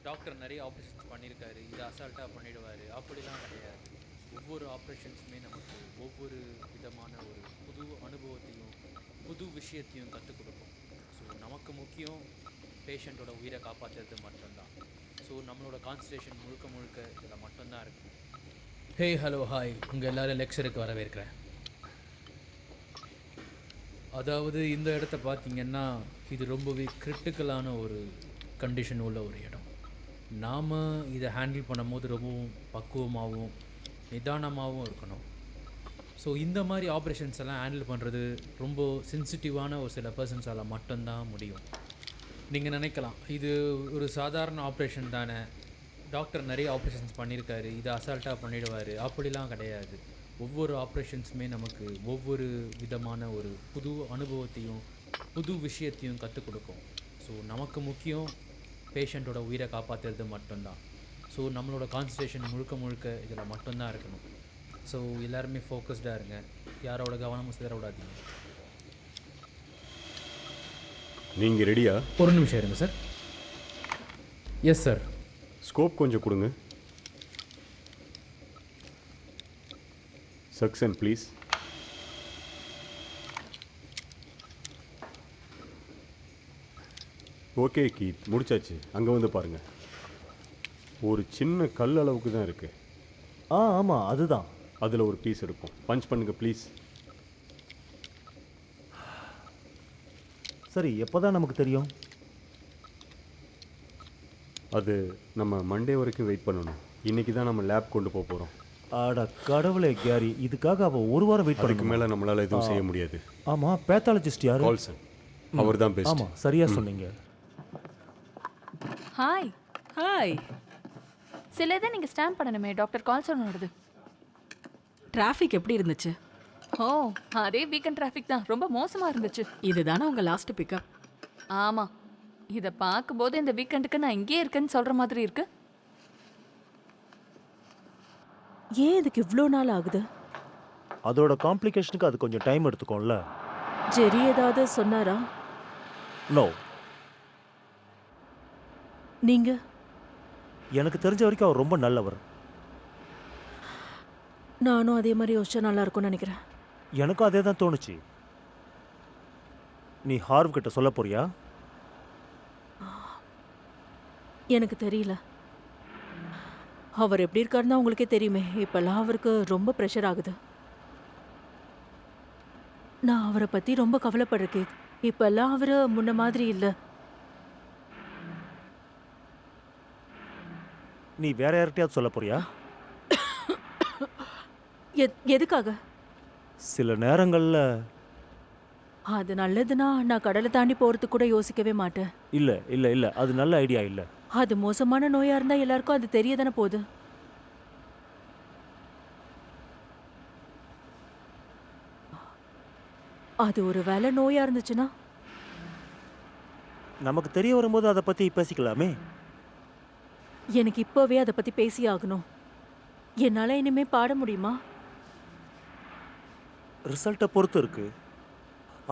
Doctor நிறைய operations பண்ணியிருக்காரு, இதை அசால்ட்டாக பண்ணிடுவார் அப்படிலாம் கிடையாது. ஒவ்வொரு ஆப்ரேஷன்ஸுமே நமக்கு ஒவ்வொரு விதமான ஒரு புது அனுபவத்தையும் புது விஷயத்தையும் கற்றுக் கொடுக்கும். ஸோ நமக்கு முக்கியம் பேஷண்ட்டோட உயிரை காப்பாற்றுறது மட்டும்தான். ஸோ நம்மளோட கான்சன்ட்ரேஷன் முழுக்க முழுக்க இதில் மட்டும்தான் இருக்கணும். ஹே ஹலோ ஹாய், உங்கள் எல்லோரும் லெக்சருக்கு வரவேற்கிறேன். அதாவது இந்த இடத்த பார்த்திங்கன்னா இது ரொம்பவே கிரிட்டிக்கலான ஒரு கண்டிஷன் உள்ள ஒரு இடம். நாம் இதை ஹேண்டில் பண்ணும்போது ரொம்பவும் பக்குவமாகவும் நிதானமாகவும் இருக்கணும். ஸோ இந்த மாதிரி ஆப்ரேஷன்ஸ் எல்லாம் ஹேண்டில் பண்ணுறது ரொம்ப சென்சிட்டிவான ஒரு சில பர்சன்ஸால் மட்டும்தான் முடியும். நீங்கள் நினைக்கலாம் இது ஒரு சாதாரண ஆப்ரேஷன் தானே, டாக்டர் நிறைய ஆப்ரேஷன்ஸ் பண்ணியிருக்காரு, இதை அசால்ட்டாக பண்ணிடுவார் அப்படிலாம் கிடையாது. ஒவ்வொரு ஆப்ரேஷன்ஸுமே நமக்கு ஒவ்வொரு விதமான ஒரு புது அனுபவத்தையும் புது விஷயத்தையும் கற்றுக் கொடுக்கும். ஸோ நமக்கு முக்கியம் பேஷண்ட்டோட உயிரை காப்பாற்றுறது மட்டும்தான். ஸோ நம்மளோட கான்சன்ட்ரேஷன் முழுக்க முழுக்க இதில் மட்டும்தான் இருக்கணும். ஸோ எல்லாருமே ஃபோக்கஸ்டாக இருங்க, யாரோட கவனமும் சிதற விடாதீங்க. நீங்கள் ரெடியா? ஒரு நிமிஷம் இருங்க சார். Yes sir. ஸ்கோப் கொஞ்சம் கொடுங்க. Suction please. ஓகே கீத், முடிச்சாச்சு. அங்கே வந்து பாருங்கள். ஒரு சின்ன கல் அளவுக்கு தான் இருக்குது. ஆமாம், அதுதான். அதில் ஒரு பீஸ் இருக்கும். பஞ்ச் பண்ணுங்க ப்ளீஸ். சரி, எப்போ தான் நமக்கு தெரியும்? அது நம்ம மண்டே வரைக்கும் வெயிட் பண்ணணும். இன்றைக்கி தான் நம்ம லேப் கொண்டு போக போகிறோம். ஆட கடவுளே கேரி, இதுக்காக அவள் ஒரு வாரம் வெயிட் அதுக்கு பண்ணுக்கு மேலே நம்மளால் எதுவும் செய்ய முடியாது. ஆமாம், பேத்தாலஜிஸ்ட் யார்? கால்சன், அவர் தான் பெஸ்ட். ஆமாம், சரியாக சொன்னீங்க. Hi hi. சில இதை நீங்கள் ஸ்டாம்ப் பண்ணணுமே, டாக்டர் கால்சன் வருது. டிராஃபிக் எப்படி இருந்துச்சு? ஓ, அதே வீக்கெண்ட் டிராஃபிக் தான், ரொம்ப மோசமாக இருந்துச்சு. இதுதானே உங்கள் லாஸ்ட் பிக்கப்? ஆமாம், இதை பார்க்கும்போது இந்த வீக்கெண்டுக்கு நான் இங்கேயே இருக்கேன்னு சொல்கிற மாதிரி இருக்கு. ஏன் இதுக்கு இவ்வளோ நாள் ஆகுது? அதோட காம்ப்ளிகேஷனுக்கு அது கொஞ்சம் டைம் எடுத்துக்கோம்ல. ஜெரி ஏதாவது சொன்னாரா? நோ. நீங்க? எனக்கு தெரிஞ்ச வரைக்கும் அவர் ரொம்ப நல்லவர். நானும் அதே மாதிரி யோசிச்சா நல்லா இருக்கும்னு நினைக்கிறேன். எனக்கும் அதே தான் தோணுச்சு. நீ ஹார்வ் கிட்ட சொல்ல போறியா? எனக்கு தெரியல. அவர் எப்படி இருக்காருன்னா உங்களுக்கே தெரியுமே. இப்பெல்லாம் அவருக்கு ரொம்ப ப்ரெஷர் ஆகுது. நான் அவரை பற்றி ரொம்ப கவலைப்படுறேன். இப்பெல்லாம் அவர் முன்ன மாதிரி இல்லை. நீ வேற யார்கிட்டயாவது சொல்ல போறியா? எதுக்காக? சில நேரங்களில் அது நல்லதுன்னா நான் கடலை தாண்டி போகிறதுக்கு கூட யோசிக்கவே மாட்டேன். இல்லை இல்லை இல்லை, அது நல்ல ஐடியா இல்லை. அது மோசமான நோயா இருந்தா எல்லாருக்கும் அது தெரிய தானே போகுது. அது ஒரு வேலை நோயா இருந்துச்சுன்னா நமக்கு தெரிய வரும்போது அதை பற்றி பேசிக்கலாமே. எனக்கு இப்போவே அதை பத்தி பேசி ஆகணும். என்னால இனிமே பாட முடியுமா? ரிசல்ட்டை பொறுத்து இருக்கு.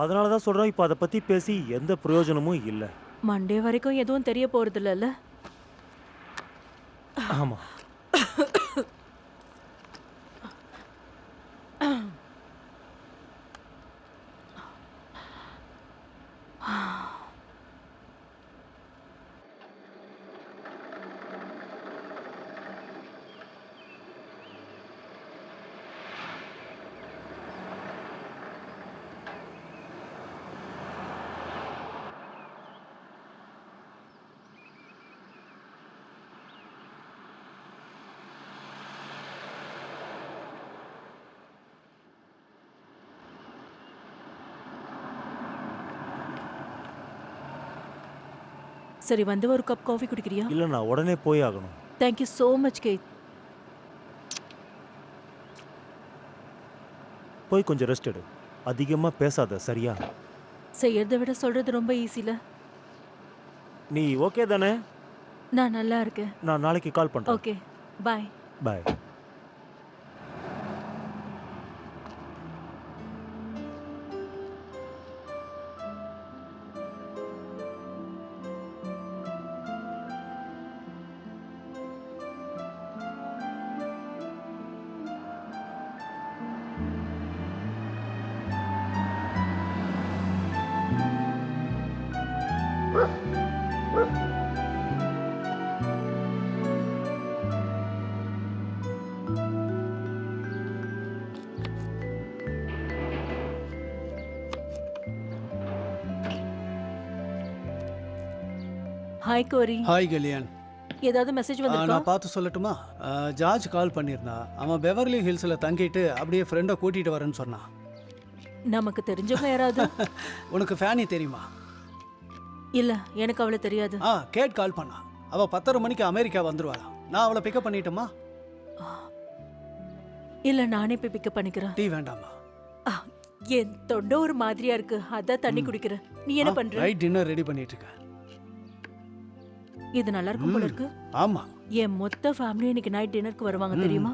அதனால தான் சொல்கிறோம், இப்போ அதை பற்றி பேசி எந்த பிரயோஜனமும் இல்லை. மண்டே வரைக்கும் எதுவும் தெரிய போறது இல்லைல்ல. ஆமாம். சரி, வந்து ஒரு கப் காஃபி குடிக்கிறியா? இல்லை, நான் உடனே போய் ஆகணும். Thank you so much cath. போய் கொஞ்சம் ரெஸ்ட் எடு. அதிகமாக பேசாத, சரியா? செய்யறதை விட சொல்றது ரொம்ப ஈஸில. நீ ஓகே தானே? நான் நல்லா இருக்கேன். நான் நாளைக்கு கால் பண்ணுறேன். ஓகே, பாய். பாய். ஹாய் கோரி. ஹாய் கல்யாண். ஏதாவது மெசேஜ் வந்திருக்கா? நான் பார்த்து சொல்லட்டுமா? ஜார்ஜ் கால் பண்ணியிருந்தான். அவன் பெவர்லி ஹில்ஸில் தங்கிட்டு அப்படியே ஃப்ரெண்டை கூட்டிகிட்டு வரேன்னு சொன்னான். நமக்கு தெரிஞ்சவங்க யாராவது? உனக்கு ஃபேனி தெரியுமா? இல்ல, எனக்கு அவளை தெரியாது. கேட் கால் பண்ணா. அவள் 10:30 மணிக்கு அமெரிக்கா வந்துருவாளாம். நான் அவளை பிக்கப் பண்ணிட்டோமா? இல்ல, நானே போய் பிக்கப் பண்ணிக்கிறேன். டீ வேண்டாமா? ஆ, என் தொண்டை ஒரு மாதிரியா இருக்கு, அதான் தண்ணி குடிக்கிறேன். நீ என்ன பண்ற? ரைட், டின்னர் ரெடி பண்ணிட்டு இருக்கேன். இது நல்லா இருக்கும் போல இருக்கு. ஆமா, என் மொத்த ஃபேமிலி இன்னைக்கு நைட் டின்னருக்கு வருவாங்க தெரியுமா?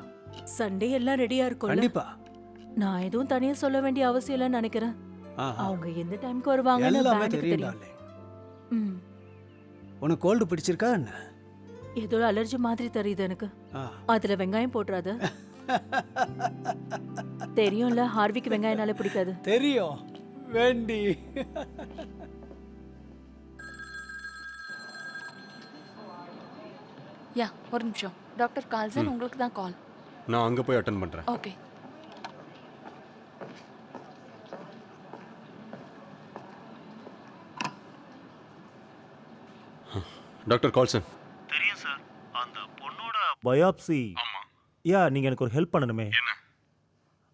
சண்டே எல்லாம் ரெடியா இருக்கும். கண்டிப்பா. நான் எதுவும் தனியா சொல்ல வேண்டிய அவசியம் இல்லைன்னு நினைக்கிறேன். அவங்க எந்த டைம்க்கு வருவாங்கன்னு எல்லாமே பேண்டுக்கு தெரியும் தெரியும். டார்லிங். ம், உனக்கு கோல்டு பிடிச்சிருக்கா என்ன? ஏதோ அலர்ஜி மாதிரி தெரியுது எனக்கு. ஆ. அதுல வெங்காயம் போட்டுறாத. தெரியும்ல, ஹார்விக்கு வெங்காயம்னாலே பிடிக்காது. தெரியும் வேண்டி. யா, ஒரு நிமிஷம். டாக்டர் கால்சன், உங்களுக்கு தான் கால். நான் அங்கே போய் அட்டன் பண்ணுறேன். ஓகே. Doctor Carlsen. தெரியும் சார். அந்த பொண்ணோட பயாப்சி. யா, நீங்கள் எனக்கு ஒரு ஹெல்ப் பண்ணணுமே. என்ன?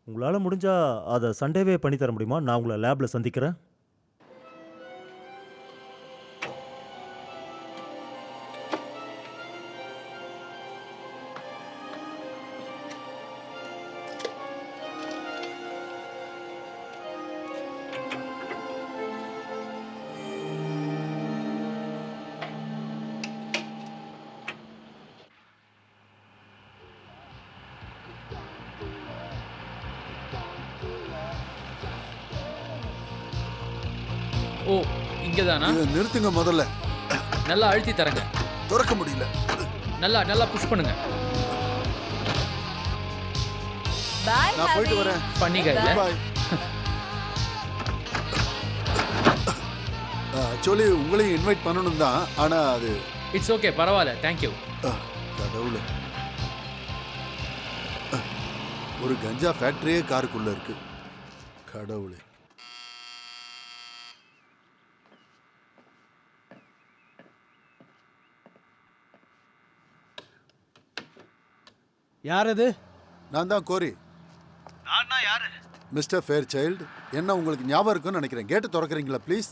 உங்களால் முடிஞ்சா அதை சண்டேவே பண்ணி தர முடியுமா? நான் உங்களை லேபில் சந்திக்கிறேன். ஓ, இங்கே தானா? இதை நிறுத்துங்க முதல்ல. நல்லா அழுத்தி தரங்க. திறக்க முடியல. நல்லா நல்லா புஷ் பண்ணுங்க. பாய். நான் போயிட்டு வரேன். பண்ணிக்க இல்ல? பாய். ஆக்சுவலி உங்களையும் இன்வைட் பண்ணணும் தான், ஆனா அது இட்ஸ் ஓகே, பரவாயில்ல, தேங்க்யூ. கடவுளே. ஒரு கஞ்சா ஃபேக்டரியே காருக்குள்ள இருக்கு. கடவுளே. யார் அது? நான் தான் கோரி. யாரு? Mister Fairchild. என்ன உங்களுக்கு ஞாபகம் இருக்குன்னு நினைக்கிறேன். கேட்டு திறக்கிறீங்களா ப்ளீஸ்?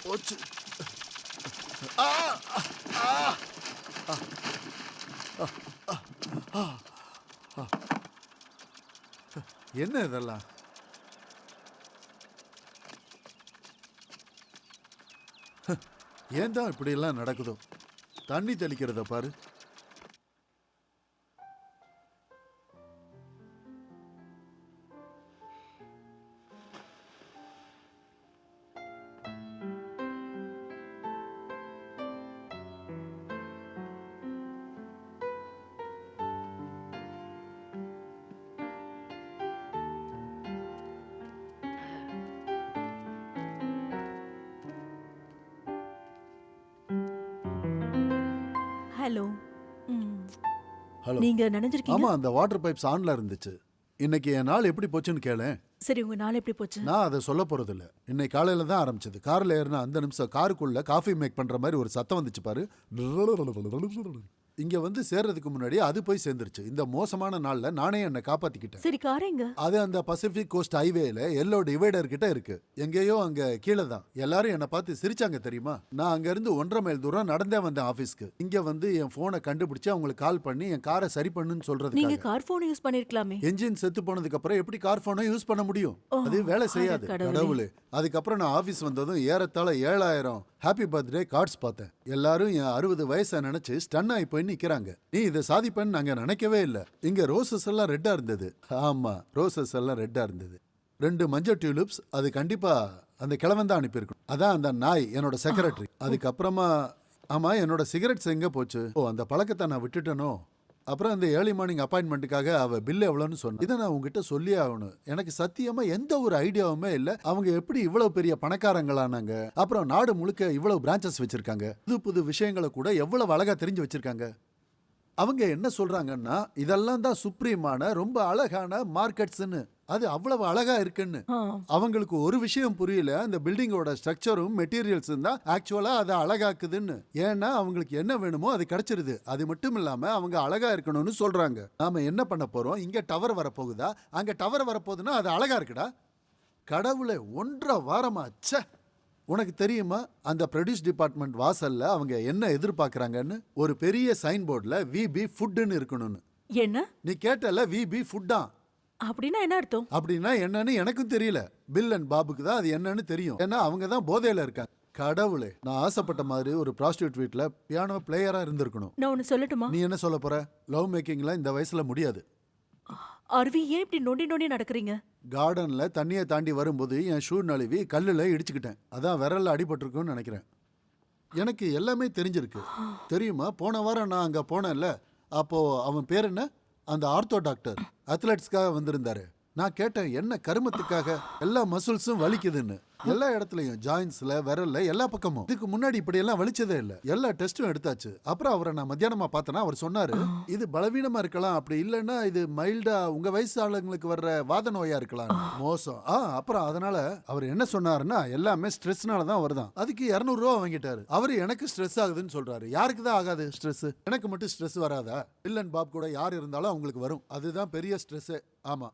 போச்சு. என்ன இதெல்லாம்? ஏன் தான் இப்படி எல்லாம் நடக்குதோ? தண்ணி தெளிக்கிறத பாரு. ஹலோ. ஹலோ. நீங்க நினைஞ்சிருக்கீங்க? ஆமா, அந்த வாட்டர் பைப்ஸ் ஆன்ல இருந்துச்சு. இன்னைக்கு என் நாள் எப்படி போச்சுன்னு கேளேன். சரி, உங்க நாள் எப்படி போச்சு? நான் அதை சொல்ல போறதில்ல. இன்னைக்கு காலையில தான் ஆரம்பிச்சது. கார்ல ஏறின அந்த நிமிஷம் காருக்குள்ள காஃபி மேக் பண்ற மாதிரி ஒரு சத்தம் வந்துச்சு பாரு. இங்க வந்து சேர்றதுக்கு முன்னாடி அது போய் சேர்ந்துருச்சு. இந்த மோசமான நாள்ல நானே என்னை காப்பாத்திக்கிட்டேன். சரி கார் எங்க? அது அந்த பசிபிக் கோஸ்ட் ஹைவேல எல்லோ டிவைடர் கிட்ட இருக்கு. எங்கேயோ அங்க கீழே தான். எல்லாரும் என்னை பார்த்து சிரிச்சாங்க தெரியுமா? நான் அங்க இருந்து 1.5 மைல் தூரம் நடந்தே வந்தேன் ஆபீஸ்க்கு. இங்க வந்து என் போனை கண்டுபிடிச்சு அவங்களுக்கு கால் பண்ணி என் காரை சரி பண்ணுன்னு நீங்க சொல்றதுக்காக. கார் போன் யூஸ் பண்ணிருக்கலாமே. என்ஜின் செத்து போனதுக்கு அப்புறம் எப்படி கார் போனை யூஸ் பண்ண முடியும்? அது வேலை செய்யாது. கடவுளே. அதுக்கப்புறம் நான் ஆபீஸ் வந்ததும் ஏறத்தாழ 7000 ஹாப்பி பர்த்டே கார்ட்ஸ் பார்த்தேன். எல்லாரும் என் 60 வயசை நினைச்சு ஸ்டன் ஆகி போய் நிக்கிறாங்க. நீ இதை சாதிப்பேன்னு நாங்க நினைக்கவே இல்லை. இங்க ரோசஸ் எல்லாம் ரெட்டா இருந்தது. ஆமா, ரோசஸ் எல்லாம் ரெட்டா இருந்தது. 2 மஞ்சள் டியூலிப்ஸ். அது கண்டிப்பா அந்த கிழவன் தான் அனுப்பியிருக்கும். அதான் அந்த நாய் என்னோட செக்ரட்டரி. அதுக்கப்புறமா ஆமா, என்னோட சிகரெட்ஸ் எங்க போச்சு? ஓ, அந்த பழக்கத்தை நான் விட்டுட்டேனோ. அப்புறம் அந்த ஏர்லி மார்னிங் அப்பாயின்மெண்ட்டுக்காக அவ பில் எவ்வளோன்னு சொன்ன. இதை நான் உங்ககிட்ட சொல்லியே ஆகணும். எனக்கு சத்தியமா எந்த ஒரு ஐடியாவுமே இல்லை. அவங்க எப்படி இவ்வளவு பெரிய பணக்காரங்களானாங்க? அப்புறம் நாடு முழுக்க இவ்வளவு பிரான்ச்சஸ் வச்சிருக்காங்க. புது புது விஷயங்களை கூட எவ்வளவு அழகா தெரிஞ்சு வச்சிருக்காங்க. அவங்க என்ன சொல்றாங்கன்னா இதெல்லாம் தான் சுப்ரீமான ரொம்ப அழகான மார்க்கெட்ஸ்னு. அது அவ்வளவு அழகா இருக்குன்னு. அவங்களுக்கு ஒரு விஷயம் புரியல. அந்த பில்டிங்கோட ஸ்ட்ரக்சரும் மெட்டீரியல்ஸும் தான் ஆக்சுவலா அதை அழகாக்குதுன்னு. ஏன்னா அவங்களுக்கு என்ன வேணுமோ அது கிடைச்சிருது. அது மட்டும் இல்லாம அவங்க அழகா இருக்கணும்னு சொல்றாங்க. நாம என்ன பண்ண போறோம்? இங்க டவர் வரப்போகுதா, அங்க டவர் வரப்போகுதுன்னா அது அழகா இருக்குடா. கடவுளே, 1.5 வாரமா ச்சே. உனக்கு தெரியுமா அந்த ப்ரொடியூஸ் டிபார்ட்மெண்ட் வாசல்ல அவங்க என்ன எதிர்பார்க்கறாங்கன்னு? ஒரு பெரிய சைன் போர்டில் விபி ஃபுட்னு இருக்கணும்னு. என்ன? நீ கேட்டல, விபி ஃபுட்டா அப்படின்னா என்ன அர்த்தம்? அப்படின்னா என்னன்னு எனக்கும் தெரியல. பில் அண்ட் பாபுக்கு தான் அது என்னன்னு தெரியும். ஏன்னா அவங்க தான் போதையில இருக்காங்க. கடவுளே, நான் ஆசைப்பட்ட மாதிரி ஒரு ப்ராஸ்டியூட் வீட்ல பியானோ பிளேயரா இருந்திருக்கணும். நான் ஒன்னு சொல்லட்டுமா? நீ என்ன சொல்ல போற? லவ் மேக்கிங்ல இந்த வயசுல முடியாது. அருவி, ஏன் இப்படி நொண்டி நொண்டி நடக்கிறீங்க? கார்டன்ல தண்ணியை தாண்டி வரும்போது என் ஷூ நழுவி கல்லுல இடிச்சுக்கிட்டேன். அதான் விரல்ல அடிபட்டிருக்குன்னு நினைக்கிறேன். எனக்கு எல்லாமே தெரிஞ்சிருக்கு. தெரியுமா, போன வாரம் நான் அங்க போனேன்ல, அப்போ அவன் பேர் என்ன? அந்த ஆர்த்தோ டாக்டர் அத்லெட்ஸ்க்காக வந்திருந்தாரு. நான் கேட்டேன், என்ன கருமத்துக்காக? எல்லா மசில்ஸும் வலிக்குதுன்னு. எல்லா இடத்துலயும், ஜாயின்ஸ்ல, விரல்ல, எல்லா பக்கமும். இதுக்கு முன்னாடி இப்படி எல்லாம் வலிச்சதே இல்ல. எல்லா டெஸ்டும் எடுத்தாச்சு. அப்புறம் அவரை நான் மத்தியானமா பார்த்தேன்னா அவர் சொன்னாரு, இது பலவீனமா இருக்கலாம், அப்படி இல்லைன்னா இது மைல்டா உங்க வயசு ஆளுங்களுக்கு வர்ற வாத நோயா இருக்கலாம். மோசம். அப்புறம் அதனால அவர் என்ன சொன்னாருன்னா, எல்லாமே ஸ்ட்ரெஸ்னால தான் வருதான். அதுக்கு 200 ரூபா வாங்கிட்டாரு. அவரு எனக்கு ஸ்ட்ரெஸ் ஆகுதுன்னு சொல்றாரு. யாருக்கு தான் ஆகாது ஸ்ட்ரெஸ்? எனக்கு மட்டும் ஸ்ட்ரெஸ் வராதா? வில்லன் பாப் கூட யார் இருந்தாலும் அவங்களுக்கு வரும். அதுதான் பெரிய ஸ்ட்ரெஸ். ஆமா.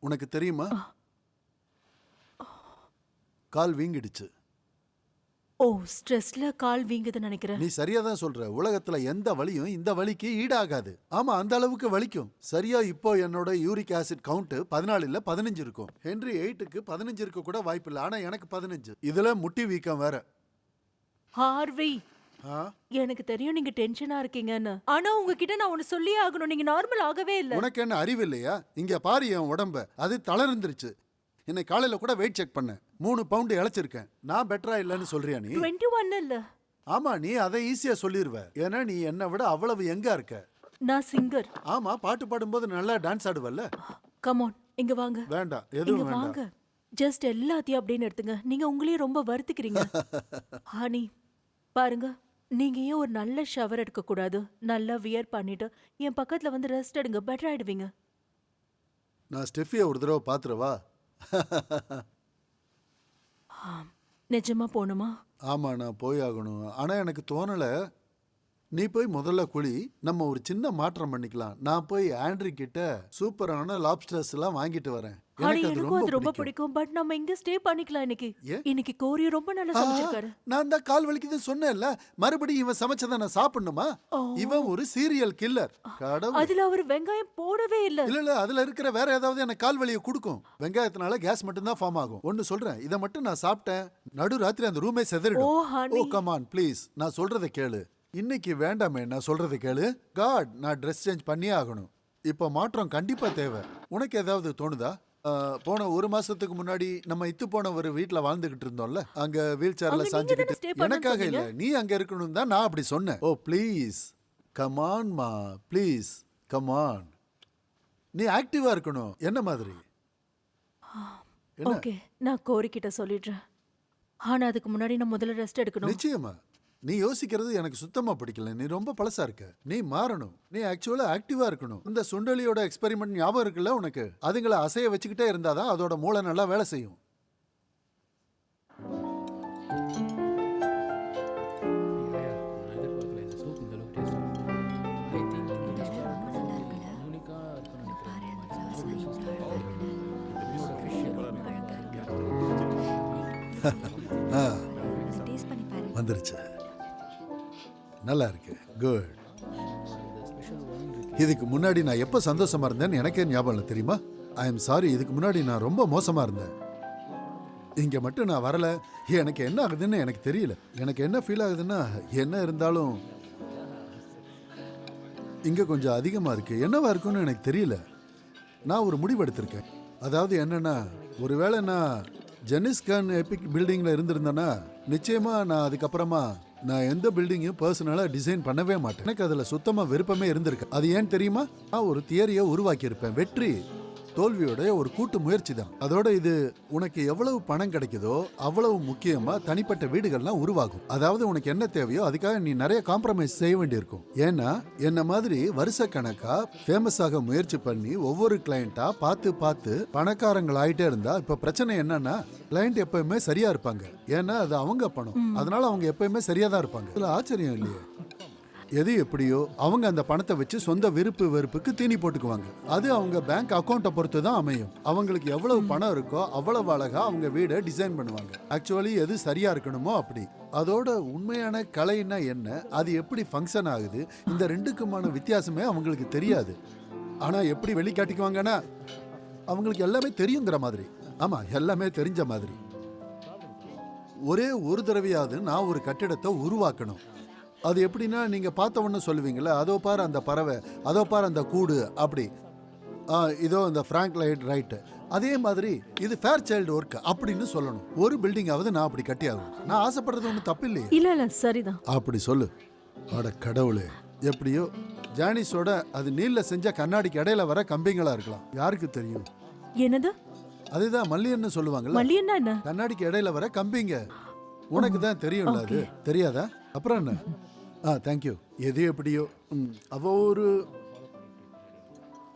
உனக்கு தெரியுமா, கால் வீங்கிடுச்சு. ஓ, ஸ்ட்ரெஸ்ல கால் வீங்குதுன்னு நினைக்கிறேன். நீ சரியா தான் சொல்ற. உலகத்துல எந்த வலியும் இந்த வலிக்கு ஈடாகாது. ஆமா, அந்த அளவுக்கு வலிக்கும். சரியா இப்போ என்னோட யூரிக் ஆசிட் கவுண்ட் 14 இல்ல 15 இருக்கும். ஹென்ரி 8க்கு 15 இருக்க கூட வாய்ப்பு இல்லை. ஆனா எனக்கு 15. இதுல முட்டி வீக்கம் வேற. ஹார்வி, எனக்கு தெரியும் நீங்க டென்ஷனா இருக்கீங்கன்னு. ஆனா உங்ககிட்ட நான் ஒன்னு சொல்லியே ஆகணும். நீங்க நார்மல் ஆகவே இல்ல. உனக்கு என்ன அறிவு இல்லையா? இங்க பாரு என் உடம்ப. அது தளர்ந்துருச்சு. இன்னைக்கு காலையில கூட வெயிட் செக் பண்ணேன். 3 பவுண்ட் இழைச்சிருக்கேன். நான் பெட்டரா இல்லைன்னு சொல்றியா நீ? 21 இல்ல. ஆமா, நீ அதை ஈஸியா சொல்லிருவ. ஏன்னா நீ என்னை விட அவ்வளவு எங்கா இருக்க. நான் சிங்கர். ஆமா, பாட்டு பாடும்போது நல்லா டான்ஸ் ஆடுவல்ல. கம் ஆன், இங்க வாங்க. வேண்டாம், இங்க எதுவும் வாங்க. வேண்டாம். ஜஸ்ட் எல்லாத்தையும் அப்படின்னு எடுத்துங்க. நீங்க உங்களையும் ரொம்ப வருத்திக்கிறீங்க. ஹனி, பாருங்க, நீங்க ஏன் ஒரு நல்ல ஷவர் எடுக்க கூடாது? நல்லா வியர் பண்ணிட்டு என் பக்கத்துல வந்து ரெஸ்ட் எடுங்க. பெட்டர் ஆயிடுவீங்க. நான் ஸ்டெஃபியை ஒரு தடவை பாத்துறவா? நிஜமா போணுமா? ஆமா, நான் போய் ஆகணும். ஆனா எனக்கு தோணல. நீ போய் முதல்ல குழி. நம்ம ஒரு சின்ன மாற்றம் பண்ணிக்கலாம். நான் போய் ஆண்ட்ரி கிட்ட சூப்பரான லாப்ஸ்டர்ஸ் எல்லாம் வாங்கிட்டு வரேன். எனக்கு அது எனக்கும் அது ரொம்ப பிடிக்கும். பிடிக்கும். பட் நம்ம இங்க ஸ்டே பண்ணிக்கலாம் இன்னைக்கு. ஏன்? இன்னைக்கு கோரி ரொம்ப நல்லா சமைச்சிருக்காரு. நான் தான் கால் வலிக்குது சொன்னேன்ல. மறுபடியும் இவன் சமைச்சதை நான் சாப்பிடணுமா? இவன் ஒரு சீரியல் கில்லர். கடவுள். அதுல அவர் வெங்காயம் போடவே இல்ல. இல்ல, அதுல இருக்கிற வேற ஏதாவது எனக்கு கால் வலியை கொடுக்கும். வெங்காயத்தினால கேஸ் மட்டும் தான் ஃபார்ம் ஆகும். ஒன்னு சொல்றேன், இதை மட்டும் நான் சாப்பிட்டேன், நடு ராத்திரி அந்த ரூமே செதறிடும். Oh, honey. Oh come on please, நான் சொல்றதை கேளு. இன்னைக்கு வேண்டாமே, நான் சொல்றதை கேளு. காட், நான் ட்ரெஸ் சேஞ்ச் பண்ணியே ஆகணும். இப்போ மாற்றம் கண்டிப்பா தேவை. உனக்கு ஏதாவது தோணுதா? போன 1 மாசத்துக்கு முன்னாடி நம்ம இத்து போன ஒரு வீட்ல வாழ்ந்துகிட்டு இருந்தோம்ல, அங்க வீல் சேர்ல அங்க நீங்க தானே stay சாஞ்சுக்கிட்டு. பண்ணணும்னு எனக்காக இல்ல, சொன்னீங்க. நீ அங்க இருக்கணும் தான் நான் அப்படி சொன்னேன். ஓ ப்ளீஸ் கம் ஆன் மா, ப்ளீஸ் கம் ஆன். நீ ஆக்டிவா இருக்கணும். என்ன மாதிரி? என்ன? ஓகே, நான் கோரி கிட்ட சொல்லிடுறேன். ஆனா அதுக்கு முன்னாடி நான் முதல்ல ரெஸ்ட் எடுக்கணும். நிச்சயமா. நீ யோசிக்கிறது எனக்கு சுத்தமா பிடிக்கல. நீ ரொம்ப பழசா இருக்க. நீ மாறணும். நீ ஆக்சுவலா ஆக்டிவா இருக்கணும். இந்த சுண்டலியோட எக்ஸ்பெரிமெண்ட் ஞாபகம் இருக்குல்ல உனக்கு? அதுங்களை அசைய வச்சுக்கிட்டே இருந்தாதான் அதோட மூளை நல்லா வேலை செய்யும். நான் எதிர்பார்க்கல இந்த சூப் இந்த அளவுக்கு டேஸ்ட். ஐ திங்க் இந்த ரொம்ப நல்லா இருக்குல்ல? யூனிக்கா இருக்கும்னு பாரு நினைக்கிறேன். அந்த flowers எல்லாம் எவ்வளவு அழகா இருக்குன்னு. இதோட fish ரொம்ப அழகா இருக்கு. ஆ, டேஸ்ட் பண்ணி பாரு. வந்துருச்சு. நல்லா இருக்கு. குட். ஸ்பெஷல் ஒயின் இருக்கு. இதுக்கு முன்னாடி நான் எப்போ சந்தோஷமா இருந்தேன்னு எனக்கே ஞாபகம் இல்லை தெரியுமா? I am sorry. இதுக்கு முன்னாடி நான் ரொம்ப மோசமா இருந்தேன். இங்கே மட்டும் நான் வரல. எனக்கு என்ன ஆகுதுன்னு எனக்கு தெரியல. எனக்கு என்ன ஃபீல் ஆகுதுன்னா, என்ன இருந்தாலும் இங்கே கொஞ்சம் அதிகமாக இருக்கு. என்னவா இருக்குன்னு எனக்கு தெரியல. நான் ஒரு முடிவு எடுத்திருக்கேன். அதாவது என்னன்னா, ஒருவேளை நான் ஜெனிஸ்கான் எபிக் பில்டிங்கில் இருந்திருந்தேன்னா நிச்சயமாக நான் அதுக்கப்புறமா நான் எந்த பில்டிங்கையும் பர்சனலாக டிசைன் பண்ணவே மாட்டேன். எனக்கு அதில் சுத்தமாக விருப்பமே இருந்திருக்கு. அது ஏன் தெரியுமா? நான் ஒரு தியரியை உருவாக்கியிருப்பேன். வெற்றி தோல்வியோட ஒரு கூட்டு முயற்சி தான். அதோட இது உனக்கு எவ்வளவு பணம் கிடைக்குதோ அவ்வளவு முக்கியமா தனிப்பட்ட வீடுகள்லாம் உருவாகும். அதாவது உனக்கு என்ன தேவையோ அதுக்காக நீ நிறைய காம்ப்ரமைஸ் செய்ய வேண்டியிருக்கும். ஏன்னா என்ன மாதிரி வருஷ கணக்கா ஃபேமஸ் ஆக முயற்சி பண்ணி ஒவ்வொரு கிளையண்டா பார்த்து பார்த்து பணக்காரங்கள் ஆயிட்டே இருந்தா இப்ப பிரச்சனை என்னன்னா, கிளையண்ட் எப்பயுமே சரியா இருப்பாங்க. ஏன்னா அது அவங்க பணம். அதனால அவங்க எப்பயுமே சரியா தான் இருப்பாங்க. இதுல ஆச்சரியம் இல்லையே. எது எப்படியோ அவங்க அந்த பணத்தை வச்சு சொந்த விருப்பு வெறுப்புக்கு தீனி போட்டுக்குவாங்க. அது அவங்க பேங்க் அக்கௌண்ட்டை பொறுத்து தான் அமையும். அவங்களுக்கு எவ்வளவு பணம் இருக்கோ அவ்வளவு அழகா அவங்க வீடை டிசைன் பண்ணுவாங்க. ஆக்சுவலி எது சரியா இருக்கணுமோ அப்படி. அதோட உண்மையான கலைன்னா என்ன, அது எப்படி ஃபங்க்ஷன் ஆகுது, இந்த ரெண்டுக்குமான வித்தியாசமே அவங்களுக்கு தெரியாது. ஆனா எப்படி வெளிக்காட்டிக்குவாங்கன்னா அவங்களுக்கு எல்லாமே தெரியுங்கிற மாதிரி. ஆமா, எல்லாமே தெரிஞ்ச மாதிரி. ஒரே ஒரு தடவையாவது நான் ஒரு கட்டிடத்தை உருவாக்கணும். அது எப்படின்னா, நீங்க பார்த்த உடனே சொல்லுவீங்களா, அதோ பாரு அந்த பறவை, அதோ பாரு அந்த கூடு, அப்படி இதோ இந்த ஃப்ராங்க் லைட் ரைட்டு. அதே மாதிரி இது ஃபேர் சைல்டு ஒர்க் அப்படின்னு சொல்லணும். ஒரு பில்டிங்காவது நான் அப்படி கட்டி ஆகணும். நான் ஆசைப்படுறது ஒன்றும் தப்பு இல்லையே. இல்ல சரிதான். அப்படி சொல்லு. அட கடவுளே. எப்படியோ ஜானிஸோட அது நீல்ல செஞ்ச கண்ணாடிக்கு இடையில வர கம்பிங்களா இருக்கலாம். யாருக்கு தெரியும்? என்னது? அதுதான் மல்லியன்னு சொல்லுவாங்கல்ல. மல்லியன்னா என்ன? கண்ணாடிக்கு இடையில வர கம்பிங்க. உனக்கு தான் தெரியும்ல. அது தெரியாதா? அப்புறம் என்ன? தேங்க்யூ. எது எப்படியோ அவ ஒரு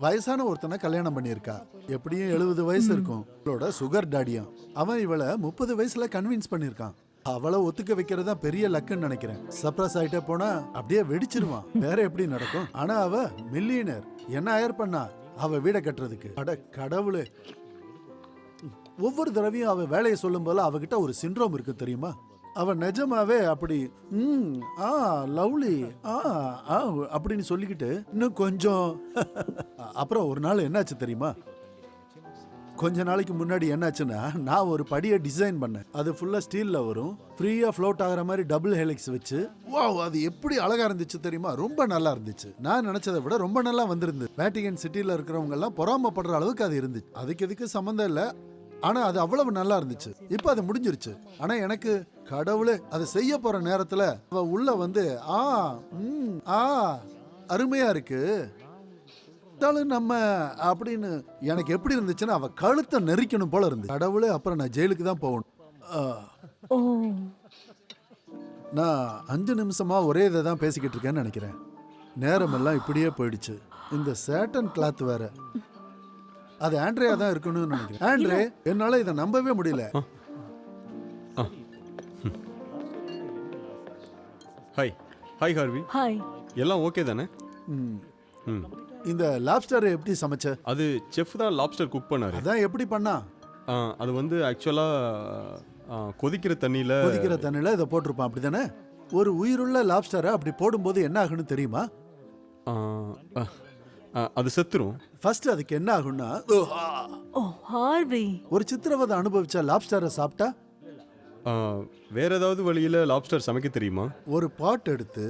வயசான ஒருத்தனை கல்யாணம் பண்ணியிருக்கா. எப்படியும் 70 வயசு இருக்கும். அவளோட சுகர் டாடியாம். அவன் இவளை 30 வயசுல கன்வின்ஸ் பண்ணியிருக்கான். அவளை ஒத்துக்க வைக்கிறதா பெரிய லக்குன்னு நினைக்கிறேன். சர்ப்ரைஸ் ஆயிட்டே போனா அப்படியே வெடிச்சிருவான். வேற எப்படி நடக்கும்? ஆனா அவ மில்லியனர். என்ன ஹயர் பண்ணா அவ வீடை கட்டுறதுக்கு. அட கடவுளே. ஒவ்வொரு தடவையும் அவ வேலையை சொல்லும் போல அவகிட்ட ஒரு சிண்ட்ரோம் இருக்கு தெரியுமா? அவ நிஜமாவே அப்படி லவ்லி அப்படின்னு சொல்லிக்கிட்டு இன்னும் கொஞ்சம். அப்புறம் ஒரு நாள் என்னாச்சு தெரியுமா? கொஞ்ச நாளைக்கு முன்னாடி என்னாச்சுன்னா, நான் ஒரு படியை டிசைன் பண்ணேன். அது ஃபுல்லா ஸ்டீல்ல வரும். ஃப்ரீயா ஃப்ளோட் ஆகிற மாதிரி டபுள் ஹெலிக்ஸ் வச்சு. வாவ், அது எப்படி அழகா இருந்துச்சு தெரியுமா? ரொம்ப நல்லா இருந்துச்சு. நான் நினைச்சதை விட ரொம்ப நல்லா வந்திருந்து. வேட்டிகன் சிட்டில இருக்கிறவங்க எல்லாம் பொறாமப்படுற அளவுக்கு அது இருந்துச்சு. அதுக்கு எதுக்கு சம்மந்தம் இல்லை. ஆனா அது அவ்வளவு நல்லா இருந்துச்சு. இப்ப அது முடிஞ்சிருச்சு. ஆனா எனக்கு கடவுளே, அதை செய்ய போற நேரத்துல அவ உள்ள வந்து அருமையா இருக்கு நம்ம அப்படின்னு எனக்கு எப்படி இருந்துச்சுன்னா, அவ கழுத்தை நெரிக்கணும் போல இருந்து. கடவுளே, அப்புறம் நான் ஜெயிலுக்கு தான் போகணும். நான் 5 நிமிஷமா ஒரே இதை தான் பேசிக்கிட்டு இருக்கேன்னு நினைக்கிறேன். நேரமெல்லாம் இப்படியே போயிடுச்சு. இந்த சேட்டன் கிளாத் வேற. அது ஆண்ட்ரேயா தான் இருக்கணும்னு நினைக்கிறேன். ஆண்ட்ரே, என்னால இதை நம்பவே முடியல. Hi hi Harvey. ஹாய். எல்லாம் ஓகே தானே? இந்த லாப்ஸ்டர் எப்படி சமைச்ச? அது செஃப் தான் லாப்ஸ்டர் குக் பண்ணாரு. அதான் எப்படி பண்ணா? அது வந்து ஆக்சுவலா கொதிக்கிற தண்ணியில இதை போட்டிருப்பான், அப்படிதானே? ஒரு உயிருள்ள லாப்ஸ்டரை அப்படி போடும்போது என்ன ஆகுன்னு தெரியுமா? அது செத்துரும். ஃபர்ஸ்ட் அதுக்கு என்ன ஆகும்னா, ஹார்வி, ஒரு சித்திரவதை அனுபவிச்ச லாப்ஸ்டரை சாப்பிட்டா வேற ஏதாவது வழியில லாப்ஸ்டர் சமைக்க தெரியுமா? ஒரு பாட் எடுத்து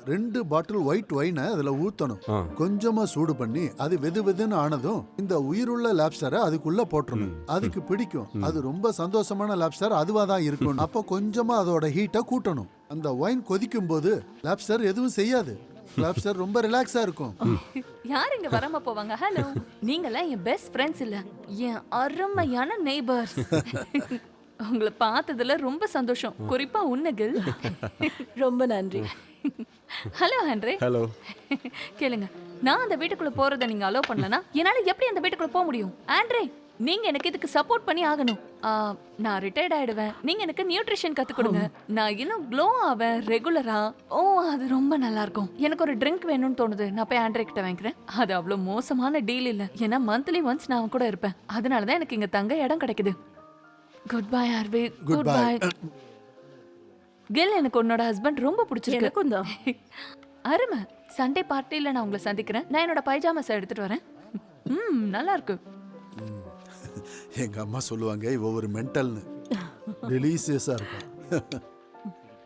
2 பாட்டில் ஒயிட் ஒயினை அதுல ஊத்தணும். கொஞ்சமா சூடு பண்ணி அது வெது வெதுன்னு ஆனதும் இந்த உயிருள்ள லாப்ஸ்டரை அதுக்குள்ள போட்டுறணும். அதுக்கு பிடிக்கும். அது ரொம்ப சந்தோஷமான லாப்ஸ்டர் அதுவா தான் இருக்கும். அப்போ கொஞ்சமா அதோட ஹீட்டை கூட்டணும். அந்த ஒயின் கொதிக்கும் போது லாப்ஸ்டர் எதுவும் செய்யாது. லாப்ஸ்டர் ரொம்ப ரிலாக்ஸா இருக்கும். யார் இங்க வராம போவாங்க? ஹலோ, நீங்களாம் என் பெஸ்ட் ஃப்ரெண்ட்ஸ் இல்ல, என் அருமையான நெய்பர்ஸ். உங்களை பார்த்ததுல ரொம்ப சந்தோஷம். குறிப்பா உன்னை கில். ரொம்ப நன்றி. Hello Andre. ஹலோ. கேளுங்க, நான் அந்த வீட்டுக்குள்ள போறதை நீங்க அலோவ் பண்ணலனா என்னால எப்படி அந்த வீட்டுக்குள்ள போக முடியும்? ஆண்ட்ரே, நீங்க எனக்கு இதுக்கு சப்போர்ட் பண்ணி ஆகணும். நான் ரிட்டையர்ட் ஆயிடுவேன். நீங்க எனக்கு நியூட்ரிஷன் கத்து கொடுங்க. நான் இன்னும் க்ளோ ஆவேன் ரெகுலரா. ஓ, அது ரொம்ப நல்லா இருக்கும். எனக்கு ஒரு ட்ரிங்க் வேணும்னு தோணுது. நான் போய் ஆண்ட்ரே கிட்ட வாங்கிக்கிறேன். அது அவ்வளவு மோசமான டீல் இல்ல. ஏன்னா மந்த்லி ஒன்ஸ் நான் அவன் கூட இருப்பேன். அதனாலதான் எனக்கு இங்க தங்க இடம் கிடைக்குது. குட் பை ஆர்வி. Goodbye. கில், எனக்கு உன்னோட ஹஸ்பண்ட் ரொம்ப பிடிச்சிருக்கு. எனக்கும் தான். அருமை. சண்டே பார்ட்டியில் நான் உங்களை சந்திக்கிறேன். நான் என்னோட பைஜாமாஸை எடுத்துட்டு வரேன். நல்லா இருக்கு. எங்க அம்மா சொல்லுவாங்க இவ ஒரு மென்டல்னு. டெலிசியஸா இருக்கும்.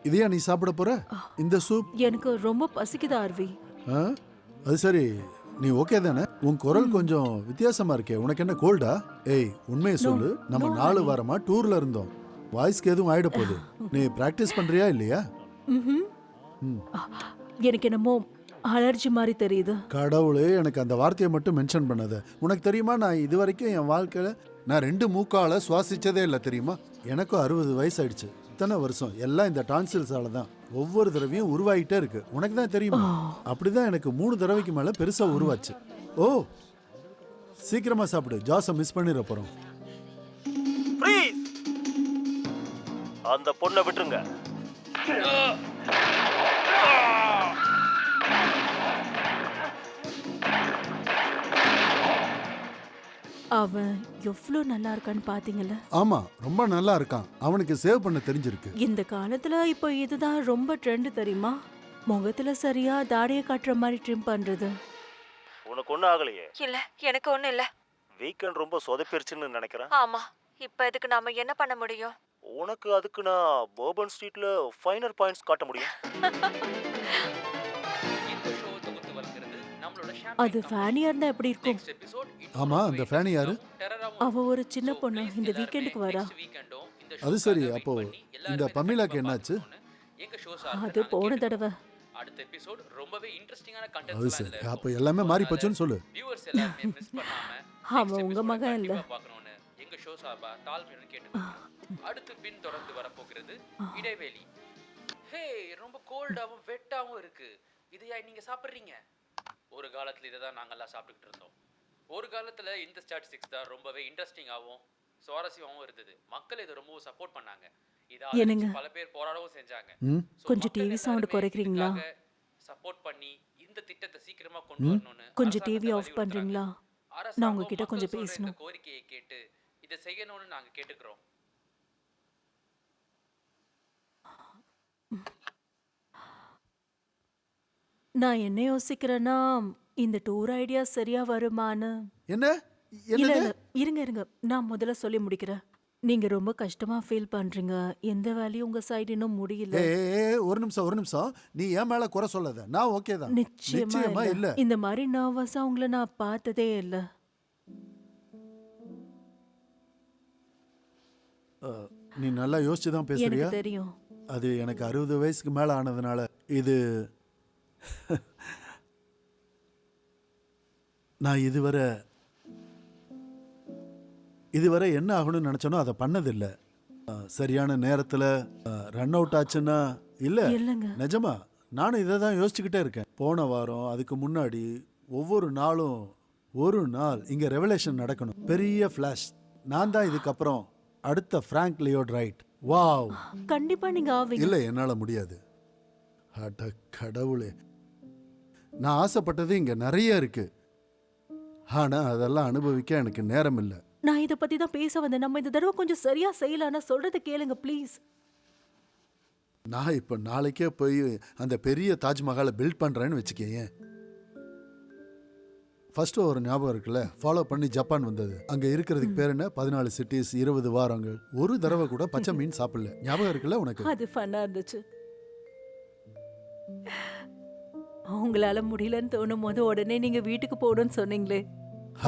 இதையா நீ சாப்பிட போற? இந்த சூப் எனக்கு ரொம்ப பசிக்குது ஆர்வி. ஆ? அது சரி, நீ ஓகே தானே? உன் குரல் கொஞ்சம் வித்தியாசமா இருக்கே. உனக்கு என்ன கோல்டா? ஏய், உண்மையை சொல்லு. நம்ம 4 வாரமா டூர்ல இருந்தோம். வாய்ஸ்க்கு எதுவும் ஆயிட போகுது. நீ பிராக்டிஸ் பண்றியா இல்லையா? எனக்கு என்னமோ அலர்ஜி மாதிரி தெரியுது. கடவுளே, எனக்கு அந்த வார்த்தையை மட்டும் மென்ஷன் பண்ணாத. உனக்கு தெரியுமா, நான் இது வரைக்கும் என் வாழ்க்கையில நான் 2 மூக்கால சுவாசிச்சதே இல்லை தெரியுமா? எனக்கும் 60 வயசு ஆயிடுச்சு. இத்தனை வருஷம் எல்லாம் இந்த டான்சில்ஸால தான். ஒவ்வொரு தடவையும் உருவாகிட்டே இருக்கு. உனக்கு தான் தெரியுமா? அப்படிதான் எனக்கு 3 தடவைக்கு மேல பெருசா உருவாச்சு. ஓ, சீக்கிரமா சாப்பிடு. ஜாஸை மிஸ் பண்ணிட போறோம். ப்ளீஸ் அந்த பொண்ணை விட்டுருங்க. அவன் எவ்வளோ நல்லா இருக்கான்னு பாத்தீங்கல்ல? ஆமா, ரொம்ப நல்லா இருக்கான். அவனுக்கு சேவ் பண்ண தெரிஞ்சிருக்கு. இந்த காலத்துல இப்போ இதுதான் ரொம்ப ட்ரெண்ட் தெரியுமா? முகத்துல சரியா தாடியை காட்டுற மாதிரி ட்ரிம் பண்றது. உனக்கு ஒன்றும் ஆகலையே? இல்ல, எனக்கு ஒண்ணும் இல்ல. வீக்கெண்ட் ரொம்ப சொதப்பிருச்சுன்னு நினைக்கிறேன். ஆமா, இப்போ இதுக்கு நாம என்ன பண்ண முடியும்? உனக்கு அதுக்கு நான் போர்பன் ஸ்ட்ரீட்ல ஃபைனர் பாயிண்ட்ஸ் காட்ட முடியும். அது ஃபேனியா இருந்தா எப்படி இருக்கும்? ஆமா, அந்த ஃபேனி யாரு? அவ ஒரு சின்ன பொண்ணு. இந்த வீக்கெண்டுக்கு வரா. அது சரி, அப்போ இந்த பமீலாக்கு என்னாச்சு? அது போன தடவை. அடுத்த எபிசோட் ரொம்பவே இன்ட்ரஸ்டிங்கான அது கண்டென்ட்ஸ் சரி, அப்போ எல்லாமே மாறி போச்சுன்னு சொல்லு. வியூவர்ஸ் எல்லாரும் மிஸ் பண்ணாம அவன் உங்க மகன் இல்ல. பார்க்கணும்னு எங்க ஷோ சார்பா தாழ்மையுடன் கேட்டுக்கொள்கிறேன். அடுத்து பின் தொடர்ந்து வரப்போகிறது இடைவேளை. ஹே, ரொம்ப கோல்டாவும் வெட்டாவும் இருக்கு. இதையா நீங்க சாப்பிடுறீங்க? ஒரு காலத்துல இதை தான் நாங்கெல்லாம் சாப்பிட்டுக்கிட்டு இருந்தோம். ஒரு காலத்துல இந்த ஸ்டாட்டிஸ்டிக்ஸ் தான் ரொம்பவே இன்ட்ரெஸ்டிங்காகவும் சுவாரஸ்யமாகவும் இருந்தது. மக்கள் இதை ரொம்பவும் சப்போர்ட் பண்ணாங்க. என்னங்க? பல பேர் போராடவும் செஞ்சாங்க. கொஞ்சம் டிவி சவுண்ட் குறைக்கிறீங்களா? சப்போர்ட் பண்ணி இந்த திட்டத்தை சீக்கிரமா கொண்டு வரணும்னு கொஞ்சம் டிவி ஆஃப் பண்றீங்களா? நான் உங்ககிட்ட கொஞ்சம் பேசணும். கோரிக்கையை கேட்டு இதை செய்யணும்னு நாங்க கேட்டுக்கிறோம். நான் என்ன யோசிக்கிறேன்னா, இந்த டூர் ஐடியா சரியா வருமான்னு. என்ன? இல்ல என்னது? இல்ல, இருங்க இருங்க, நான் முதல்ல சொல்லி முடிக்கிறேன். நீங்க ரொம்ப கஷ்டமா ஃபீல் பண்றீங்க. எந்த வேலையும் உங்க சைடு இன்னும் முடியல. ஒரு நிமிஷம். நீ என் மேல குறை சொல்லாத. நான் ஓகே தான். நிச்சயமா இல்ல. இல்ல. இந்த மாதிரி நர்வஸா உங்களை நான் பார்த்ததே இல்ல. நீ நல்லா யோசிச்சு தான் பேசுறியா? எனக்கு தெரியும். அது எனக்கு 60 வயசுக்கு மேல ஆனதுனால இது நான் இதுவரை என்ன ஆகணும்னு நினைச்சனோ அதை பண்ணதில்லை. சரியான நேரத்துல ரன் அவுட் ஆச்சுன்னா இல்ல. இல்லைங்க. நிஜமா நானும் இதை தான் யோசிச்சுக்கிட்டே இருக்கேன். போன வாரம் அதுக்கு முன்னாடி ஒவ்வொரு நாளும் ஒரு நாள் இங்க ரெவலேஷன் நடக்கணும். பெரிய ஃபிளாஷ். நான் தான் இதுக்கப்புறம் அடுத்த ஃப்ராங்க் லியோட் ரைட். வாவ். கண்டிப்பா நீங்க ஆவீங்க. இல்ல, என்னால முடியாது. அட கடவுளே, நான் ஆசைப்பட்டது இங்க நிறைய இருக்கு. ஆனா அதெல்லாம் அனுபவிக்க எனக்கு நேரம் இல்லை. நான் இத பத்தி தான் பேச வந்தேன். நம்ம இந்த தடவை கொஞ்சம் சரியா செய்யலாம்னா சொல்றத கேளுங்க ப்ளீஸ். நான் இப்ப நாளைக்கே போய் அந்த பெரிய தாஜ்மஹாலை பில்ட் பண்றேன்னு வச்சுக்கேன். ஃபர்ஸ்ட் ஒரு ஞாபகம் இருக்குல்ல, ஃபாலோ பண்ணி ஜப்பான் வந்தது. அங்க இருக்கிறதுக்கு பேர் என்ன? 14 சிட்டிஸ், 20 வாரங்கள். ஒரு தடவை கூட பச்சை மீன் சாப்பிடல. ஞாபகம் இருக்குல்ல உனக்கு? அது ஃபன்னா இருந்துச்சு. உங்களால முடியலன்னு தோணும் போது உடனே நீங்க வீட்டுக்கு போகணும்னு சொன்னீங்களே,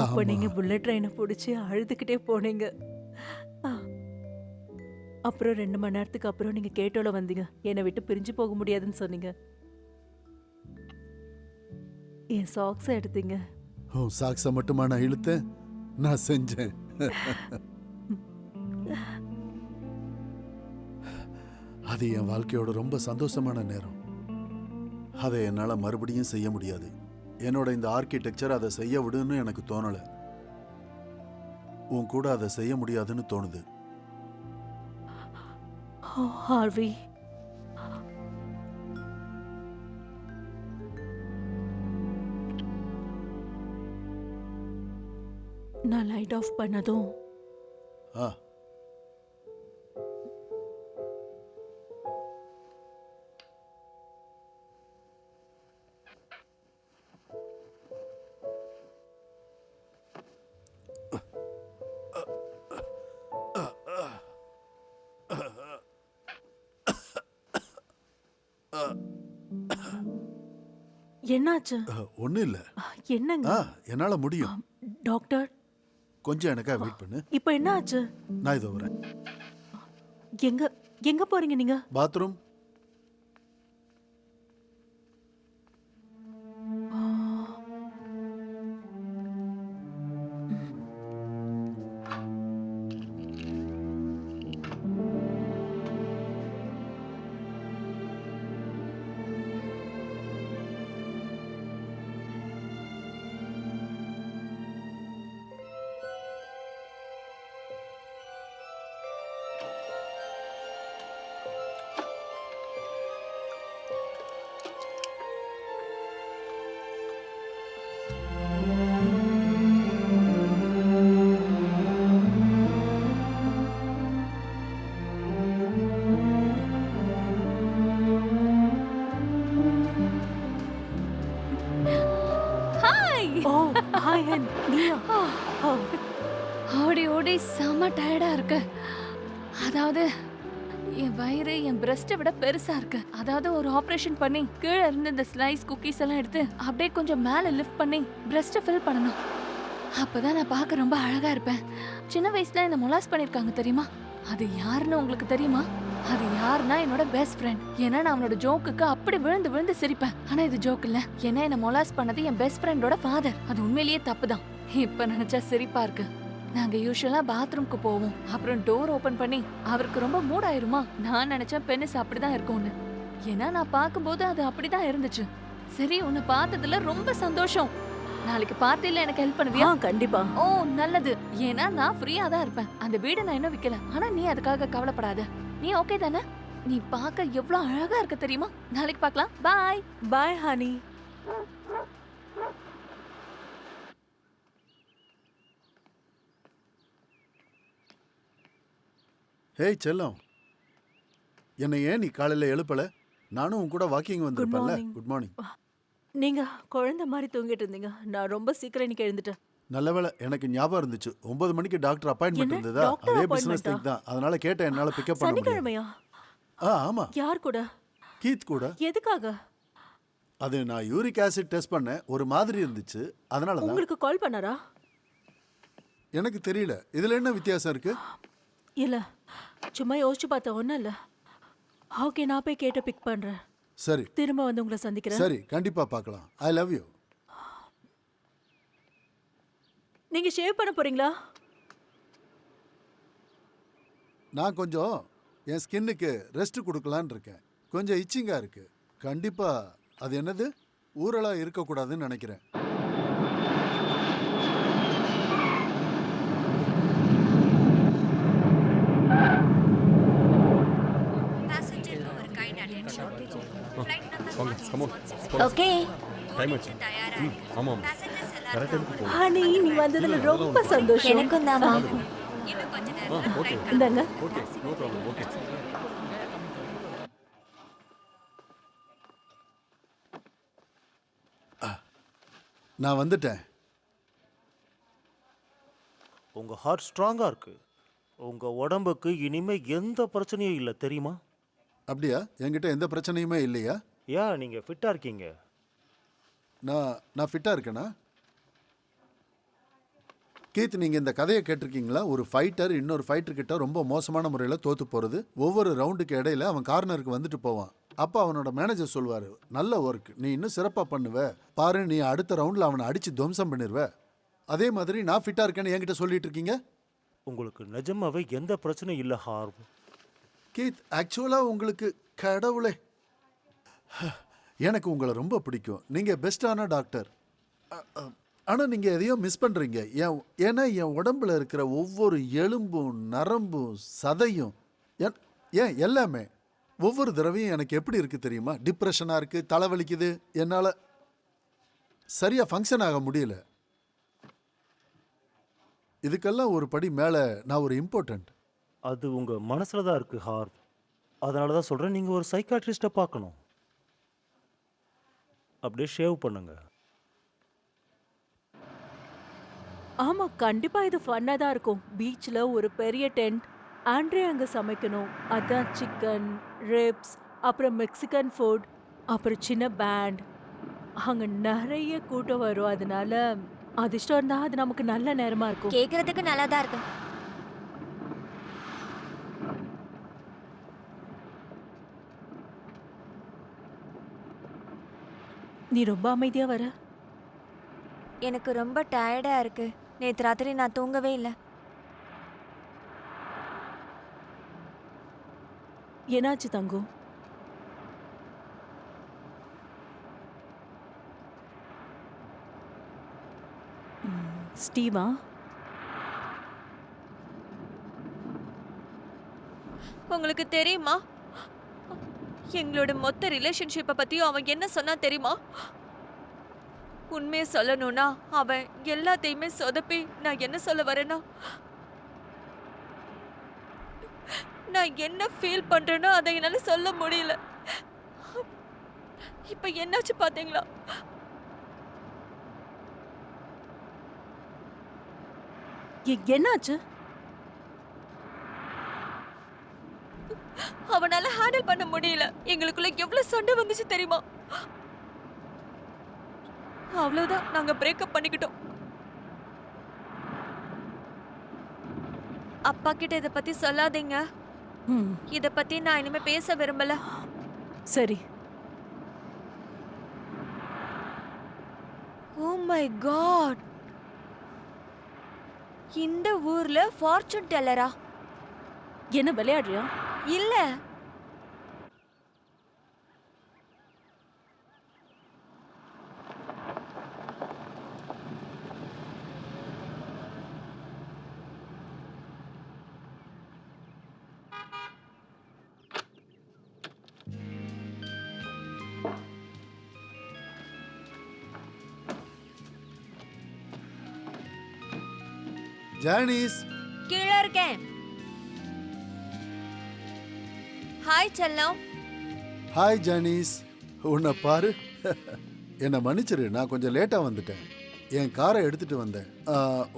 அப்ப நீங்க புல்லட் ட்ரெயினை பிடிச்சி அழுதுகிட்டே போனீங்க. அப்புறம் 2 மணி நேரத்துக்கு அப்புறம் நீங்க கேட்டோல வந்தீங்க. என்னை விட்டு பிரிஞ்சு போக முடியாதுன்னு சொன்னீங்க. என் சாக்ஸை எடுத்தீங்க. சாக்ஸை மட்டுமா நான் இழுத்தேன்? நான் செஞ்சேன். அது என் வாழ்க்கையோட ரொம்ப சந்தோஷமான நேரம். அதை என்னால் மறுபடியும் செய்ய முடியாது. என்னோட இந்த ஆர்கிடெக்சர் அதை செய்ய விடுன்னு எனக்கு தோணலை. உன் கூட அதை செய்ய முடியாதுன்னு தோணுது. ஹார்வி, நான் லைட் ஆஃப் பண்ணதும் ஆ என்னாச்சு? ஒன்றும் இல்லை. என்னங்க? என்னால் முடியும். டாக்டர், கொஞ்சம் எனக்கா வெயிட் பண்ணு. இப்போ என்ன ஆச்சு? நான் இதோ வரேன். எங்க எங்க போறீங்க நீங்க? பாத்ரூம். ஓ, ஹாய் ஹன். நீயா? ஓடி ஓடி செம்ம டயர்டா இருக்கு. அதாவது என் வயிறு என் பிரஸ்ட்டை விட பெருசா இருக்கு. அதாவது ஒரு ஆபரேஷன் பண்ணி கீழே இருந்து இந்த ஸ்லைஸ் குக்கீஸ் எல்லாம் எடுத்து அப்படியே கொஞ்சம் மேல லிஃப்ட் பண்ணி பிரஸ்ட்டை ஃபில் பண்ணணும். அப்பதான் நான் பார்க்க ரொம்ப அழகா இருப்பேன். சின்ன வயசுல என்ன மொலாஸ் பண்ணிருக்காங்க தெரியுமா? அது யாருன்னு உங்களுக்கு தெரியுமா? அது யாருன்னா என்னோட பெஸ்ட் ஃப்ரெண்ட். ஏன்னா நான் அவனோட ஜோக்குக்கு அப்படி விழுந்து விழுந்து சிரிப்பேன். ஆனா இது ஜோக் இல்ல. ஏன்னா என்ன மொலாஸ் பண்ணது என் பெஸ்ட் ஃப்ரெண்டோட ஃபாதர். அது உண்மையிலேயே தப்புதான். இப்ப நினைச்சா சிரிப்பா இருக்கு. நாங்க யூசுவலா பாத்ரூம்க்கு போவோம். அப்புறம் டோர் ஓபன் பண்ணி அவருக்கு ரொம்ப மூட் ஆயிருமா. நான் நினைச்சேன் பெனிஸ் அப்படிதான் இருக்கும்னு. ஏன்னா நான் பார்க்கும்போது அது அப்படிதான் இருந்துச்சு. சரி, உன்னை பார்த்ததுல ரொம்ப சந்தோஷம். நாளைக்கு பார்ட்டில எனக்கு ஹெல்ப் பண்ணுவியா? கண்டிப்பா. ஓ நல்லது. ஏன்னா நான் ஃப்ரீயா தான் இருப்பேன். அந்த வீடு நான் இன்னும் விக்கல. ஆனா நீ அதுக்காக கவலைப்படாத. நீ ஓகே தானே? நீ பார்க்க எவ்வளவு அழகா இருக்க தெரியுமா? நாளைக்கு பார்க்கலாம். பாய். பாய் ஹனி. ஹேய் செல்லம், என்னை ஏன் நீ காலையில் எழுப்பல? நானும் உன் கூட வாக்கிங் வந்திருப்பேன்ல. morning. Good morning. நீங்க குழந்தை மாதிரி தூங்கிட்டு இருந்தீங்க. நான் ரொம்ப சீக்கிரம் இன்னைக்கு எழுந்துட்டேன். நல்ல வேளை, எனக்கு ஞாபகம் இருந்துச்சு 9 மணிக்கு டாக்டர் அப்பாயின்மெண்ட் என்ன? இருந்ததா. டாக்டர் அதே appointment-ஆ? பிசினஸ் திங்க் தான். அதனால கேட்டேன், என்னால பிக்கப் பண்ண முடியும். சனிக்கிழமையா? ஆமா, யார் கூட? கீத் கூட. எதுக்காக? அது நான் யூரிக் ஆசிட் டெஸ்ட் பண்ணேன், ஒரு மாதிரி இருந்துச்சு. அதனால தான். உங்களுக்கு கால் பண்ணாரா? எனக்கு தெரியல, இதுல என்ன வித்தியாசம் இருக்கு? இல்ல, சும்மா யோசிச்சு பார்த்தேன். ஒன்றும் இல்லை. ஓகே, நான் போய் கேட்டு பிக் பண்றேன். சரி திரும்ப வந்து உங்களை சந்திக்கிறேன். சரி, கண்டிப்பா பார்க்கலாம். I love you. நீங்க ஷேவ் பண்ண போறீங்களா? நான் கொஞ்சம் என் ஸ்கின்னுக்கு ரெஸ்ட் கொடுக்கலான்னு இருக்கேன். கொஞ்சம் இச்சிங்கா இருக்கு. கண்டிப்பா அது என்னது ஊரலா இருக்கக்கூடாதுன்னு நினைக்கிறேன். ஓகே. டைம் ஆச்சு. ஆமாம், கரெக்ட் டைமுக்கு போகும். ஹனி, நீ வந்ததுல ரொம்ப சந்தோஷம். எனக்கும் தாமா. ஓகே இந்தாங்க. Okay, no problem. ஓகே. நான் வந்துட்டேன். உங்க ஹார்ட் ஸ்ட்ராங்கா இருக்கு. உங்க உடம்புக்கு இனிமே எந்த பிரச்சனையும் இல்லை தெரியுமா? அப்படியா? என்கிட்ட எந்த பிரச்சனையுமே இல்லையா? ஏன் நீங்க ஃபிட்டா இருக்கீங்க? நான் ஃபிட்டா இருக்கேனா? கீத், நீங்க இந்த கதையை கேட்டிருக்கீங்களா? ஒரு ஃபைட்டர் இன்னொரு ஃபைட்டர் கிட்ட ரொம்ப மோசமான முறையில் தோத்து போறது. ஒவ்வொரு ரவுண்டுக்கு இடையில அவன் கார்னருக்கு வந்துட்டு போவான். அப்போ அவனோட மேனேஜர் சொல்வாரு, நல்ல ஒர்க், நீ இன்னும் சிறப்பாக பண்ணுவ பாரு, நீ அடுத்த ரவுண்டில் அவனை அடிச்சு துவம்சம் பண்ணிடுவ. அதே மாதிரி நான் ஃபிட்டா இருக்கேன்னு என்கிட்ட சொல்லிட்டு இருக்கீங்க. உங்களுக்கு நிஜமாவே எந்த பிரச்சனையும் இல்லை ஹார்வ். கீத், ஆக்சுவலா உங்களுக்கு கடவுளே, எனக்கு உங்களை ரொம்ப பிடிக்கும். நீங்க பெஸ்டான டாக்டர். ஆனா நீங்க எதையோ மிஸ் பண்றீங்க. ஏன்னா என் உடம்புல இருக்கிற ஒவ்வொரு எலும்பும் நரம்பும் சதையும் ஏன் எல்லாமே ஒவ்வொரு தடவையும் எனக்கு எப்படி இருக்கு தெரியுமா? டிப்ரெஷனா இருக்கு, தலைவலிக்குது, என்னால சரியா ஃபங்க்ஷன் ஆக முடியல. இதுக்கெல்லாம் ஒரு படி மேல நான் ஒரு இம்பார்ட்டன்ட். அது உங்க மனசுல தான் இருக்கு ஹார்த். அதனால தான் சொல்றேன், நீங்க ஒரு சைக்காட்ரிஸ்ட்டை பார்க்கணும். அப்படியே ஷேவ் பண்ணுங்க. ஆமா, கண்டிப்பா இது ஃபன்னா தான் இருக்கும். பீச்ல ஒரு பெரிய டென்ட், ஆண்ட்ரே அங்க சமைக்கணும். அதான் சிக்கன், ரிப்ஸ், அப்புறம் மெக்சிகன் ஃபுட், அப்புறம் சின்ன பேண்ட். அங்க நிறைய கூட்டம் வரும். அதனால அதிர்ஷ்டம் இருந்தா அது நமக்கு நல்ல நேரமா இருக்கும். கேக்குறதுக்கு நல்லா தான் இருக்கு. நீ ரொம்ப அமைதியா வர. எனக்கு ரொம்ப டயர்டா இருக்கு. நேத்து ராத்திரி நான் தூங்கவே இல்லை. என்னாச்சு தங்கம்? ஸ்டீவா? உங்களுக்கு தெரியுமா, எங்களோட மொத்த ரிலேஷன்ஷிப்பை பத்தியும் அவன் என்ன சொன்னா தெரியுமா? உண்மையை சொல்லணும்னா அவன் எல்லாத்தையுமே சொதப்பி, நான் என்ன சொல்ல வரேன்னா, நான் என்ன ஃபீல் பண்றேனோ அதை என்னால சொல்ல முடியல. இப்ப என்னாச்சு பாத்தீங்களா? என்னாச்சு? அவனால ஹேண்டில் பண்ண முடியல. எங்களுக்குள்ள எவ்வளவு சண்டை வந்துச்சு தெரியுமா? அவ்வளவுதான், நாங்க பிரேக்கப் பண்ணிக்கிட்டோம். அப்பா கிட்ட இத பத்தி சொல்லாதீங்க. இத பத்தி நான் இனிமே பேச விரும்பல. சரி. ஓ மை காட், இந்த ஊர்ல ஃபார்ச்சூன் டெல்லரா? என்ன விளையாடுறியா? இல்ல, ஜானிஸ், கீழே இருக்கேன். ஹாய் செல்லம். Hi Janice. உன்னை பாரு. என்னை மன்னிச்சிரு, நான் கொஞ்சம் லேட்டா வந்துட்டேன். என் காரை எடுத்துட்டு வந்தேன்.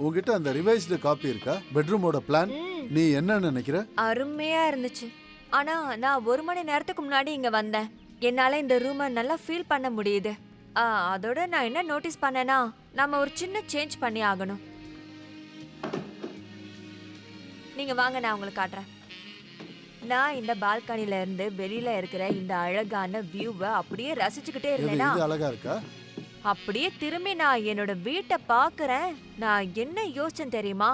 உங்ககிட்ட அந்த ரிவைஸ்டு காப்பி இருக்கா? பெட்ரூமோட பிளான். நீ என்ன நினைக்கிற? அருமையா இருந்துச்சு. ஆனா நான் 1 மணி நேரத்துக்கு முன்னாடி இங்க வந்தேன். என்னால இந்த ரூமை நல்லா ஃபீல் பண்ண முடியுது. அதோட நான் என்ன நோட்டீஸ் பண்ணேன்னா, நம்ம ஒரு சின்ன சேஞ்ச் பண்ணி ஆகணும். நீங்க வாங்க, நான் உங்களுக்கு காட்டுறேன். நான் இந்த பால்கனில இருந்து வெளியில இருக்கிற இந்த அழகான வியூவை அப்படியே ரசிச்சுக்கிட்டே இருந்தேனா, இது அழகா இருக்கா? அப்படியே திரும்பி நான் என்னோட வீட்டை பாக்குறேன். நான் என்ன யோசிச்சேன் தெரியுமா?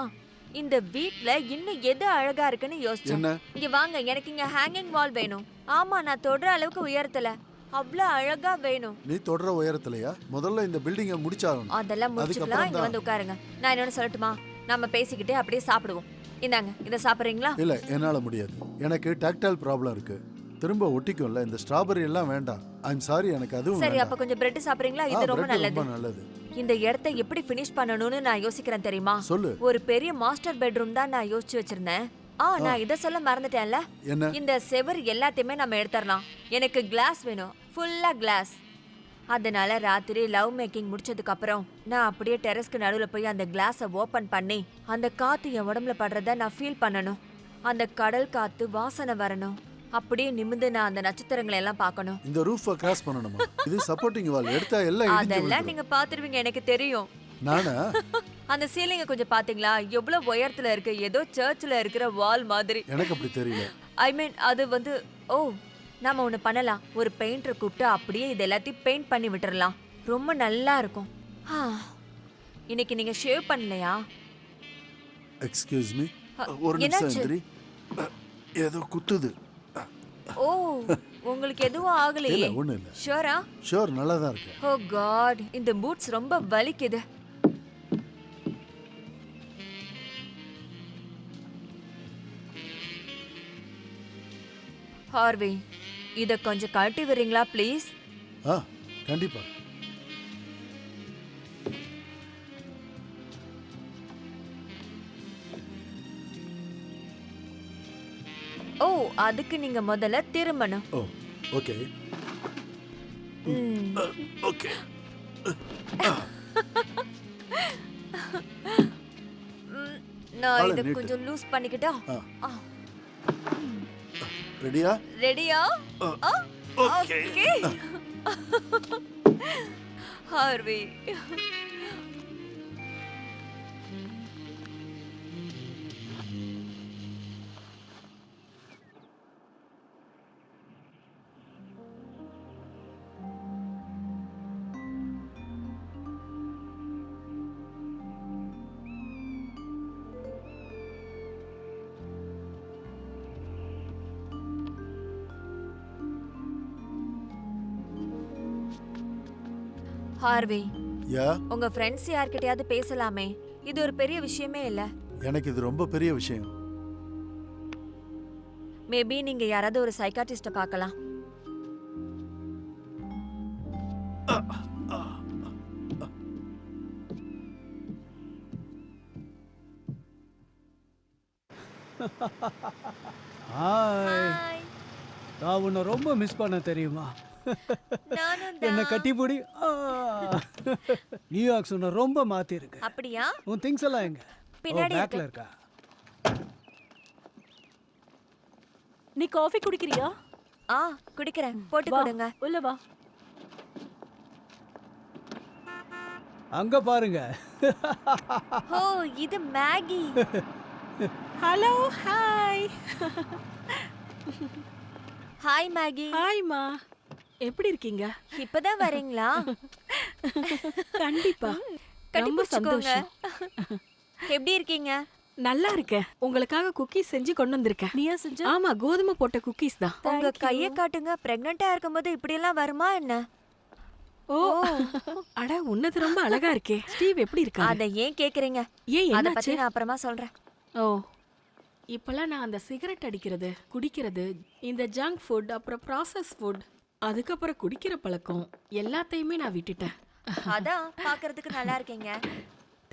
இந்த வீட்ல இன்னும் எது அழகா இருக்குன்னு யோசிச்சேன். என்ன? இங்க வாங்க, எனக்கு இங்க ஹேங்கிங் வால் வேணும். ஆமா, நான் தொடுற அளவுக்கு உயரத்துல அவ்வளவு அழகா வேணும். நீ தொடர உயரத்துலயா? முதல்ல இந்த பில்டிங்கை முடிச்சாகணும். அதெல்லாம் முடிச்சுக்கலாம். இங்க வந்து உட்காருங்க. நான் என்னன்னு சொல்லட்டுமா? நம்ம பேசிக்கிட்டே அப்படியே சாப்பிடுவோம். இந்தாங்க, இதை சாப்பிட்றீங்களா? இல்ல, என்னால முடியாது. எனக்கு டாக்டைல் ப்ராப்ளம் இருக்கு. திரும்ப ஒட்டிக்கும்ல. இந்த ஸ்ட்ராபெரி எல்லாம் வேண்டாம். ஐம் சாரி, எனக்கு அதுவும் சரி, வேண்டாம். அப்ப கொஞ்சம் பிரெட் சாப்பிடுறீங்களா? இது ரொம்ப ரொம்ப நல்லது. நல்லது. இந்த இடத்தை எப்படி ஃபினிஷ் பண்ணணும்னு நான் யோசிக்கிறேன் தெரியுமா? சொல்லு. ஒரு பெரிய மாஸ்டர் பெட்ரூம் தான் நான் யோசிச்சு வச்சிருந்தேன். நான் இத சொல்ல மறந்துட்டேன்ல. என்ன? இந்த செவர் எல்லாத்தையுமே நம்ம எடுத்துறலாம். எனக்கு கிளாஸ் வேணும், ஃபுல்லா கிளாஸ். அதனால ராத்திரி லவ் மேக்கிங் முடிச்சதுக்கு அப்புறம் நான் அப்படியே டெரஸ்க்கு நடுவுல போய் அந்த கிளாஸை ஓபன் பண்ணி அந்த காத்து என் உடம்புல படுறத நான் ஃபீல் பண்ணணும். அந்த கடல் காத்து வாசனை வரணும். அப்படியே நிமிந்து நான் அந்த நட்சத்திரங்களை எல்லாம் பார்க்கணும். இந்த ரூஃபை கிராஸ் பண்ணணுமா? இது சப்போர்ட்டிங் வால். எடுத்தா எல்லாம் இடிஞ்சு அதெல்லாம் விழுந்துரும். நீங்க பாத்துருவீங்க, எனக்கு தெரியும். நானா? அந்த சீலிங்க கொஞ்சம் பாத்தீங்களா? எவ்வளவு உயரத்துல இருக்கு. ஏதோ சர்ச்ல இருக்கிற வால் மாதிரி. எனக்கு அப்படி தெரியல. ஐ மீன், அது வந்து நாம ஒண்ணு பண்ணலாம். ஒரு பெயிண்டரை கூப்பிட்டு அப்படியே இது எல்லாத்தையும் பெயிண்ட் பண்ணி விட்டுறலாம். ரொம்ப நல்லா இருக்கும். இன்னைக்கு நீங்க ஷேவ் பண்ணலையா? எக்ஸ்கியூஸ் மீ, ஒரு நிமிஷம் என்னாச்சு? எந்திரி. ஏதோ குத்துது. ஓ உங்களுக்கு எதுவும் ஆகலையே? இல்ல ஒண்ணும் இல்ல. ஷூரா? ஷோர் நல்லா தான் இருக்கு. ஓ காட், இந்த பூட்ஸ் ரொம்ப வலிக்குது. ஹார்வி, இத கொஞ்சம் கழட்டி விடுறீங்களா ப்ளீஸ்? ஆ கண்டிப்பா. ஓ அதுக்கு நீங்க முதல்ல திரும்பணும். ஓ ஓகே. ம். ஓகே. ம், நான் காலை இத நீட்டு. கொஞ்சம் லூஸ் பண்ணிக்கிட்டா? ஆ. ரெடியா? ரெடியா? ஓகே. ஹார்வி, ஹார்வி, யா உங்க ஃப்ரெண்ட்ஸ் யார்கிட்டயாவது பேசலாமே? இது ஒரு பெரிய விஷயமே இல்ல. எனக்கு இது ரொம்ப பெரிய விஷயம். மேபி நீங்க யாராவது ஒரு சைக்காட்ரிஸ்ட பார்க்கலாம். Hi, hi. நான் உன்னை ரொம்ப மிஸ் பண்ண தெரியுமா? நானும் என்ன தான். கட்டிப்பிடி. நியூயார்க் உன்னை ரொம்ப மாத்திருக்கு. அப்படியா? உன் திங்ஸ் எல்லாம் எங்க? பின்னாடி பேக்ல இருக்கு. இருக்கா? நீ காஃபி குடிக்கிறியா? ஆ குடிக்கிறேன், போட்டு வா கொடுங்க. உள்ள வா. அங்க பாருங்க. ஓ இது Maggie. Hello, hi. Hi Maggie. ஹாய்மா. எப்படி இருக்கீங்க? இப்பதான் வரீங்களா? கண்டிப்பா. கட்டி ரொம்ப பிடிச்சுக்கோங்க. சந்தோஷம். எப்படி இருக்கீங்க? நல்லா இருக்கேன். உங்களுக்காக குக்கீஸ் செஞ்சு கொண்டு வந்திருக்கேன். நீயா செஞ்ச? ஆமா, கோதுமை போட்ட குக்கீஸ் தான். உங்க கைய காட்டுங்க. பிரெக்னண்டா இருக்கும்போது இப்படி எல்லாம் வருமா என்ன? ஓ, அட உன்னது ரொம்ப அழகா இருக்கே. ஸ்டீவ் எப்படி இருக்காங்க? அத ஏன் கேக்குறீங்க? ஏன் அத என்னாச்சு? பத்தி நான் அப்புறமா சொல்றேன். ஓ, இப்பெல்லாம் நான் அந்த சிகரெட் அடிக்கிறது, குடிக்கிறது, இந்த ஜங்க் ஃபுட், அப்புறம் ப்ராசஸ் ஃபுட், அதுக்கப்புறம் குடிக்கிற பழக்கம் எல்லாத்தையுமே நான் விட்டுட்டேன். அதான் பாக்குறதுக்கு நல்லா இருக்கீங்க.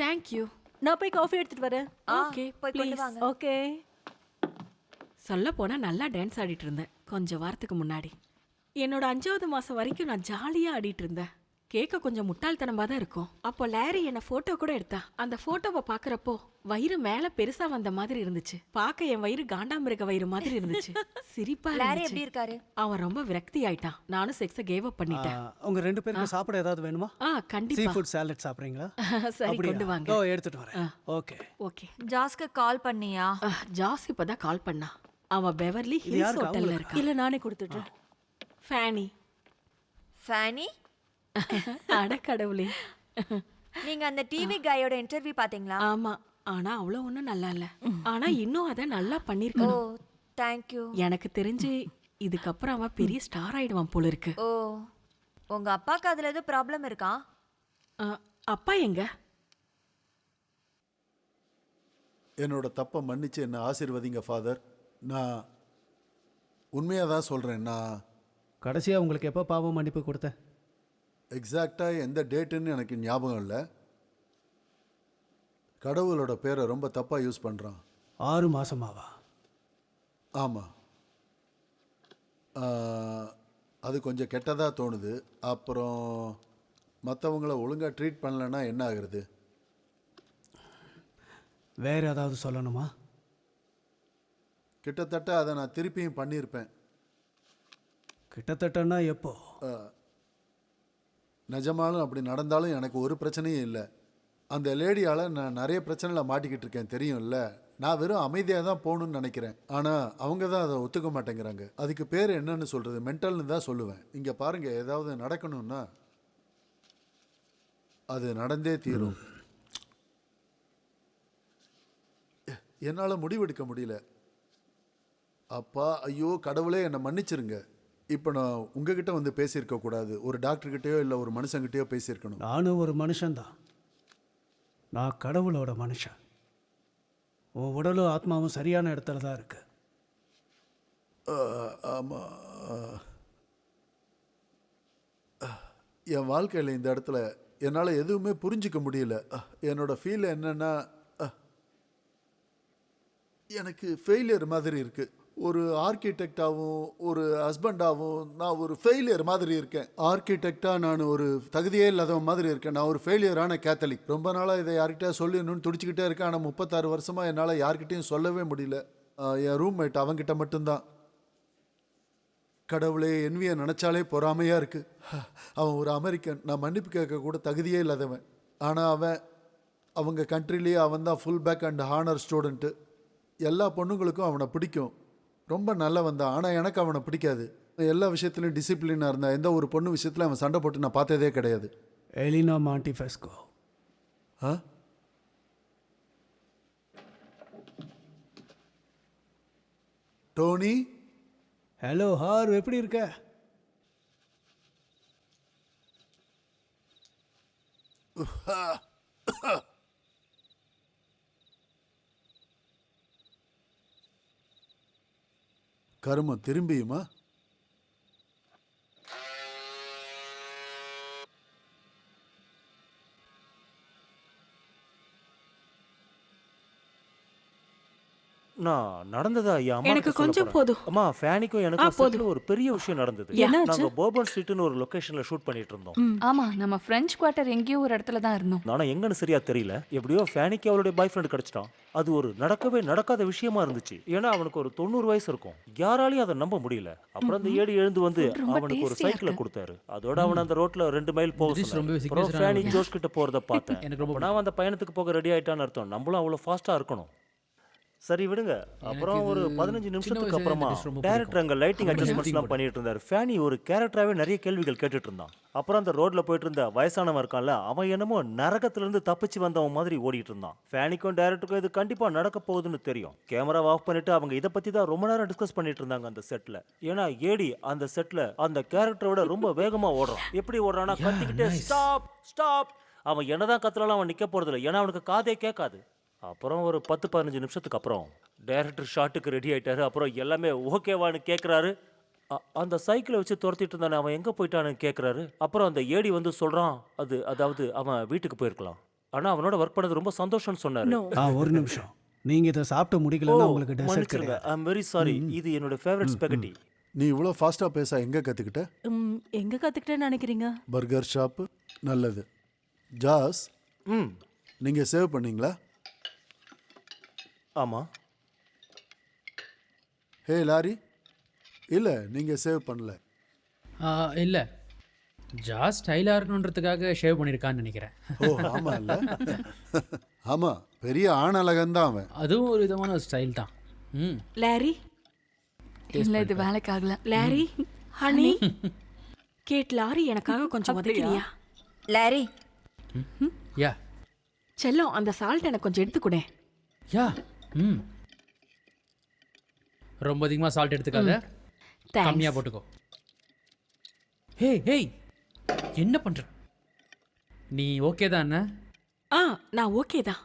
தேங்க்யூ. நான் போய் காஃபி எடுத்துட்டு வரேன். ஆ, ஓகே, போய் கொண்டு ப்ளீஸ். வாங்க. ஓகே. சொல்ல போனா நல்லா டான்ஸ் ஆடிட்டு இருந்தேன் கொஞ்ச வாரத்துக்கு முன்னாடி. என்னோட 5வது மாசம் வரைக்கும் நான் ஜாலியா ஆடிட்டு இருந்தேன். கேட்க கொஞ்சம் முட்டாள்தனமா தான் இருக்கும். அப்போ லாரி என்ன போட்டோ கூட எடுத்தா. அந்த போட்டோவை பாக்குறப்போ வயிறு மேல பெருசா வந்த மாதிரி இருந்துச்சு. பார்க்க என் வயிறு காண்டாமிருக வயிறு மாதிரி இருந்துச்சு. சிரிப்பா லாரி எப்படி இருந்துச்சு. இருக்காரு? அவன் ரொம்ப விரக்தி ஆயிட்டான். நானும் செக்ஸ கேவ் அப் பண்ணிட்டேன். உங்க ரெண்டு பேருக்கு சாப்பிட ஏதாவது வேணுமா? ஆ சீ கண்டிப்பா. ஃபுட் சாலட் சாப்பிட்றீங்களா? சரி, அப்படியா? கொண்டு வாங்க. ஓ எடுத்துட்டு வரேன். ஓகே. ஓகே. ஜாஸ்க்கு கால் பண்ணியா? ஜாஸ் இப்பதான் கால் பண்ணா. அவன் பெவர்லி இது ஹில்ஸ் யாருக்கு? ஹோட்டல்ல அவங்களுக்கா? இருக்கான். இல்ல நானே கொடுத்துட்றேன். ஃபேனி. ஃபேனி, அட கடவுளே. நீங்க அந்த டிவி கையோட இன்டர்வியூ பாத்தீங்களா? ஆமா, ஆனா அவ்வளவு ஒண்ணும் நல்லா இல்ல. ஆனா இன்னும் அத நல்லா ஓ பண்ணிருக்கணும். Thank you. எனக்கு தெரிஞ்சு இதுக்கப்புறம் அவன் பெரிய ஸ்டார் ஆயிடுவான் போல இருக்கு. ஓ உங்க அப்பாக்கு அதுல எதுவும் ப்ராப்ளம் இருக்கா? அப்பா எங்க? என்னோட தப்பை மன்னிச்சு என்ன ஆசீர்வதிங்க ஃபாதர். நான் உண்மையாக தான் சொல்கிறேன். நான் கடைசியா உங்களுக்கு எப்போ பாவம் மன்னிப்பு கொடுத்தேன்? எக்ஸாக்டாக எந்த டேட்டுன்னு எனக்கு ஞாபகம் இல்லை. கடவுளோட பேரை ரொம்ப தப்பாக யூஸ் பண்ணுறான். 6 மாசமாவா? ஆமாம். அது கொஞ்சம் கெட்டதாக தோணுது. அப்புறம் மற்றவங்கள ஒழுங்காக ட்ரீட் பண்ணலன்னா என்ன ஆகுறது? வேற ஏதாவது சொல்லணுமா? கிட்டத்தட்ட அதை நான் திருப்பியும் பண்ணியிருப்பேன். கிட்டத்தட்டன்னா எப்போ? நிஜமாலும் அப்படி நடந்தாலும் எனக்கு ஒரு பிரச்சனையும் இல்லை. அந்த லேடியால் நான் நிறைய பிரச்சனையில் மாட்டிக்கிட்டு இருக்கேன் தெரியும்ல. நான் வெறும் அமைதியாக தான் போகணுன்னு நினைக்கிறேன். ஆனால் அவங்க தான் அதை ஒத்துக்க மாட்டேங்கிறாங்க. அதுக்கு பேர் என்னன்னு சொல்கிறது? மென்டல்னு தான் சொல்லுவேன். இங்கே பாருங்கள், ஏதாவது நடக்கணும்னா அது நடந்தே தீரும். என்னால் முடிவெடுக்க முடியல. அப்பா ஐயோ கடவுளே என்னை மன்னிச்சிருங்க. இப்போ நான் உங்ககிட்ட வந்து பேசியிருக்க கூடாது. ஒரு டாக்டர்கிட்டயோ இல்லை ஒரு மனுஷங்கிட்டயோ பேசியிருக்கணும். நானும் ஒரு மனுஷன்தான். நான் கடவுளோட மனுஷன். உன் உடலும் ஆத்மாவும் சரியான இடத்துல தான் இருக்கு. ஆமாம். என் வாழ்க்கையில் இந்த இடத்துல என்னால் எதுவுமே புரிஞ்சிக்க முடியல. என்னோட ஃபீல் என்னன்னா எனக்கு ஃபெயிலியர் மாதிரி இருக்குது. ஒரு ஆர்கிடெக்டாகவும் ஒரு ஹஸ்பண்டாகவும் நான் ஒரு ஃபெயிலியர் மாதிரி இருக்கேன். ஆர்கிடெக்டாக நான் ஒரு தகுதியே இல்லாத மாதிரி இருக்கேன். நான் ஒரு ஃபெயிலியரான கேத்தலிக். ரொம்ப நாளாக இதை யார்கிட்ட சொல்லணும்னு துடிச்சிக்கிட்டே இருக்கேன். ஆனால் 36 வருஷமாக என்னால் யார்கிட்டையும் சொல்லவே முடியல. என் ரூம்மேட் அவங்கிட்ட மட்டும்தான். கடவுளே, என்வியை நினச்சாலே பொறாமையாக இருக்குது. அவன் ஒரு அமெரிக்கன். நான் மன்னிப்பு கேட்க கூட தகுதியே இல்லாதவன். ஆனால் அவங்க கண்ட்ரிலேயே அவன் தான் full back and honour student. எல்லா பொண்ணுங்களுக்கும் அவனை பிடிக்கும். ரொம்ப நல்லவன் தான். ஆனால் எனக்கு அவனை பிடிக்காது. எல்லா விஷயத்துலையும் டிசிப்ளினாக இருந்தான். எந்த ஒரு பொண்ணு விஷயத்தில் அவன் சண்டை போட்டு நான் பார்த்ததே கிடையாது. எலினா மாண்டிஃபெஸ்கோ. டோனி, ஹலோ ஹார், எப்படி இருக்க? கருமம் திரும்பியுமா? நான் நடந்ததா ஐயா அம்மா எனக்கு கிட்ட சொல்லப் கொஞ்சம் போறேன். போதும். அம்மா ஃபேனிக்கும் எனக்கும் செட்ல ஒரு பெரிய விஷயம் நடந்தது. என்னாச்சு? நாங்க போர்பன் ஸ்ட்ரீட்னு ஒரு லொகேஷன்ல ஷூட் பண்ணிட்டு இருந்தோம். ஆமா, நம்ம பிரெஞ்ச் குவார்ட்டர் எங்கேயோ ஒரு இடத்துல தான் இருந்தோம். ஆனா எங்கன்னு சரியா தெரியல. எப்படியோ ஃபேனிக்கு அவளுடைய பாய் ஃப்ரெண்ட் கிடைச்சிட்டான். அது ஒரு நடக்கவே நடக்காத விஷயமா இருந்துச்சு. ஏன்னா அவனுக்கு ஒரு 90 வயசு இருக்கும். யாராலையும் அதை நம்ப முடியல. அப்புறம் அந்த ஏடி எழுந்து வந்து ரொம்ப அவனுக்கு ஒரு tasty-ஆ சைக்கிளை இருக்கு. கொடுத்தாரு. அதோட அவன் அந்த ரோட்ல 2 மைல் போக This ரொம்பவே சொன்னாரு. அப்புறம் signature-ஆன ஃபேனி ஜோஷ் கிட்ட போறத பார்த்தேன். எனக்கு ரொம்ப அப்ப நான் அந்த பயணத்துக்கு போக ரெடி ஆயிட்டான்னு அர்த்தம். நம்மளும் அவ்வளவு ஃபாஸ்டா இருக்கணும். சரி விடுங்க. அப்புறம் ஒரு 15 நிமிஷத்துக்கு வயசுல அப்புறமா எனக்கு ரொம்ப டைரக்டர் அங்க லைட்டிங் அப்படி அட்ஜஸ்ட்மெண்ட்ஸ்லாம் lighting பண்ணிட்டு இருந்தாரு. ஃபேனி ஒரு கேரக்டராகவே நிறைய கேள்விகள் கேட்டுட்டு இருந்தான். அப்புறம் அந்த ரோட்ல போயிட்டு இருந்த வயசானவன் இருக்கான்ல, அவன் என்னமோ நரகத்துல இருந்து தப்பிச்சு வந்தவன் மாதிரி ஓடிட்டு இருந்தான். ஃபேனிக்கும் டைரக்டருக்கும் இது கண்டிப்பா நடக்க போகுதுன்னு தெரியும். கேமராவை ஆஃப் பண்ணிட்டு அவங்க இதை பத்தி தான் ரொம்ப நேரம் டிஸ்கஸ் பண்ணிட்டு இருந்தாங்க அந்த செட்ல. ஏன்னா ஏடி அந்த செட்ல அந்த கேரக்டரோட ரொம்ப வேகமா ஓடுறான். எப்படி ஓடுறான்னா கத்திக்கிட்டே ஸ்டாப் ஸ்டாப். அவன் என்னதான் கத்துறாலும் அவன் நிக்க போறதில்ல. ஏன்னா அவனுக்கு காதே கேட்காது. அப்புறம் ஒரு 10-15 நிமிஷத்துக்கு அப்புறம் டைரக்டர் ஷாட்டுக்கு ரெடி ஆயிட்டாரு. அப்புறம் எல்லாமே ஓகேவான்னு கேட்குறாரு. அந்த சைக்கிளை வச்சு துரத்திட்டு இருந்தானே அவன் எங்கே போயிட்டான்னு கேட்குறாரு. அப்புறம் அந்த ஏடி வந்து சொல்கிறான், அதாவது அவன் வீட்டுக்கு போயிருக்கலாம். ஆனால் அவனோட ஒர்க் பண்ணது ரொம்ப சந்தோஷம்னு சொன்னாரு. ஒரு நிமிஷம், நீங்க இதை சாப்பிட்டு முடிக்கலன்னா உங்களுக்கு டெசர்ட் மன்னிச்சிருங்க, கிடையாது. I am very sorry. இது என்னோட ஃபேவரட் ஸ்பெகட்டி. நீ இவ்வளோ ஃபாஸ்ட்டாக பேச எங்கே கற்றுக்கிட்ட? எங்க கத்துக்கிட்டேன்னு நினைக்கிறீங்க? Burger shop. நல்லது. ஜாஸ், நீங்கள் சேவ் பண்ணீங்களா? ஆமாம். ஹே லாரி, இல்லை நீங்கள் சேவ் பண்ணல. இல்லை, ஜாஸ் ஸ்டைலாக இருக்கணுன்றதுக்காக ஷேவ் பண்ணியிருக்கான்னு நினைக்கிறேன். ஓ ஆமாம் இல்லை. ஆமாம், பெரிய ஆணழகன்தான் அவன். அதுவும் ஒரு விதமான ஸ்டைல் தான். லாரி, இல்ல இது வேலைக்காகல. லாரி, ஹனி, கேட் லாரி எனக்காக கொஞ்சம் உதைக்கிறியா? லாரி, யா செல்லம், அந்த சால்ட் எனக்கு கொஞ்சம் எடுத்து கொடு. யா ரொம்ப அதிகமாக சால்ட் எடுத்துக்காத, கம்மியாக போட்டுக்கோ. ஹேய், என்ன பண்ற நீ? ஓகே தான் என்ன? நான் ஓகே தான்.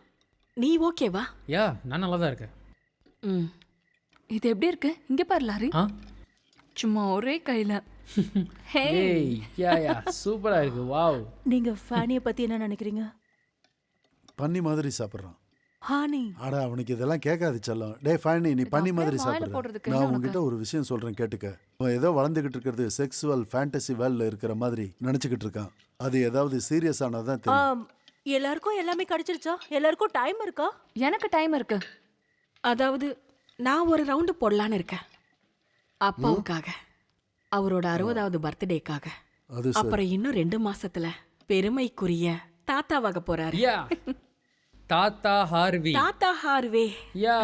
நீ ஓகேவா? யா, நான் நல்லா தான் இருக்கேன். இது எப்படி இருக்கு? இங்க பாரு லாரி. சும்மா ஒரே கையில. ஏய், யா சூப்பராக இருக்கு. வாவ். நீங்க ஃபேனியை பத்தி என்ன நினைக்கிறீங்க? பண்ணி மாதிரி சாப்பிட்றான். ஹானி, ஆடா அவனுக்கு இதெல்லாம் கேட்காது செல்லம். டே ஃபேனி, நீ பண்ணி மாதிரி வாயில சாப்பிட்ற. போடுறதுக்கு நான் என்ன உங்ககிட்ட ஒரு விஷயம் சொல்கிறேன் கேட்டுக்க. அவன் ஏதோ வளர்ந்துக்கிட்டு இருக்கிறது செக்ஸுவல் ஃபேண்டசி வேர்ல்டில் இருக்கிற மாதிரி நினச்சிக்கிட்டு இருக்கான். அது ஏதாவது சீரியஸ் ஆனதான் தெரியும். எல்லாருக்கும் எல்லாமே கிடைச்சிருச்சா? எல்லாருக்கும் டைம் இருக்கா? எனக்கு டைம் இருக்கு. அதாவது நான் ஒரு ரவுண்டு போடலான்னு இருக்கேன். அப்பாவுக்காக, அவரோட 60வது பர்த்டேக்காக. அது சரி. அப்புறம் இன்னும் 2 மாசத்துல பெருமைக்குரிய தாத்தாவாக போறாரு. யா, தாத்தா ஹார்வி. தாத்தா ஹார்வே. யா.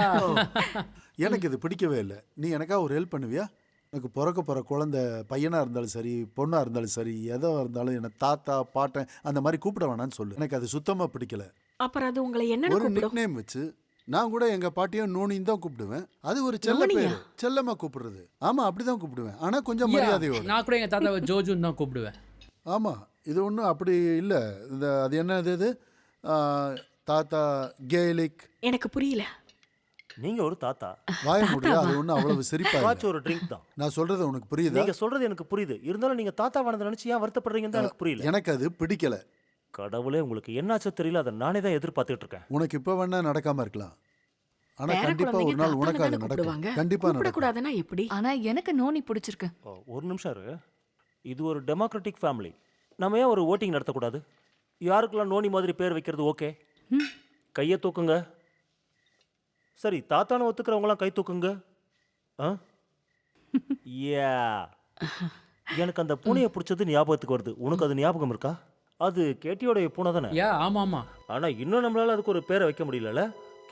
எனக்கு இது பிடிக்கவே இல்லை. நீ எனக்காக ஒரு ஹெல்ப் பண்ணுவியா? எனக்கு பிறக்க போகிற குழந்தை பையனாக இருந்தாலும் சரி, பொண்ணாக இருந்தாலும் சரி, எதோ இருந்தாலும் என்னை தாத்தா பாட்டன் அந்த மாதிரி கூப்பிட வேணான்னு சொல்லு. எனக்கு அது சுத்தமாக பிடிக்கல. அப்புறம் அது உங்களை என்னன்னு ஒரு கூப்பிடும்? நிக் நேம் வச்சு நான் கூட எங்க பாட்டியும் நோனின்னு தான் கூப்பிடுவேன். அது ஒரு செல்ல நோனியா? பேரு, செல்லமா கூப்பிடுறது. ஆமா அப்படிதான் கூப்பிடுவேன். ஆனா கொஞ்சம் Yeah, மரியாதையோட. நான் கூட எங்கள் தாத்தாவை ஜோஜுன்னு தான் கூப்பிடுவேன். ஆமா இது ஒன்றும் அப்படி இல்லை. அது என்னது இது தாத்தா கேலிக் எனக்கு புரியல. நீங்க ஒரு தாத்தா, வாய முடியல. அது ஒன்றும் அவ்வளவு சிரிப்பா வாட்ச் இல்லை. ஒரு ட்ரிங்க் தான். நான் சொல்றது உனக்கு புரியுதா? நீங்க சொல்றது எனக்கு புரியுது. இருந்தாலும் நீங்க தாத்தாவானதை நினைச்சு ஏன் வருத்தப்படுறீங்கன்னு தான் எனக்கு புரியல. எனக்கு அது பிடிக்கல. கடவுளே, உங்களுக்கு என்னாச்சோ தெரியல, அதை நானே தான் எதிர்பார்த்துட்டு இருக்கேன். உனக்கு இப்ப வேணா நடக்காம இருக்கலாம். ஆனா பேர கண்டிப்பா குழந்தைங்க ஒரு நாள் தாத்தான்னு உனக்கு அது தானே நடக்கும். கூப்பிடுவாங்க. கண்டிப்பா நடக்கும். கூப்பிடக்கூடாதுன்னா எப்படி? ஆனா எனக்கு நோனி பிடிச்சிருக்கு. ஒரு நிமிஷம் இரு. இது ஒரு டெமோக்ராட்டிக் ஃபேமிலி. நம்ம ஏன் ஒரு ஓட்டிங் நடத்தக்கூடாது? யாருக்கெல்லாம் நோனி மாதிரி பேர் வைக்கிறது ஓகே? கையை தூக்குங்க. சரி, தாத்தான ஒத்துக்கிறவங்களாம் கை தூக்குங்க. யா, எனக்கு அந்த பூனையை பிடிச்சது ஞாபகத்துக்கு வருது. உனக்கு அது ஞாபகம் இருக்கா? அது கேட்டியோடைய பூனை தானே? ஆமாம் ஆமாம். ஆனா இன்னும் நம்மளால அதுக்கு ஒரு பேரை வைக்க முடியலல்ல.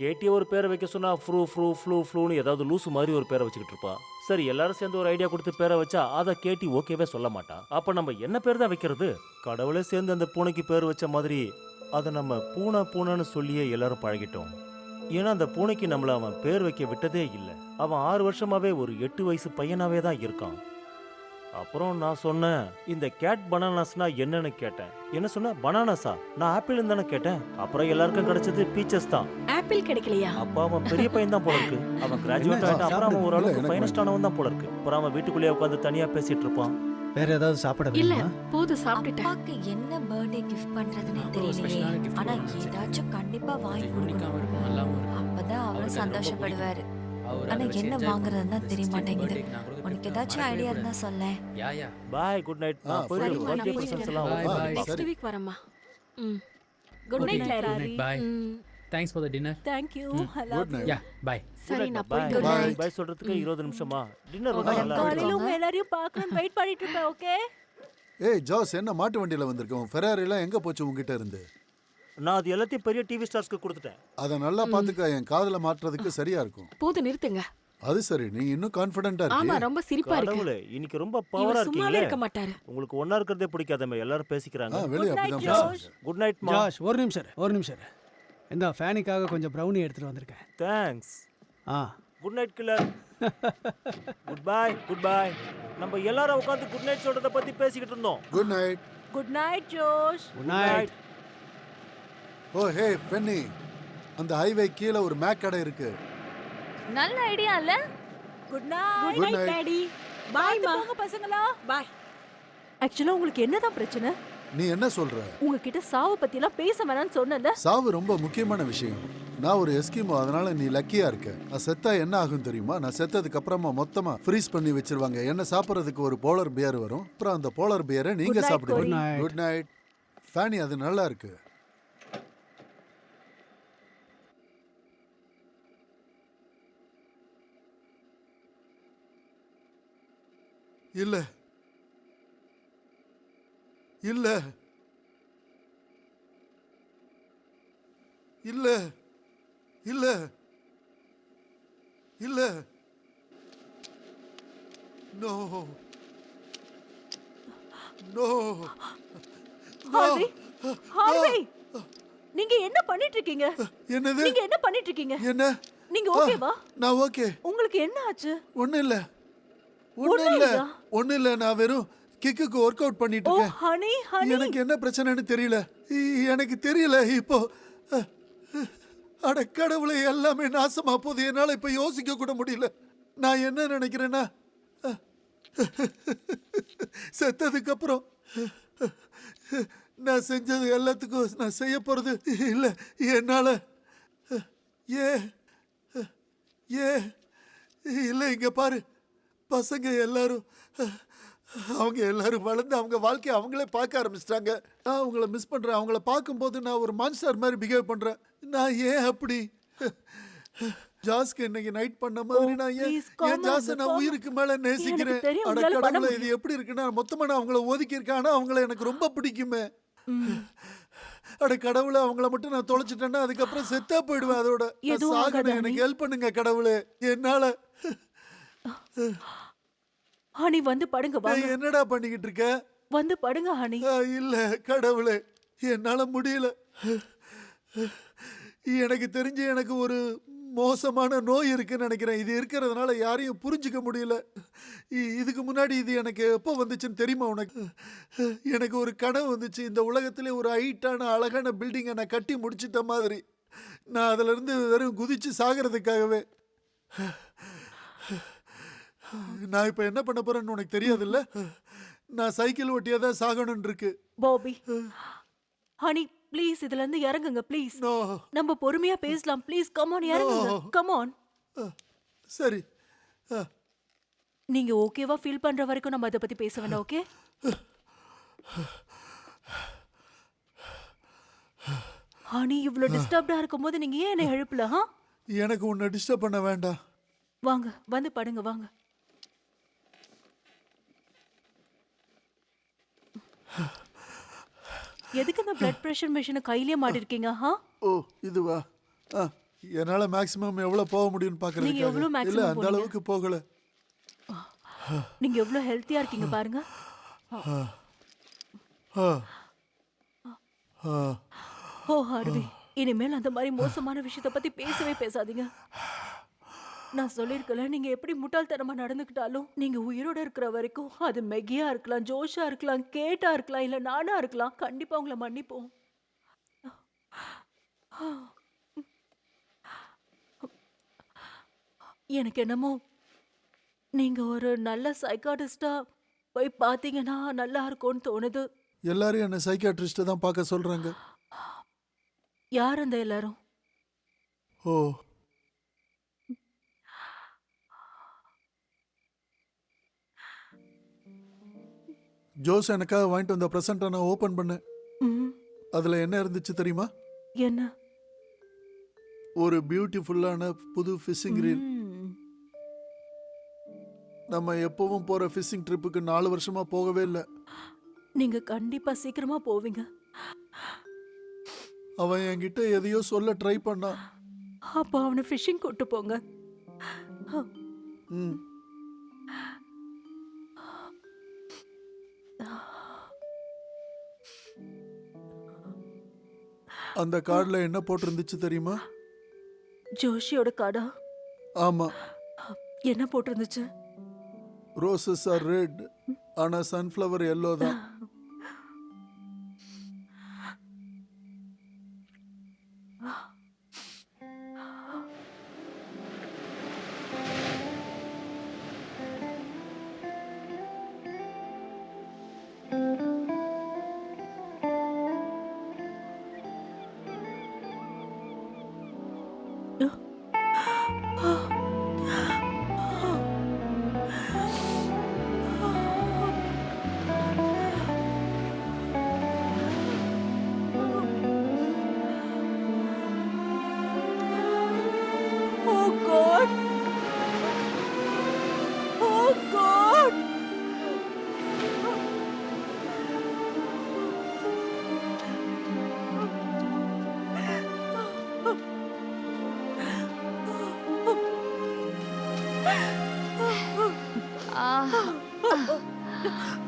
கேட்டிய ஒரு பேரை வைக்க சொன்னா ஃப்ரூ ஃப்ரூ ஃப்ளூ ஃப்ளூன்னு ஏதாவது லூசு மாதிரி ஒரு பேரை வச்சுக்கிட்டு இருப்பா. சரி, எல்லாரும் சேர்ந்து ஒரு ஐடியா கொடுத்து பேரை வச்சா அதை கேட்டி ஓகேவே சொல்ல மாட்டா. அப்ப நம்ம என்ன பேர் தான் வைக்கிறது? கடவுளே சேர்ந்து அந்த பூனைக்கு பேர் வச்ச மாதிரி அதை நம்ம பூனை பூனைன்னு சொல்லியே எல்லாரும் பழகிட்டோம். ஏன்னா அந்த பூனைக்கு நம்மள அவன் பேர் வைக்க விட்டதே இல்லை. அவன் 6 வருஷமாவே ஒரு 8 வயசு பையனாவே தான் இருக்கான். அப்புறம் நான் சொன்னேன், இந்த கேட் பனானாஸ்னா என்னன்னு கேட்டேன். என்ன சொன்ன? பனானாஸா? நான் ஆப்பிள் தானே கேட்டேன். அப்புறம் எல்லாருக்கும் கிடைச்சது பீச்சஸ் தான். ஆப்பிள் கிடைக்கலையா? அப்ப அவன் பெரிய பையன் தான் போல இருக்கு. அவன் கிராஜுவேட் ஆயிட்டான். அப்புறம் அவன் ஓரளவுக்கு ஃபைனஸ்ட் ஆனவன் தான் போல இருக்கு. அப்புறம் அவன் வீட்டுக்குள்ளேயே உட்காந்து தனியா பேசிட்டு இருப்பான். வேற ஏதாவது சாப்பிட இல்ல, வேணுமா? போதும் சாப்பிட்டுட்டேன். அப்பாக்கு என்ன பர்த்டே கிஃப்ட் பண்றதுன்னு அப்புறம் ஒரு தெரியலையே. ஸ்பெஷலான gift ஆனா வாங்கணும். ஏதாச்சும் கண்டிப்பா வாங்கி யூனிக்காகவும் கொடுக்கணும். இருக்கும், நல்லாவும் இருக்கும். அப்பதான் அவரும் அவருக்கு அது ரொம்ப சந்தோஷப்படுவாரு. அவர் ஆனா அதை வச்சு என்ன enjoy வாங்குறதுன்னு பண்ணுவாரு. தெரிய 16th மாட்டேங்குது. birthday-க்கு நான் கொடுத்த உனக்கு gift ஏதாச்சும் மறக்கவே ஐடியா கூடாது. இருந்தா சொல்ல. யா பாய், குட் நைட். நான் போய் சரிம்மா, பர்த்டே நான் பிரசன்ஸ் போயிட்டு எல்லாம் Bye, open bye. பண்ணி நெக்ஸ்ட் சரி. வீக் வரேம்மா. Good Okay, night good lorry. night, bye. Thanks for the dinner. Thank you. Good night. Yeah, bye. சரி, நான் பாய். போயிட்டு Bye. வரேன். பாய் சொல்றதுக்கு 20 நிமிஷமா? டின்னர் ரொம்ப Okay. நல்லா காலையில இருக்கு. உங்க எல்லாரையும் பார்க்கணும்னு வெயிட் பண்ணிட்டு இருப்பேன். ஓகே. ஏய் ஜாஸ், என்ன மாட்டு வண்டியில வந்திருக்கோம்? ஃபெராரி எல்லாம் எங்க போச்சு உங்ககிட்ட இருந்து? நான் அது எல்லாத்தையும் பெரிய டிவி ஸ்டார்ஸ்க்கு கொடுத்துட்டேன். அதை நல்லா பாத்துக்க. என் காதுல மாட்டுறதுக்கு சரியா இருக்கும். போதும், நிறுத்துங்க. அது சரி, நீ இன்னும் கான்ஃபிடென்ட்டா ஆமா, இருக்கியே. ரொம்ப சிரிப்பா இருக்கு. கடவுளே, இன்னைக்கு ரொம்ப இவர் பவரா சும்மாவே இருக்கீங்களே. இருக்க மாட்டாரு. உங்களுக்கு ஒண்ணா இருக்கிறதே பிடிக்காதமே. எல்லாரும் பேசிக்கிறாங்க. வெளியே Good night, அப்படிதான் Josh. பேசுறாங்க. குட் நைட் மா. ஜாஷ், ஒரு நிமிஷம் இரு. இந்த ஃபேனிக்காக கொஞ்சம் ப்ரௌனி எடுத்துட்டு வந்திருக்கேன். தேங்க்ஸ். ஆ, good night killer. Good bye, good bye. நம்ம எல்லாரும் உட்கார்ந்து குட் நைட் சொல்றத பத்தி பேசிக்கிட்டு இருந்தோம். Good night. Good night Josh. Good night. Oh hey Benny, அந்த ஹைவே கீழே ஒரு மேக் கடை இருக்கு. நல்ல ஐடியா இல்ல? Good night. Good night. Daddy. Bye மா. போங்க பசங்களா. பாய். ஆக்சுவலா உங்களுக்கு என்னதான் பிரச்சனை? நீ என்ன சொல்ற? உங்ககிட்ட சாவு பத்தி எல்லாம் பேச வேணாம்னு சொன்னேன்ல. சாவு ரொம்ப முக்கியமான விஷயம். நான் ஒரு எஸ்கிமோ, அதனால நீ லக்கியா இருக்க. நான் செத்தா என்ன ஆகும் தெரியுமா? நான் செத்ததுக்கு அப்புறமா மொத்தமா ஃப்ரீஸ் பண்ணி வச்சிருவாங்க. என்ன சாப்பிட்றதுக்கு ஒரு போலர் பியர் வரும். அப்புறம் அந்த போலர் பியரை நீங்க Good night, சாப்பிடுவீங்க. Good night. Good night pheni. அது நல்லா இருக்கு. இல்ல இல்ல இல்ல இல்ல இல்ல நோ நோ ஹார்வி, ஹார்வி, நீங்க என்ன பண்ணிட்டு இருக்கீங்க? என்னது? நீங்க என்ன பண்ணிட்டு இருக்கீங்க? என்ன? நீங்க ஓகேவா? நான் ஓகே. உங்களுக்கு என்ன ஆச்சு? ஒண்ணும் இல்ல. ஒண்ணும் ஒண்ணும் இல்ல. இல்லையா? ஒண்ணும் இல்ல. நான் வெறும் கிக்குக்கு ஒர்க் அவுட் பண்ணிட்டு ஓ இருக்கேன். Honey, honey. எனக்கு என்ன பிரச்சனைன்னு தெரியல. எனக்கு தெரியல இப்போ. அட கடவுளே, எல்லாமே நாசமா போகுது. என்னால இப்ப யோசிக்க கூட முடியல. நான் என்ன நினைக்கிறேன்னா, செத்ததுக்கு அப்புறம் நான் செஞ்சது எல்லாத்துக்கும் நான் செய்ய போறது இல்ல. என்னால ஏ ஏ இல்ல. இங்க பாரு, பசங்க எல்லாரும் அவங்க எல்லாரும் வளர்ந்து அவங்க வாழ்க்கையை அவங்களே பார்க்க ஆரம்பிச்சிட்டாங்க. நான் அவங்கள மிஸ் பண்றேன். அவங்கள பார்க்கும்போது நான் ஒரு மான்ஸ்டர் மாதிரி பிஹேவ் பண்றேன். நான் ஏன் அப்படி? ஜாஸ்க்கு இன்னைக்கு நைட் பண்ண மாதிரி நான் ஏன் please, calm என் ஜாஸை down, நான் calm. உயிருக்கு மேல நேசிக்கிறேன். எனக்கு தெரியும், அட உங்களால பண்ண கடவுளே, இது முடியும். எப்படி இருக்குன்னா, மொத்தமா நான் அவங்கள ஒதுக்கி இருக்கேன். ஆனா அவங்கள எனக்கு ரொம்ப பிடிக்குமே. அட கடவுளே, அவங்கள மட்டும் நான் தொலைச்சிட்டேன்னா அதுக்கப்புறம் செத்தா போயிடுவேன். அதோட நான் எதுவும் ஆகாது, சாகணும். எனக்கு ஹனி. ஹெல்ப் பண்ணுங்க கடவுளே. என்னால ஹனி வந்து படுங்க வாங்க. என்னடா பண்ணிக்கிட்டு இருக்க? வந்து படுங்க ஹனி. இல்ல கடவுளே, என்னால முடியல. எனக்கு தெரிஞ்சு எனக்கு ஒரு மோசமான நோய் இருக்குன்னு நினைக்கிறேன். இது இருக்கிறதுனால யாரையும் புரிஞ்சுக்க முடியல. இதுக்கு முன்னாடி இது எனக்கு எப்போ வந்துச்சுன்னு தெரியுமா உனக்கு? எனக்கு ஒரு கனவு வந்துச்சு. இந்த உலகத்திலே ஒரு ஹைட்டான அழகான பில்டிங்கை நான் கட்டி முடிச்சிட்ட மாதிரி. நான் அதிலிருந்து வெறும் குதிச்சு சாகிறதுக்காகவே. நான் இப்போ என்ன பண்ண போறேன்னு உனக்கு தெரியாதுல்ல? நான் சைக்கிள் ஓட்டியே தான் சாகணும்னு இருக்கு. பாபி ஹனி ப்ளீஸ் இதுல இருந்து இறங்குங்க ப்ளீஸ். நோ. நம்ம பொறுமையா பேசலாம் ப்ளீஸ். கம் ஆன் இறங்குங்க. Come on. சரி. நீங்க ஓகேவா ஃபீல் பண்ற வரைக்கும் நம்ம அதை பத்தி பேச வேண்டாம். ஓகே? ஹனி இவ்வளவு டிஸ்டர்ப்டா இருக்கும்போது நீங்க ஏன் என்ன எழுப்பல? எனக்கு உன்னை டிஸ்டர்ப் பண்ண வேண்டாம். வாங்க வந்து படுங்க வாங்க. எதுக்கு இந்த பிளட் பிரஷர் மெஷினை கையிலேயே மாட்டிருக்கீங்க? ஓ இதுவா? என்னால மேக்ஸிமம் எவ்வளவு போக முடியும்னு நீங்க எவ்வளவு பாக்குறேன். இல்ல maximum அந்த அளவுக்கு போகல. நீங்க எவ்வளவு ஹெல்த்தியா இருக்கீங்க பாருங்க. ஓ ஹார்வி, இனிமேல் அந்த மாதிரி மோசமான விஷயத்தை பத்தி பேசவே பேசாதீங்க. நான் சொல்லியிருக்கல, நீங்க எப்படி முட்டாள்தனமா நடந்துக்கிட்டாலும் நீங்க உயிரோட இருக்கிற வரைக்கும் அது மெகியா இருக்கலாம், ஜோஷா இருக்கலாம், கேட்டா இருக்கலாம், இல்ல நானா இருக்கலாம், கண்டிப்பா உங்களை மன்னிப்போம். எனக்கு என்னமோ நீங்க ஒரு நல்ல சைக்காட்டிஸ்டா போய் பாத்தீங்கன்னா நல்லா இருக்கும்னு தோணுது. எல்லாரும் என்ன சைக்காட்ரிஸ்ட தான் பார்க்க சொல்றாங்க. யார் அந்த எல்லாரும்? ஓ ஜோஸ் எனக்காக வாங்கிட்டு வந்த ப்ரெசென்ட்டை நான் ஓபன் பண்ணேன். ம், அதுல என்ன இருந்துச்சு தெரியுமா? என்ன? ஒரு பியூட்டிஃபுல்லான புது ஃபிஷிங் ரீல். ம், நம்ம எப்பவும் போற ஃபிஷிங் ட்ரிப்புக்கு 4 வருஷமா போகவே இல்லை. நீங்க கண்டிப்பா சீக்கிரமா போவீங்க. அவன் என்கிட்ட எதையோ சொல்ல ட்ரை பண்ணான். அப்போ அவனை ஃபிஷிங் கூட்டு போங்க. ம். அந்த கார்டுல என்ன போட்டிருந்துச்சு தெரியுமா? ஜோஷியோட காடா? ஆமா. என்ன போட்டிருந்துச்சு? ரோசஸ் ஆர் ரெட், ஆனா சன்ஃப்ளவர் எல்லோ தான். Oh God! Oh God!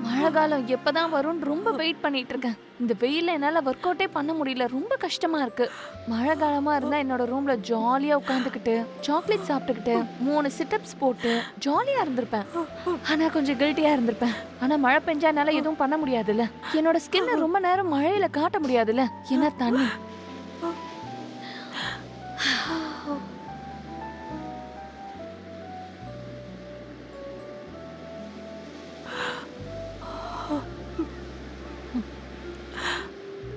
மழை காலம் எப்பதான் வரும்னு ரொம்ப வெயிட் பண்ணிட்டு இருக்கேன். இந்த வெயில்ல என்னால ஒர்க் அவுட்டே பண்ண முடியல, ரொம்ப கஷ்டமா இருக்கு. மழை காலமா இருந்தா என்னோட ரூம்ல ஜாலியா உட்காந்துக்கிட்டு சாக்லேட் சாப்பிட்டுக்கிட்டு 3 சிட்டப்ஸ் போட்டு ஜாலியா இருந்திருப்பேன். ஆனா கொஞ்சம் கில்ட்டியா இருந்திருப்பேன். ஆனா மழை பெஞ்சா என்னால எதுவும் பண்ண முடியாதுல்ல. என்னோட ஸ்கின்னை ரொம்ப நேரம் மழையில காட்ட முடியாதுல்ல, ஏன்னா தண்ணி.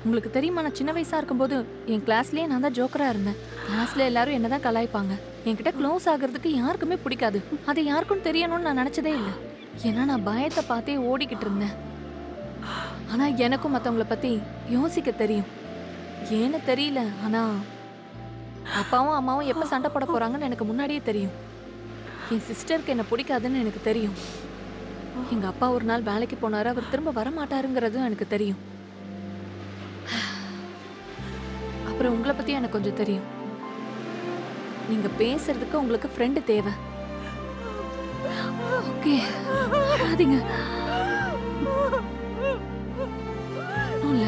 உங்களுக்கு தெரியுமா, நான் சின்ன வயசா இருக்கும்போது என் கிளாஸ்லயே நான் தான் ஜோக்கரா இருந்தேன். கிளாஸ்ல எல்லாரும் என்னதான் கலாய்ப்பாங்க. என்கிட்ட க்ளோஸ் ஆகுறதுக்கு யாருக்குமே பிடிக்காது. அது யாருக்கும் தெரியணும்னு நான் நினைச்சதே இல்லை. ஏன்னா நான் பயத்தை பார்த்தே ஓடிக்கிட்டு இருந்தேன். ஆனா எனக்கும் மற்றவங்கள பத்தி யோசிக்க தெரியும். ஏன்னு தெரியல, ஆனா அப்பாவும் அம்மாவும் எப்ப சண்டை போட போறாங்கன்னு எனக்கு முன்னாடியே தெரியும். என் சிஸ்டருக்கு என்ன பிடிக்காதுன்னு எனக்கு தெரியும். எங்க அப்பா ஒரு நாள் வேலைக்கு போனாரு, அவர் திரும்ப வர மாட்டாருங்கிறதும் எனக்கு தெரியும். அப்புறம் உங்களை பத்தி எனக்கு கொஞ்சம் தெரியும். நீங்க பேசுறதுக்கு உங்களுக்கு ஃப்ரெண்டு தேவை. ஓகே, அழாதீங்க. ஒண்ணும் இல்ல.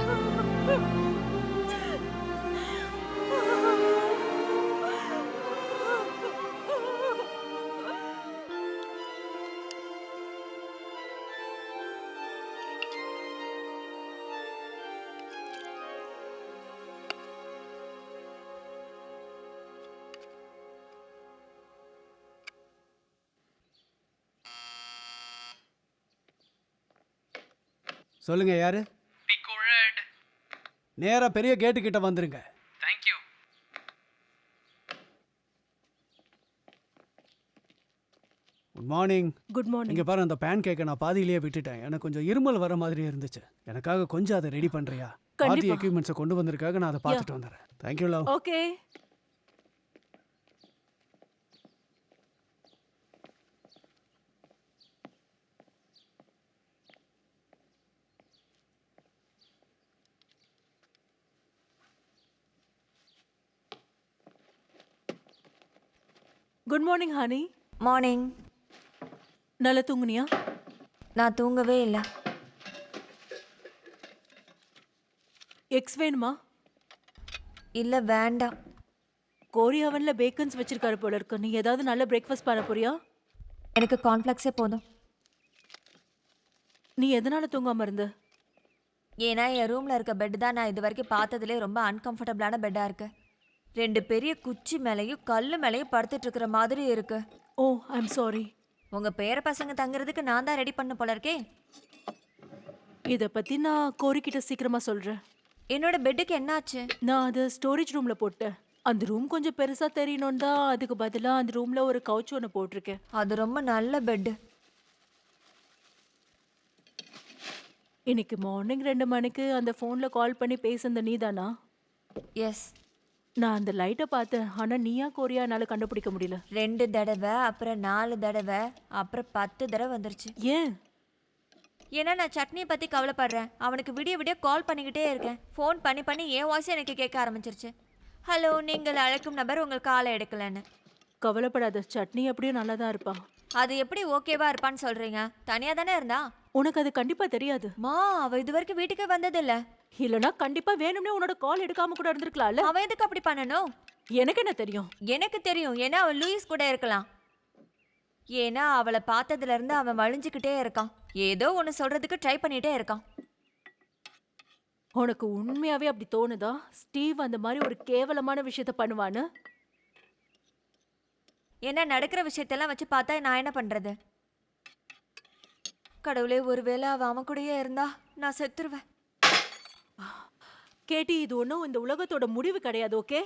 சொல்லுங்க யாரு? நேரா பெரிய கேட்டு கிட்ட வந்துருங்க. Thank you. Good morning. Good morning. இங்க பாரு, அந்த பேன் கேக்கை நான் பாதியிலேயே விட்டுட்டேன். எனக்கு கொஞ்சம் இருமல் வர மாதிரி இருந்துச்சு. எனக்காக கொஞ்சம் அதை ரெடி பண்றியா? பார்ட்டி கண்டிப்பா. எக்யூப்மெண்ட்ஸை கொண்டு வந்திருக்காக, நான் அதை பார்த்துட்டு வந்துடுறேன். Thank you love. Okay. Good morning honey. Morning. நல்லா தூங்குனியா? நான் தூங்கவே இல்லை. எக்ஸ் வேணுமா? இல்லை, வேண்டாம். கோரி அவன்ல பேக்கன்ஸ் வச்சிருக்காரு போல இருக்கு. நீ ஏதாவது நல்ல பிரேக்ஃபாஸ்ட் பண்ண போறியா? எனக்கு கார்ன்ஃப்ளெக்ஸே போதும். நீ எதனால தூங்காம இருந்த? ஏன்னா என் ரூமில் இருக்க பெட் தான் நான் இது வரைக்கும் பார்த்ததுலே ரொம்ப அன்கம்ஃபர்டபுளான பெட்டாக இருக்கு. 2 பெரிய குச்சி மேலேயும் கல் மேலேயும் படுத்துட்டு இருக்கிற மாதிரி இருக்கு. ஓ, ஐம் சாரி. உங்கள் பேர பசங்க தங்குறதுக்கு நான் தான் ரெடி பண்ண போல இருக்கே. இதை பத்தி நான் கோரி கிட்ட சீக்கிரமா சொல்றேன். என்னோட பெட்டுக்கு என்னாச்சு? நான் அதை ஸ்டோரேஜ் ரூம்ல போட்டேன். அந்த ரூம் கொஞ்சம் பெருசா தெரியணும் தான் அதுக்கு பதிலா அந்த ரூம்ல ஒரு கவுச் ஒன்று போட்டிருக்கேன். அது ரொம்ப நல்ல பெட்டு. இன்னைக்கு மார்னிங் 2 மணிக்கு அந்த ஃபோன்ல கால் பண்ணி பேசுனது நீதானா? எஸ். நான் அந்த லைட்டை பார்த்தேன். ஆனா நீயா கோரியா என்னால கண்டுபிடிக்க முடியல. 2 தடவை, அப்புறம் 4 தடவை, அப்புறம் 10 தடவை வந்துருச்சு. ஏன்? ஏன்னா நான் சட்னியை பற்றி கவலைப்படுறேன். அவனுக்கு விடிய விடிய கால் பண்ணிக்கிட்டே இருக்கேன். ஃபோன் பண்ணி பண்ணி என் வாய்ஸ் எனக்கு கேட்க ஆரம்பிச்சிருச்சு. ஹலோ, நீங்கள் அழைக்கும் நபர் உங்கள் காலை எடுக்கலன்னு. கவலைப்படாத, சட்னி எப்படியும் நல்லா தான் இருப்பா. அது எப்படி ஓகேவா இருப்பான்னு சொல்றீங்க? தனியாக தானே இருந்தா. உனக்கு அது கண்டிப்பா தெரியாது. மா, அவ இது வரைக்கும் வீட்டுக்கே வந்ததில்ல. இல்லனா கண்டிப்பா வேணும்னே உன்னோட கால் எடுக்காம கூட இருந்திருக்கலாம்ல. அவன் எதுக்கு அப்படி பண்ணணும்? எனக்கு என்ன தெரியும்? எனக்கு தெரியும். ஏன்னா அவன் லூயிஸ் கூட இருக்கலாம். ஏன்னா அவளை பார்த்ததுல இருந்து அவன் வழிஞ்சுக்கிட்டே இருக்கான். ஏதோ ஒன்று சொல்றதுக்கு ட்ரை பண்ணிட்டே இருக்கான். உனக்கு உண்மையாவே அப்படி தோணுதா ஸ்டீவ் அந்த மாதிரி ஒரு கேவலமான விஷயத்த பண்ணுவான்னு? ஏன்னா நடக்கிற விஷயத்தெல்லாம் வச்சு பார்த்தா நான் என்ன பண்றது? கடவுளே, ஒருவேளை அவன் கூடயே இருந்தா நான் செத்துருவேன். கேட்டி, இது ஒன்றும் இந்த உலகத்தோட முடிவு கிடையாது. ஓகே,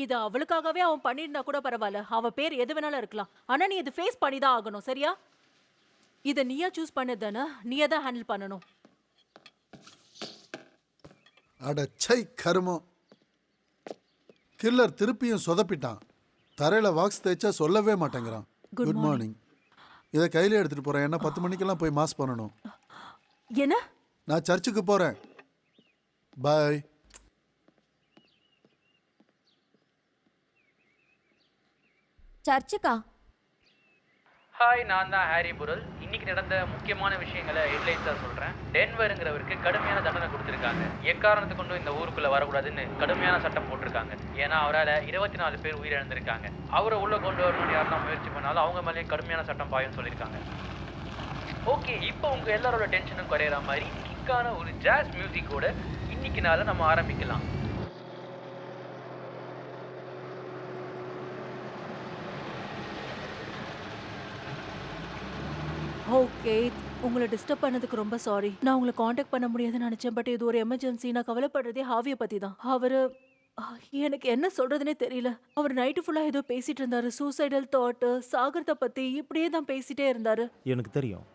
இது அவளுக்காகவே அவன் பண்ணியிருந்தா கூட பரவாயில்ல. அவ பேர் எது வேணாலும் இருக்கலாம். ஆனா நீ இது ஃபேஸ் பண்ணி தான் ஆகணும், சரியா? இதை நீயா சூஸ் பண்ணதானே, நீயே தான் ஹேண்டில் பண்ணணும். அடச்சை கருமம். கில்லர் திருப்பியும் சொதப்பிட்டான். தரையில வாக்ஸ் தேய்ச்சா சொல்லவே மாட்டேங்கிறான். Good morning. இதை கையில எடுத்துட்டு போறேன். என்ன 10 மணிக்கெல்லாம் போய் மாஸ் பண்ணணும். என்ன? நான் சர்ச்சுக்கு போறேன். பாய். சர்ச்சுக்கா? ஹாய், நான் தான் ஹாரி புரல். இன்னைக்கு நடந்த முக்கியமான விஷயங்களை ஹெட்லைன்ஸாக சொல்கிறேன். டென்வருங்கிறவருக்கு கடுமையான தண்டனை கொடுத்துருக்காங்க. எக்காரணத்தை கொண்டும் இந்த ஊருக்குள்ளே வரக்கூடாதுன்னு கடுமையான சட்டம் போட்டிருக்காங்க. ஏன்னா அவரால் 24 பேர் உயிரிழந்திருக்காங்க. அவரை உள்ளே கொண்டு வரணும்னு யாரெல்லாம் முயற்சி பண்ணாலும் அவங்க மேலேயும் கடுமையான சட்டம் பாயும்னு சொல்லியிருக்காங்க. ஓகே, இப்போ உங்கள் எல்லாரோட டென்ஷனும் குறையிற மாதிரி கிக்கான ஒரு ஜாஸ் மியூசிக்கோட இன்னைக்கு நாளை நம்ம ஆரம்பிக்கலாம். ஓகே, உங்களை டிஸ்டர்ப் பண்ணதுக்கு ரொம்ப சாரி. நான் உங்களை காண்டாக்ட் பண்ண முடியாதுன்னு நினைச்சேன். பட் இது ஒரு எமர்ஜென்சி. நான் கவலைப்படுறதே ஹாவியை பத்தி தான். அவரு எனக்கு என்ன சொல்றதுனே தெரியல. அவர் நைட்டு ஃபுல்லா ஏதோ பேசிட்டு இருந்தாரு. சூசைடல் தாட், சாகரத்தை பத்தி இப்படியே தான் பேசிட்டே இருந்தாரு. எனக்கு தெரியும்.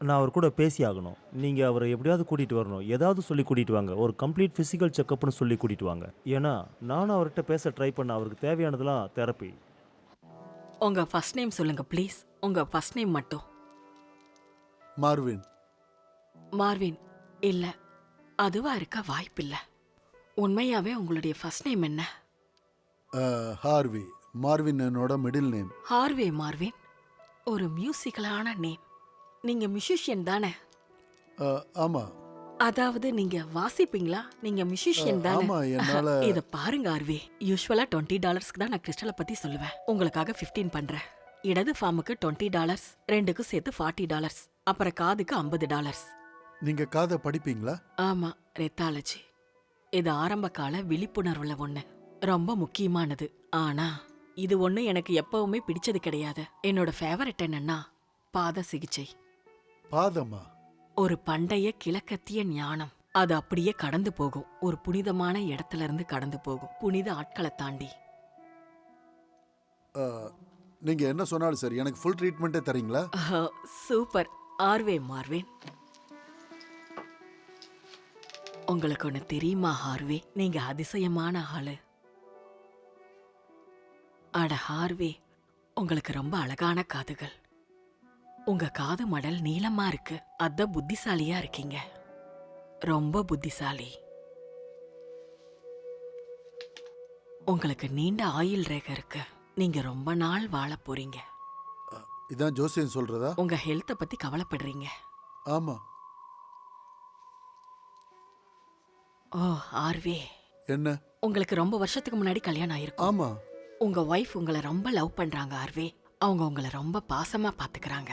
நான் அவர் கூட பேசி ஆகணும். நீங்கள் அவரை எப்படியாவது கூட்டிகிட்டு வரணும். ஏதாவது சொல்லி கூட்டிகிட்டு வாங்க. ஒரு கம்ப்ளீட் ஃபிசிக்கல் செக்கப்னு சொல்லி கூட்டிகிட்டு வாங்க. ஏன்னா நானும் அவர்கிட்ட பேச ட்ரை பண்ண. அவருக்கு தேவையானதெல்லாம் தெரப்பி. உங்க ஃபர்ஸ்ட் நேம் சொல்லுங்க ப்ளீஸ். உங்க ஃபர்ஸ்ட் நேம் மட்டும். மார்வின். மார்வின் இல்ல, அதுவா இருக்க வாய்ப்பில்லை. உண்மையாவே உங்களுடைய ஃபர்ஸ்ட் நேம் என்ன? ஹார்வி. மார்வின் என்னோட மிடில் நேம். Harvey Marvin. ஒரு மியூசிக்கலான நேம். நீங்க மியூசிஷியன் தானே? ஆமா. அதாவது நீங்க வாசிப்பீங்களா? நீங்க மியூசிஷியன் தானே? ஆமா, என்னால. இத பாருங்க ஆர்வி, யூசுவலா $20 தான் நான் கிறிஸ்டலை பத்தி சொல்லுவேன். உங்களுக்காக 15 பண்றேன். இடது ஃபார்முக்கு $20, ரெண்டுக்கும் சேர்த்து $40, அப்புறம் காதுக்கு $50. நீங்க காதை படிப்பீங்களா? ஆமா, ரெத்தாலஜி. இது ஆரம்ப கால விழிப்புணர்வுல ஒண்ணு, ரொம்ப முக்கியமானது. ஆனா இது ஒண்ணு எனக்கு எப்பவுமே பிடிச்சது கிடையாது. என்னோட ஃபேவரட் என்னன்னா பாத சிகிச்சை. பாதமா? ஒரு பண்டைய கிழக்கத்திய ஞானம். அது அப்படியே கடந்து போகும். ஒரு புனிதமான இடத்துல இருந்து கடந்து போகும். புனித ஆட்களை தாண்டி. நீங்க என்ன சொன்னாலும் சரி, எனக்கு ஃபுல் ட்ரீட்மெண்ட்டே தரீங்களா? Super Harvey Marvin. உங்களுக்கு ஒண்ணு தெரியுமா ஹார்வே, நீங்க அதிசயமான ஆளு. அட ஹார்வே, உங்களுக்கு ரொம்ப அழகான காதுகள். உங்க காது மடல் நீளமா இருக்கு. அத புத்திசாலியா இருக்கீங்க. ரொம்ப புத்திசாலி. உங்களுக்கு நீண்ட ஆயுள் ரேகை இருக்கு. நீங்க ரொம்ப நாள் வாழ போறீங்க. இதான் ஜோசியம் சொல்றதா? உங்க ஹெல்த்த பத்தி கவலைப்படுறீங்க. ஆமா. ஓ ஆர்வே, என்ன? உங்களுக்கு ரொம்ப வருஷத்துக்கு முன்னாடி கல்யாணம் ஆயிருக்கும். ஆமா. உங்க ஒய்ஃப் உங்களை ரொம்ப லவ் பண்றாங்க ஆர்வே. அவங்க உங்களை ரொம்ப பாசமா பாத்துக்கறாங்க.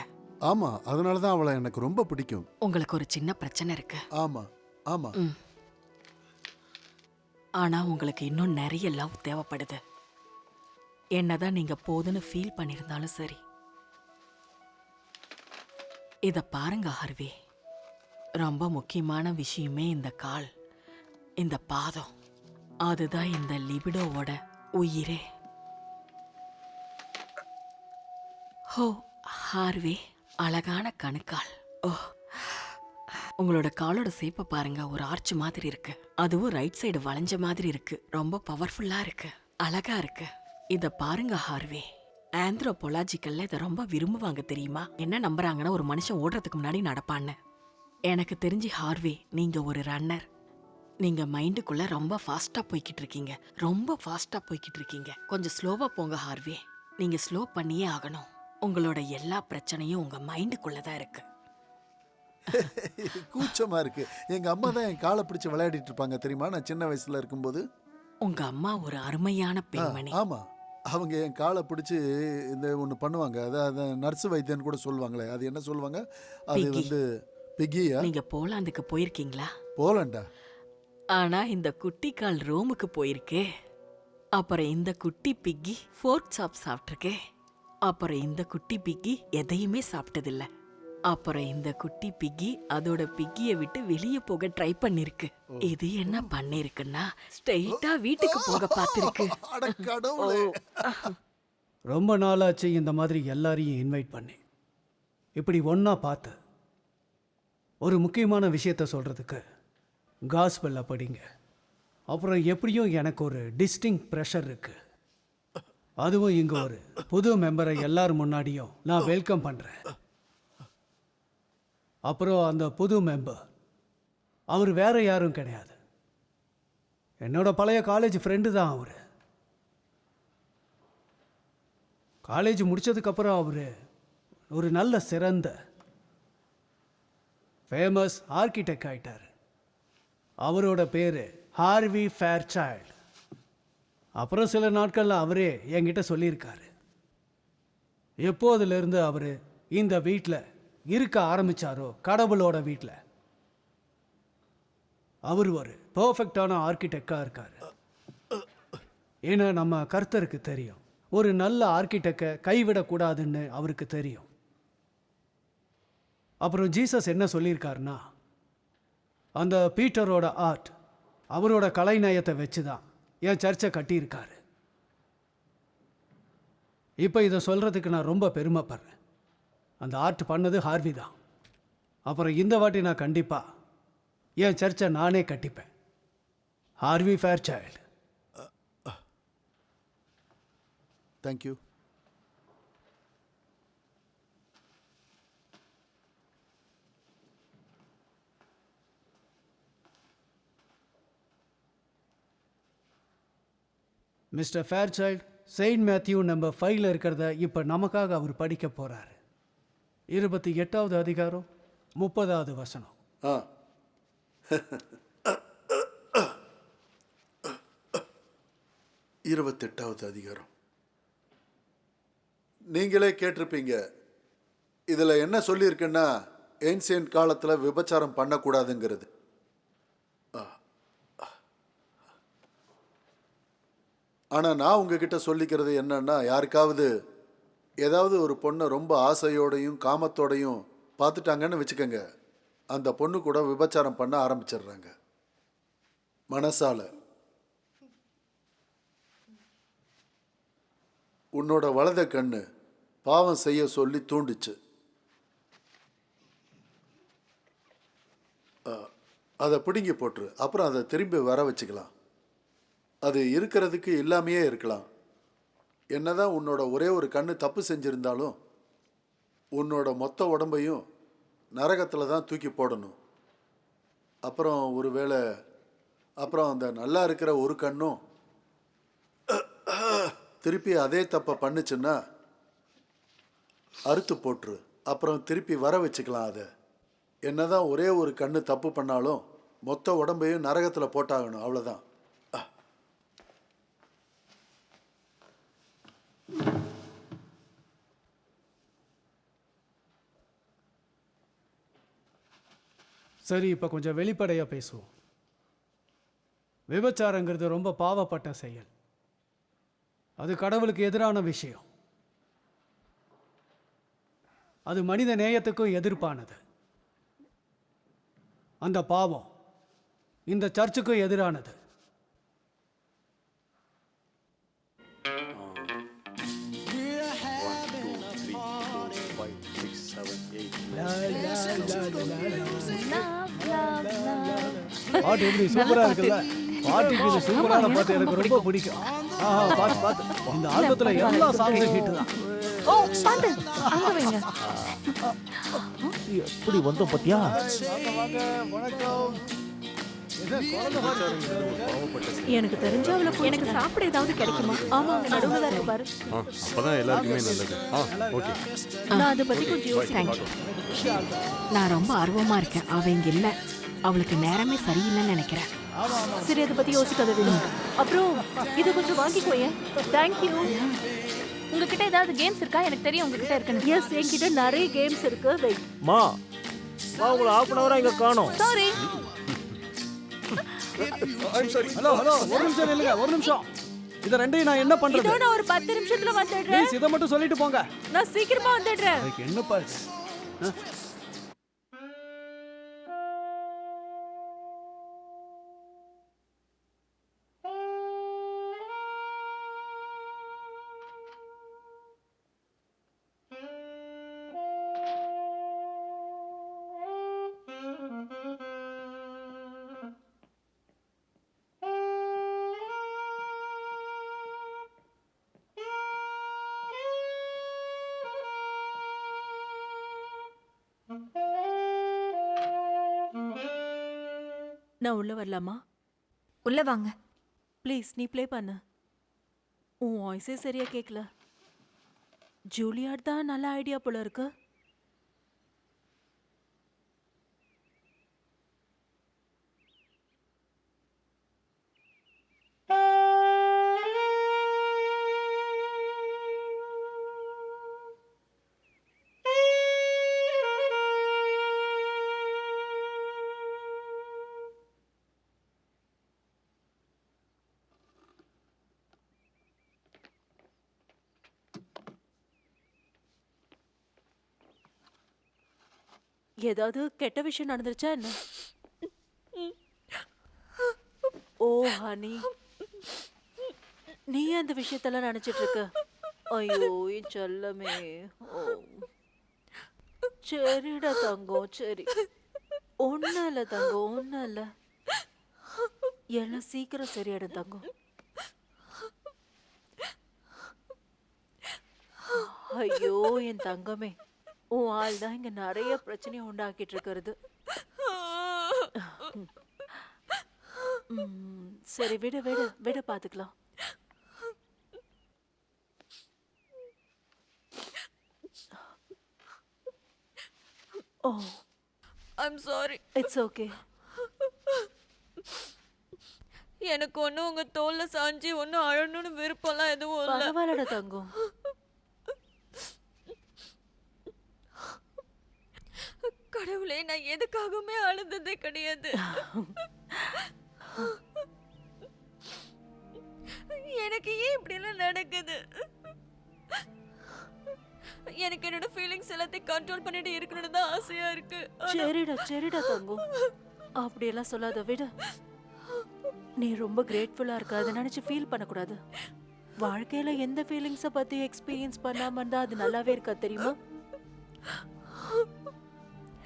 ஆமா, அதனால தான் அவளை எனக்கு ரொம்ப பிடிக்கும். உங்களுக்கு ஒரு சின்ன பிரச்சனை இருக்கு. ஆமா ஆமா. ஆனா உங்களுக்கு இன்னும் நிறைய லவ் தேவைப்படுது. என்னதான் நீங்க போதுன்னு ஃபீல் பண்ணிருந்தாலும் சரி. இத பாருங்க ஹார்வே, ரொம்ப முக்கியமான விஷயமே இந்த கால், இந்த பாதம். அதுதான் இந்த லிபிடோவோட உயிரே. ஹோ ஹார்வே, அழகான கணுக்கால். ஓ, உங்களோட காலோட சேப்ப பாருங்க, ஒரு ஆர்ச் மாதிரி இருக்கு. அதுவும் ரைட் சைடு வளைஞ்ச மாதிரி இருக்கு. ரொம்ப பவர்ஃபுல்லா இருக்கு, அழகா இருக்கு. இத பாருங்க ஹார்வே, ஆந்த்ரோபோலாஜிக்கல்ல இதை ரொம்ப விரும்புவாங்க தெரியுமா? என்ன நம்புறாங்கன்னா ஒரு மனுஷன் ஓடுறதுக்கு முன்னாடி நடப்பான்னு. எனக்கு தெரிஞ்சு ஹார்வே, நீங்க ஒரு ரன்னர். நீங்க மைண்டுக்குள்ள ரொம்ப ஃபாஸ்டா போய்கிட்டு இருக்கீங்க. ரொம்ப ஃபாஸ்டா போய்கிட்டு இருக்கீங்க. கொஞ்சம் ஸ்லோவா போங்க ஹார்வே. நீங்க ஸ்லோ பண்ணியே ஆகணும். உங்களோட எல்லா பிரச்சனையும் உங்க மைண்டுக்குள்ள தான் இருக்கு. கூச்சமா இருக்கு. எங்க அம்மா தான் என் காலை பிடிச்சு விளையாடிட்டு இருப்பாங்க தெரியுமா, நான் சின்ன வயசுல இருக்கும்போது. உங்க அம்மா ஒரு அருமையான பெண்மணி. ஆமா, அவங்க என் காலை பிடிச்சு இந்த ஒன்று பண்ணுவாங்க. அதாவது நர்ஸ் வைத்தியன்னு கூட சொல்லுவாங்களே, அது என்ன சொல்லுவாங்க? அது பிக்கி. வந்து பிக்கியா? நீங்க போலாந்துக்கு போயிருக்கீங்களா? போலண்டா. ஆனா இந்த குட்டி கால் ரோமுக்கு போயிருக்கே. அப்புறம் இந்த குட்டி பிக்கி ஃபோர்க் சாப் சாப்பிட்டிருக்கே. அப்புறம் இந்த குட்டி பிக்கி எதையுமே சாப்பிட்டதில்ல. அப்புறம் இந்த குட்டி பிக்கி அதோட பிக்கிய விட்டு வெளியே போக ட்ரை பண்ணிருக்கு. இது என்ன பண்ணிருக்குன்னா ஸ்ட்ரெயிட்டா வீட்டுக்கு போக பார்த்திருக்கு. அட கடவுளே. ரொம்ப நாளாச்சு இந்த மாதிரி எல்லாரையும் இன்வைட் பண்ணி. இப்படி ஒன்றா பார்த்து ஒரு முக்கியமான விஷயத்த சொல்கிறதுக்கு காஸ்பெல்ல படிங்க. அப்புறம் எப்படியும் எனக்கு ஒரு டிஸ்டிங் ப்ரெஷர் இருக்கு. அதுவும் இங்கே ஒரு புது மெம்பரை எல்லாரும் முன்னாடியும் நான் வெல்கம் பண்ணுறேன். அப்புறம் அந்த புது மெம்பர் அவர் வேற யாரும் கிடையாது, என்னோட பழைய காலேஜ் ஃப்ரெண்டு தான். அவர் காலேஜ் முடிச்சதுக்கப்புறம் அவர் ஒரு நல்ல சிறந்த ஃபேமஸ் ஆர்கிடெக்ட் ஆயிட்டார். அவரோட பேர் ஹார்வி ஃபேர்சைல்ட். அப்புறம் சில நாட்களில் அவரே என்கிட்ட சொல்லியிருக்காரு, எப்போதிலிருந்து அவர் இந்த வீட்டில் இருக்க ஆரம்பித்தாரோ, கடவுளோட வீட்டில், அவர் ஒரு பர்ஃபெக்டான ஆர்கிடெக்டாக இருக்கார். ஏன்னா நம்ம கர்த்தருக்கு தெரியும், ஒரு நல்ல ஆர்கிடெக்டை கைவிடக்கூடாதுன்னு அவருக்கு தெரியும். அப்புறம் ஜீசஸ் என்ன சொல்லியிருக்காருன்னா, அந்த பீட்டரோட ஆர்ட், அவரோட கலைநயத்தை வச்சு தான் என் சர்ச்சை கட்டியிருக்காரு. இப்போ இதை சொல்கிறதுக்கு நான் ரொம்ப பெருமைப்படுறேன். அந்த ஆர்ட் பண்ணது ஹார்வி தான். அப்புறம் இந்த வாட்டி நான் கண்டிப்பாக என் சர்ச்சை நானே கட்டிப்பேன். Harvey Fairchild. Thank you. Mister Fairchild, saint Matthew number 5 இருக்கிறத இப்போ நமக்காக அவர் படிக்க போகிறாரு. 28வது அதிகாரம் 30வது வசனம். 28வது அதிகாரம். நீங்களே கேட்டிருப்பீங்க, இதில் என்ன சொல்லியிருக்குன்னா, ஏன்சியன்ட் காலத்தில் விபச்சாரம் பண்ணக்கூடாதுங்கிறது. ஆனால் நான் உங்ககிட்ட சொல்லிக்கிறது என்னன்னா, யாருக்காவது ஏதாவது ஒரு பொண்ணை ரொம்ப ஆசையோடையும் காமத்தோடையும் பார்த்துட்டாங்கன்னு வச்சுக்கோங்க, அந்த பொண்ணு கூட விபச்சாரம் பண்ண ஆரம்பிச்சிடுறாங்க மனசால. உன்னோட வலது கண்ணு பாவம் செய்ய சொல்லி தூண்டுச்சு. அதை பிடுங்கி போட்டுரு. அப்புறம் அதை திரும்பி வர வச்சுக்கலாம். அது இருக்கிறதுக்கு இல்லாமையே இருக்கலாம். என்னதான் உன்னோட ஒரே ஒரு கண்ணு தப்பு செஞ்சிருந்தாலும் உன்னோட மொத்த உடம்பையும் நரகத்தில் தான் தூக்கி போடணும். அப்புறம் ஒருவேளை அப்புறம் அந்த நல்லா இருக்கிற ஒரு கண்ணும் திருப்பி அதே தப்பை பண்ணுச்சுன்னா அறுத்து போட்டுரு. அப்புறம் திருப்பி வர வச்சுக்கலாம். அதை என்னதான் ஒரே ஒரு கண்ணு தப்பு பண்ணாலும் மொத்த உடம்பையும் நரகத்தில் போட்டாகணும். அவ்வளோதான். சரி, இப்போ கொஞ்சம் வெளிப்படையாக பேசுவோம். விபச்சாரங்கிறது ரொம்ப பாவப்பட்ட செயல். அது கடவுளுக்கு எதிரான விஷயம். அது மனித நேயத்துக்கும் எதிர்ப்பானது. அந்த பாவம் இந்த சர்ச்சுக்கும் எதிரானது. பாட்டு எப்படி சூப்பரா இருக்குல்ல? பாட்டுக்கு இது சூப்பரான பாட்டு, எனக்கு ரொம்ப பிடிக்கும். பாத்து இந்த ஆல்பத்துல எல்லா சாங்ஸும் ஹிட் தான். ஓ பாத்து அங்க வைங்க. எப்படி வந்தோம் பத்தியா? வணக்கம். எனக்கு தெரிஞ்ச அவளை எனக்கு சாப்பிட ஏதாவது கிடைக்குமா? ஆமா, நடுவுல தான் இருக்கு பாரு. அப்பதான் எல்லாருக்குமே நல்லது. ஓகே. நான் அதை பத்தி கொஞ்சம் யோசிக்கிறேன். தேங்க்யூ. நான் ரொம்ப ஆர்வமா இருக்கேன். அவ இங்க இல்ல. அவளுக்கு நேரமே சரியில்லைன்னு நினைக்கிறேன். சரி, அதை பத்தி யோசிக்காத விடு. அப்புறம் இது கொஞ்சம் வாங்கிக்கோயேன். தேங்க்யூ. உங்ககிட்ட ஏதாவது கேம்ஸ் இருக்கா? எனக்கு தெரியும் உங்ககிட்ட இருக்குன்னு. எஸ், என்கிட்ட நிறைய கேம்ஸ் இருக்கு. வெயிட். மா உங்களை half an hour இங்க காணோம். சாரி. ஹலோ ஒரு நிமிஷம் நில்லுங்க, ஒரு நிமிஷம். இத ரெண்டையும் நான் என்ன பண்றது? இதோ நான் ஒரு 10 நிமிஷத்துல வந்துடுறேன். ப்ளீஸ் இத மட்டும் சொல்லிட்டு போங்க. நான் சீக்கிரமா வந்துடுறேன். அதுக்கு என்னப்பா இது? நான் உள்ள வரலாமா? உள்ள வாங்க. ப்ளீஸ் நீ ப்ளே பண்ணு. உன் வாய்ஸே சரியா கேட்கல. ஜூலியாட் தான் நல்ல ஐடியா போல இருக்கு. ஏதாவது கெட்ட விஷயம் நடந்துருச்சா என்ன? ஓ ஹனி, நீ அந்த விஷயத்தெல்லாம் நினைச்சிட்டு இருக்க? ஐயோ என் செல்லமே. ஓ சரிடா தங்கம், சரி. ஒன்னும் இல்ல தங்கம், ஒன்னும் இல்ல. எல்லாம் சீக்கிரம் சரியாடும் தங்கம். ஐயோ என் தங்கமே, உன் ஆள் தான் இங்க நிறைய பிரச்சனையை உண்டாக்கிட்டு இருக்கிறது. சரி விடு விடு விடு, பாத்துக்கலாம். ஓ ஐம் சாரி. It's okay. எனக்கு ஒன்றும் உங்க தோல்ல சாஞ்சி ஒன்றும் அழணும்னு விருப்பம்லாம் எதுவும் இல்லை. பரவாயில்லடா தங்கம். கடவுளே, நான் எதுக்காகவுமே அழுததே கிடையாது. எனக்கு ஏன் இப்படி எல்லாம் நடக்குது? எனக்கு என்னோட ஃபீலிங்ஸ் எல்லாத்தையும் கண்ட்ரோல் பண்ணிட்டு இருக்கணும்னு தான் ஆசையா இருக்கு. சரிடா தங்கம், அப்படியெல்லாம் சொல்லாத, விடு. நீ ரொம்ப கிரேட்ஃபுல்லா இருக்க, அதை நினைச்சு ஃபீல் பண்ணக்கூடாது. வாழ்க்கையில எந்த ஃபீலிங்ஸை பத்தி எக்ஸ்பீரியன்ஸ் பண்ணாம இருந்தா அது நல்லாவே இருக்கா தெரியுமா?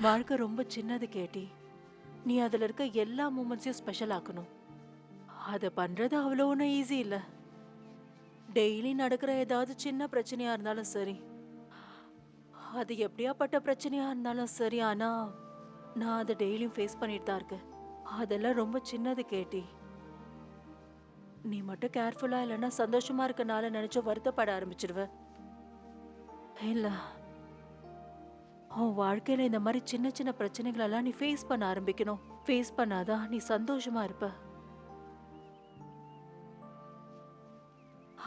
வாழ்க்கை ரொம்ப சின்னது கேட்டி. நீ அதுல இருக்க எல்லா மூமெண்ட்ஸையும் ஸ்பெஷல் ஆக்கணும். அதை பண்றது அவ்வளோ ஒன்றும் ஈஸி இல்லை. டெய்லி நடக்கிற ஏதாவது சின்ன பிரச்சனையா இருந்தாலும் சரி, அது எப்படியாப்பட்ட பிரச்சனையா இருந்தாலும் சரி, ஆனா நான் அதை டெய்லியும் ஃபேஸ் பண்ணிட்டு தான் இருக்கேன். அதெல்லாம் ரொம்ப சின்னது கேட்டி. நீ மட்டும் கேர்ஃபுல்லா இல்லைன்னா சந்தோஷமா இருக்கனால நினைச்சு வருத்தப்பட ஆரம்பிச்சிருவ. இல்ல, உன் வாழ்க்கையில இந்த மாதிரி சின்ன சின்ன பிரச்சனைகளெல்லாம் நீ ஃபேஸ் பண்ண ஆரம்பிக்கணும். ஃபேஸ் பண்ணாதான் நீ சந்தோஷமா இருப்ப.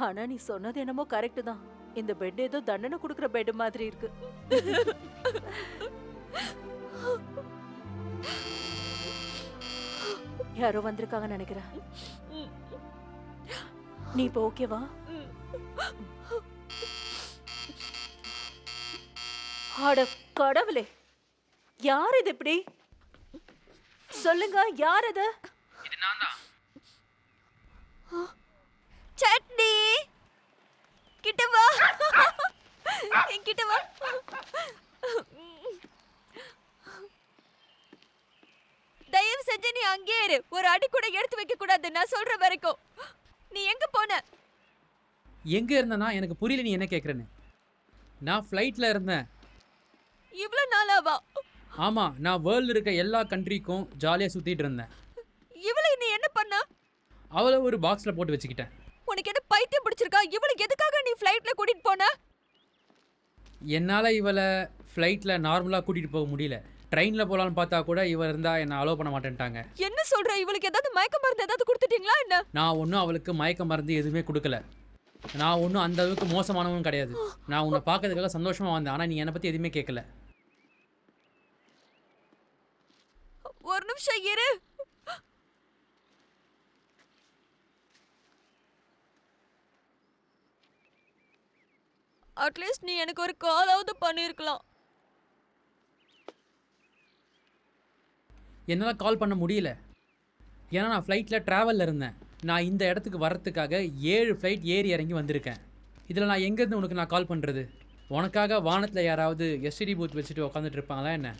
ஆனா நீ சொன்னது என்னமோ கரெக்ட் தான். இந்த பெட் ஏதோ தண்டனை கொடுக்கிற பெட் மாதிரி இருக்கு. யாரோ வந்திருக்காங்க நினைக்கிறேன். நீ இப்போ ஓகேவா? அட கடவுளே, யார் இது இப்படி? சொல்லுங்க, யார் இது? இது நான் தான். சட்னி கிட்ட வா, என்கிட்ட வா. தயவு செஞ்சு நீ அங்கே இரு. ஒரு அடி கூட எடுத்து வைக்க கூடாது நான் சொல்ற வரைக்கும். நீ எங்க போன? எங்க இருந்தனா எனக்கு புரியல, நீ என்ன கேக்குறேன்னு. நான் ஃப்ளைட்ல இருந்தேன். இவ்ளோ நாளாவா? ஆமா, நான் வேர்ல்டு இருக்க எல்லா கண்ட்ரிக்கும் ஜாலியா சுத்திட்டு இருந்தேன். இவளை நீ என்ன பண்ண? அவளை ஒரு பாக்ஸ்ல போட்டு வச்சுக்கிட்டேன். உனக்கு என்ன பைத்தியம் பிடிச்சிருக்கா? இவளை எதுக்காக நீ ஃப்ளைட்ல கூட்டிட்டு போன? என்னால் இவளை ஃப்ளைட்டில் நார்மலாக கூட்டிகிட்டு போக முடியல. ட்ரெயினில் போகலான்னு பார்த்தா கூட இவள் இருந்தால் என்னை அலோவ் பண்ண மாட்டேன்ட்டாங்க. என்ன சொல்ற? இவளுக்கு ஏதாவது மயக்க மருந்து ஏதாவது கொடுத்துட்டீங்களா என்ன? நான் ஒன்றும் அவளுக்கு மயக்க மருந்து எதுவுமே கொடுக்கல. நான் ஒன்றும் அந்த அளவுக்கு மோசமானவனும் கிடையாது. நான் உன்னை பார்க்கறதுக்காக சந்தோஷமாக வந்தேன். ஆனால் நீ என்னை பற்றி எதுவுமே கேட்கல. ஒரு நிமிஷம் இரு. அட்லீஸ்ட் நீ எனக்கு ஒரு காலாவது பண்ணிருக்கலாம். என்னால் கால் பண்ண முடியல. ஏன்னா நான் ஃப்ளைட்டில் ட்ராவலில் இருந்தேன். நான் இந்த இடத்துக்கு வர்றதுக்காக 7 ஃப்ளைட் ஏறி இறங்கி வந்திருக்கேன். இதில் நான் எங்கேருந்து உனக்கு நான் கால் பண்ணுறது? உனக்காக வானத்தில் யாராவது எஸ்டிடி பூத் வச்சுட்டு உட்காந்துட்டு இருப்பாங்களா என்ன?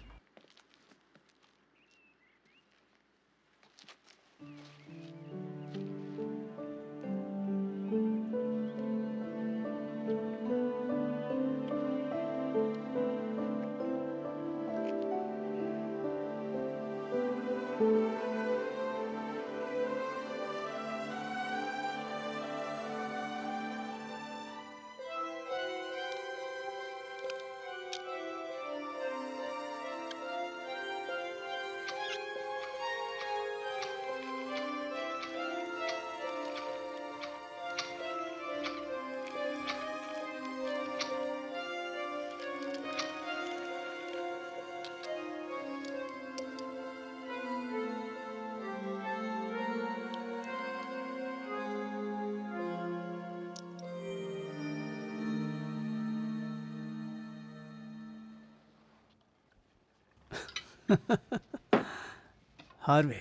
ஹார்வே,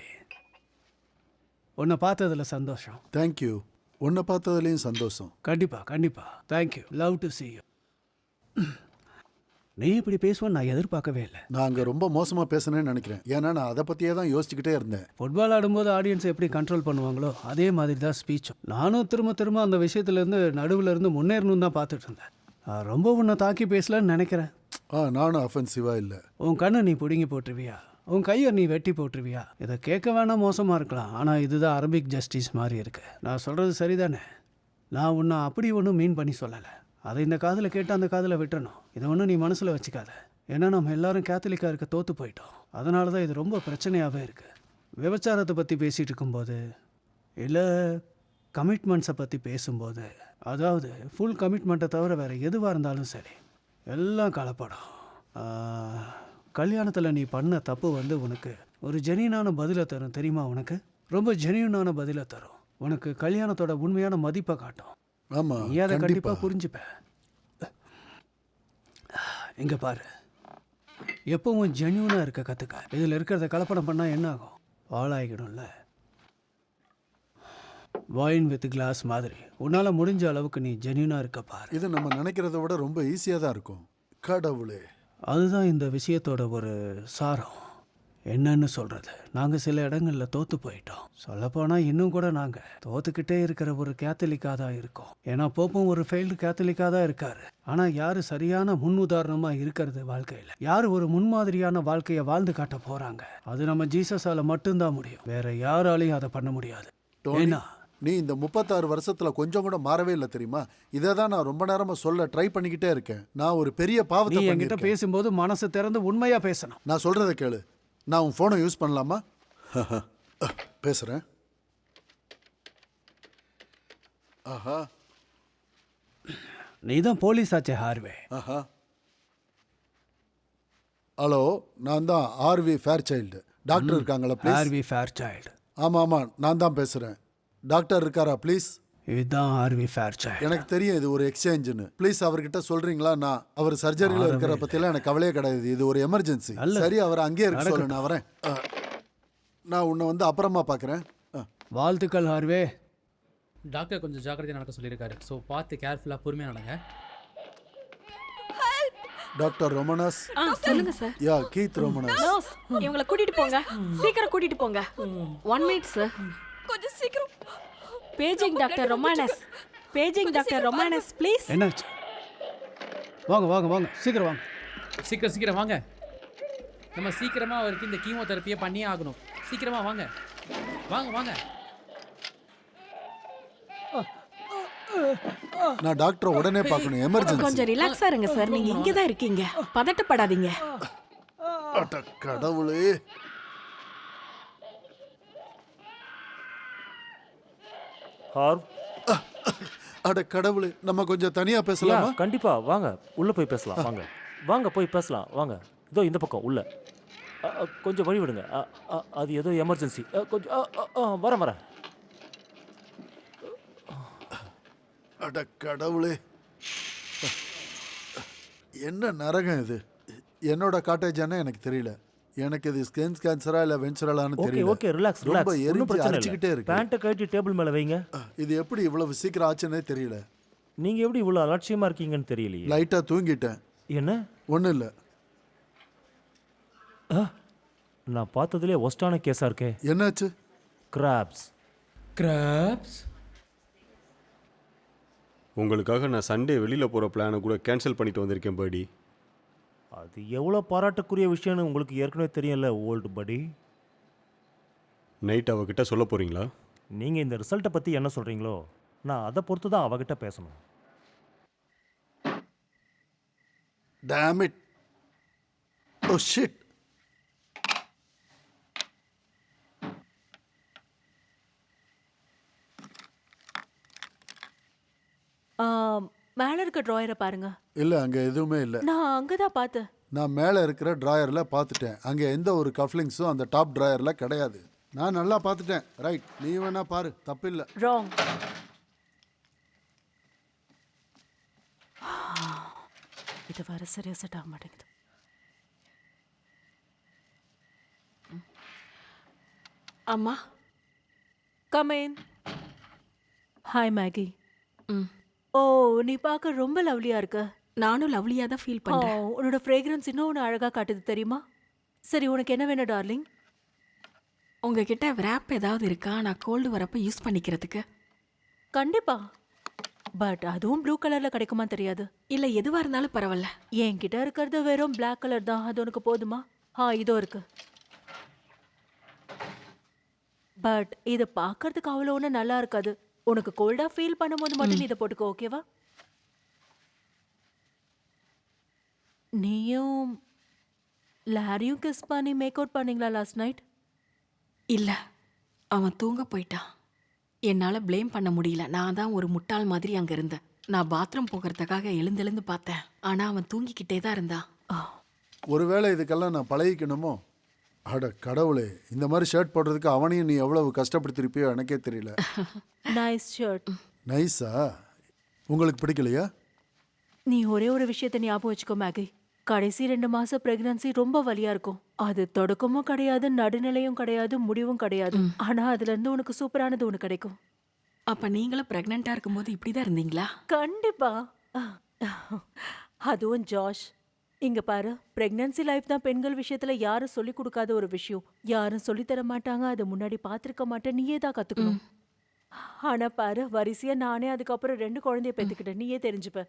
உன்னை பார்த்ததில் சந்தோஷம். தேங்க்யூ. உன்னை பார்த்ததுலேயும் சந்தோஷம். கண்டிப்பாக thank you. Love to see you. நீ இப்படி பேசுவேன்னு நான் எதிர்பார்க்கவே இல்லை. நான் அங்கே ரொம்ப மோசமாக பேசுனேன்னு நினைக்கிறேன். ஏன்னா நான் அதை பற்றியே தான் யோசிச்சுக்கிட்டே இருந்தேன். ஃபுட்பால் ஆடும்போது ஆடியன்ஸை எப்படி கண்ட்ரோல் பண்ணுவாங்களோ அதே மாதிரி தான் ஸ்பீச்சும். நானும் திரும்ப அந்த விஷயத்துலேருந்து நடுவில் இருந்து முன்னேறணும்னு தான் பார்த்துட்டு இருந்தேன். நான் ரொம்ப உன்னை தாக்கி பேசலன்னு நினைக்கிறேன். நானும் அஃபென்சிவாக இல்லை. உன் கண்ணை நீ பிடுங்கி போட்டுருவியா? உன் கையை நீ வெட்டி போட்டுருவியா? இதை கேட்க வேணாம், மோசமாக இருக்கலாம். ஆனால் இதுதான் அரபிக் ஜஸ்டிஸ் மாதிரி இருக்கு. நான் சொல்கிறது சரிதானே? நான் உன்னை அப்படி ஒன்றும் மீன் பண்ணி சொல்லலை. அதை இந்த காதில் கேட்டு அந்த காதில் விட்டுறணும். இதை ஒன்றும் நீ மனசில் வச்சுக்காத. ஏன்னா நம்ம எல்லாரும் கேத்தலிக்காக இருக்க தோற்று போயிட்டோம். அதனால தான் இது ரொம்ப பிரச்சனையாகவே இருக்குது. விபச்சாரத்தை பற்றி பேசிகிட்டு இருக்கும்போது, இல்லை கமிட்மெண்ட்ஸை பற்றி பேசும்போது, அதாவது ஃபுல் கமிட்மெண்ட்டை தவிர வேறு எதுவாக இருந்தாலும் சரி, எல்லாம் கலப்படம். கல்யாணத்தில் நீ பண்ண தப்பு உனக்கு ஒரு ஜெனியூனான பதிலை தரும் தெரியுமா? உனக்கு ரொம்ப ஜெனியூனான பதிலை தரும். உனக்கு கல்யாணத்தோட உண்மையான மதிப்பை காட்டும். ஆமாம், நீ அதை கண்டிப்பாக புரிஞ்சுப்ப. இங்க பாரு, எப்பவும் ஜென்யூனா இருக்க கத்துக்க. இதுல இருக்கிறத கலப்படம் பண்ணா என்ன ஆகும்? பாழாயிடும்ல. வைன் வித் கிளாஸ் மாதிரி உன்னால முடிஞ்ச அளவுக்கு நீ ஜென்யூனா இருக்க பாரு. இது நம்ம நினைக்கிறத விட ரொம்ப ஈஸியாக தான் இருக்கும். கடவுளே, அதுதான் இந்த விஷயத்தோட ஒரு சாரம். என்னன்னு சொல்றது, நாங்க சில இடங்கள்ல தோத்து போயிட்டோம். சொல்லப்போனா இன்னும் கூட நாங்க தோத்துக்கிட்டே இருக்கிற ஒரு கேத்தலிக்கா தான் இருக்கோம். ஏன்னா போப்பும் ஒரு ஃபெயில்டு கேத்தலிக்கா தான் இருக்காரு. ஆனா யாரு சரியான முன் உதாரணமா இருக்கிறது வாழ்க்கையில, யாரு ஒரு முன்மாதிரியான வாழ்க்கைய வாழ்ந்து காட்ட போறாங்க, அது நம்ம ஜீசஸால மட்டும்தான் முடியும். வேற யாராலையும் அதை பண்ண முடியாது. டோனி, ஏன்னா நீ இந்த 36 வருஷத்துல கொஞ்சம் கூட மாறவே இல்லை தெரியுமா? இதை தான் நான் ரொம்ப நேரமா சொல்ல ட்ரை பண்ணிக்கிட்டே இருக்கேன். நான் ஒரு பெரிய நீ பாவத்தை என்கிட்ட பண்ணிருக்கேன். பேசும்போது மனசு திறந்து உண்மையா பேசணும். நான் சொல்றத கேளு. நான் உன் ஃபோனை யூஸ் பண்ணலாமா? பேசுறேன். ஆஹா நீ தான் போலீஸ் ஆச்சே ஹார்வே. ஆஹா. ஹலோ, நான் தான் ஆர்வி ஃபேர்சைல்டு. டாக்டர் இருக்காங்களா ப்ளீஸ்? ஹார்வி ஃபேர்சைல்டு. ஆமாம் ஆமாம், நான் தான் பேசுகிறேன். டாக்டர் இருக்காரா ப்ளீஸ்? இதுதான் ஹார்வி ஃபேர்சைல்டு. எனக்கு தெரியும் இது ஒரு எக்ஸ்சேஞ்சுன்னு. ப்ளீஸ் அவர்கிட்ட சொல்றீங்களா? நான் அவர் சர்ஜரியில் இருக்கிற பற்றிலாம் எனக்கு கவலையே கிடையாது. இது ஒரு எமர்ஜென்சி. சரி, அவர் அங்கேயே இருக்க சொல்லு, நான் வரேன். நான் உன்னை வந்து அப்புறமா பார்க்குறேன். வாழ்த்துக்கள் ஹார்வே. டாக்டர் கொஞ்சம் ஜாக்கிரதையாக நடக்க சொல்லியிருக்காரு. ஸோ பார்த்து கேர்ஃபுல்லாக பொறுமையாக நடங்க. டாக்டர் ரொமனஸ். சொல்லுங்க சார். யா, கீத் ரொமனஸ். நர்ஸ், இவங்களை கூட்டிட்டு போங்க. சீக்கிரம் கூட்டிட்டு போங்க. 1 மினிட் சார். கொஞ்சம் சீக்கிரம். Paging doctor Romanos. Paging doctor Romanos please. என்னாச்சு? வாங்க வாங்க வாங்க, சீக்கிரம் வாங்க. சீக்கிரம் வாங்க. நம்ம சீக்கிரமாக அவருக்கு இந்த கீமோதெரப்பியை பண்ணியே ஆகணும். சீக்கிரமாக வாங்க வாங்க வாங்க. நான் டாக்டரை உடனே பார்க்கணும், எமர்ஜென்சி. கொஞ்சம் ரிலாக்ஸா இருங்க சார். நீங்க இங்க தான் இருக்கீங்க, பதட்டப்படாதீங்க. அட கடவுளே. ஹார்வ், அட கடவுளே, நம்ம கொஞ்சம் தனியா பேசலாமா? கண்டிப்பா வாங்க, உள்ள போய் பேசலாம். வாங்க வாங்க, போய் பேசலாம் வாங்க. இதோ இந்த பக்கம் உள்ள. கொஞ்சம் வழி விடுங்க. அது ஏதோ எமர்ஜென்சி. கொஞ்சம் வரேன். அட கடவுளே, என்ன நரகம் இது? என்னோட காட்டேஜானே எனக்கு தெரியல. எனக்கு இது ஸ்கின் கேன்சரா இல்ல வென்ச்சுரலான்னு தெரியல. ஓகே, ரிலாக்ஸ் ரொம்ப ரிலாக்ஸ். ஒண்ணும் எரிஞ்சு பிரச்சனை அடிச்சுக்கிட்டே இல்ல. இருக்கு. பேண்ட்டை கழட்டி டேபிள் மேல வைங்க. இது எப்படி இவ்வளவு சீக்கிரம் ஆச்சுன்னே தெரியல. நீங்க எப்படி இவ்வளவு அலட்சியமா இருக்கீங்கன்னு தெரியலையே. லைட்டா தூங்கிட்டேன். என்ன? ஒன்றும் இல்லை. நான் பார்த்ததுலேயே ஒஸ்டான கேஸா இருக்கே. என்னாச்சு? கிராப்ஸ். உங்களுக்காக நான் சண்டே வெளியில் போகிற பிளானை கூட கேன்சல் பண்ணிட்டு வந்திருக்கேன் படி. அது எவ்வளோ பாராட்டக்குரிய விஷயம்னு உங்களுக்கு ஏற்கனவே தெரியல ஓல்டு படி. நைட் அவகிட்ட சொல்ல போகிறீங்களா? நீங்கள் இந்த ரிசல்ட்டை பற்றி என்ன சொல்கிறீங்களோ நான் அதை பொறுத்து தான் அவகிட்ட பேசணும். Damn it. Oh shit. மேல இருக்க டிராயரை பாருங்க. இல்ல, அங்க எதுவுமே இல்ல. நான் அங்கதான் பார்த்தேன். நான் மேல இருக்கிற டிராயர்ல பார்த்துட்டேன். அங்க எந்த ஒரு கஃப்லிங்ஸும் அந்த டாப் டிராயர்ல கிடையாது. நான் நல்லா பார்த்துட்டேன். ரைட், நீ வேணா பாரு, தப்பில்ல. ராங். இது வர சரியா செட் ஆக மாட்டேங்குது. அம்மா, கம் இன். Hi Maggie. ஓ, நீ பார்க்க ரொம்ப லவ்லியா இருக்க. நானும் லவ்லியா தான் ஃபீல் பண்றேன். உன்னோட ஃப்ரேக்ரன்ஸ் இன்னும் உன்னை அழகா காட்டுது தெரியுமா? சரி, உனக்கு என்ன வேணும் டார்லிங்? உங்ககிட்ட ரேப் ஏதாவது இருக்கா? நான் கோல்டு வரப்ப யூஸ் பண்ணிக்கிறதுக்கு. கண்டிப்பா, பட் அதுவும் ப்ளூ கலர்ல கிடைக்குமா தெரியாது. இல்ல, எதுவா இருந்தாலும் பரவாயில்ல. என்கிட்ட இருக்கிறது வெறும் பிளாக் கலர் தான். அது உனக்கு போதுமா? இதோ இருக்கு. பட் இது பார்க்கறதுக்கு அவ்வளோ ஒன்றும் நல்லா இருக்காது. உனக்கு கோல்டா ஃபீல் பண்ணும்போது மட்டும் நீ இதை போட்டுக்கோ, ஓகேவா? நீயும் லாரியும் கிஸ் பண்ணி மேக் அவுட் பண்ணீங்களா லாஸ்ட் நைட்? இல்ல, அவன் தூங்க போயிட்டான். என்னால ப்ளேம் பண்ண முடியல. நான் தான் ஒரு முட்டாள் மாதிரி அங்க இருந்தேன். நான் பாத்ரூம் போகிறதுக்காக எழுந்து பார்த்தேன். ஆனா அவன் தூங்கிக்கிட்டே தான் இருந்தான். ஒருவேளை இதுக்கெல்லாம் நான் பழகிக்கணுமோ? அட கடவுளே, இந்த மாதிரி ஷர்ட் போடுறதுக்கு அவனையும் நீ எவ்வளவு கஷ்டப்படுத்திருப்பியோ எனக்கே தெரியல. Nice shirt. நைஸா? உங்களுக்கு பிடிக்கலையா? நீ ஒரே ஒரு விஷயத்தை ஞாபகம் வச்சுக்கோ மேகி. கடைசி 2 மாசம் பிரெக்னன்சி ரொம்ப வலியா இருக்கும். அது தொடக்கமும் கிடையாது, நடுநிலையும் கிடையாது, முடிவும் கிடையாது. ஆனா அதுல இருந்து உனக்கு சூப்பரானது ஒண்ணு கிடைக்கும். அப்ப நீங்களும் பிரெக்னெண்டா இருக்கும்போது இப்படிதான் இருந்தீங்களா? கண்டிப்பா. அதுவும் ஜாஷ், இங்க பாரு, பிரெக்னன்சி லைஃப் தான் பெண்கள் விஷயத்துல யாரும் சொல்லி கொடுக்காத ஒரு விஷயம். யாரும் சொல்லி தர மாட்டாங்க, அதை முன்னாடி பார்த்திருக்க மாட்டேன், நீயே தான் கத்துக்கணும். ஆனா பாரு, வரிசையா நானே அதுக்கப்புறம் 2 குழந்தைய பெத்துக்கிட்டேன், நீயே தெரிஞ்சுப்ப.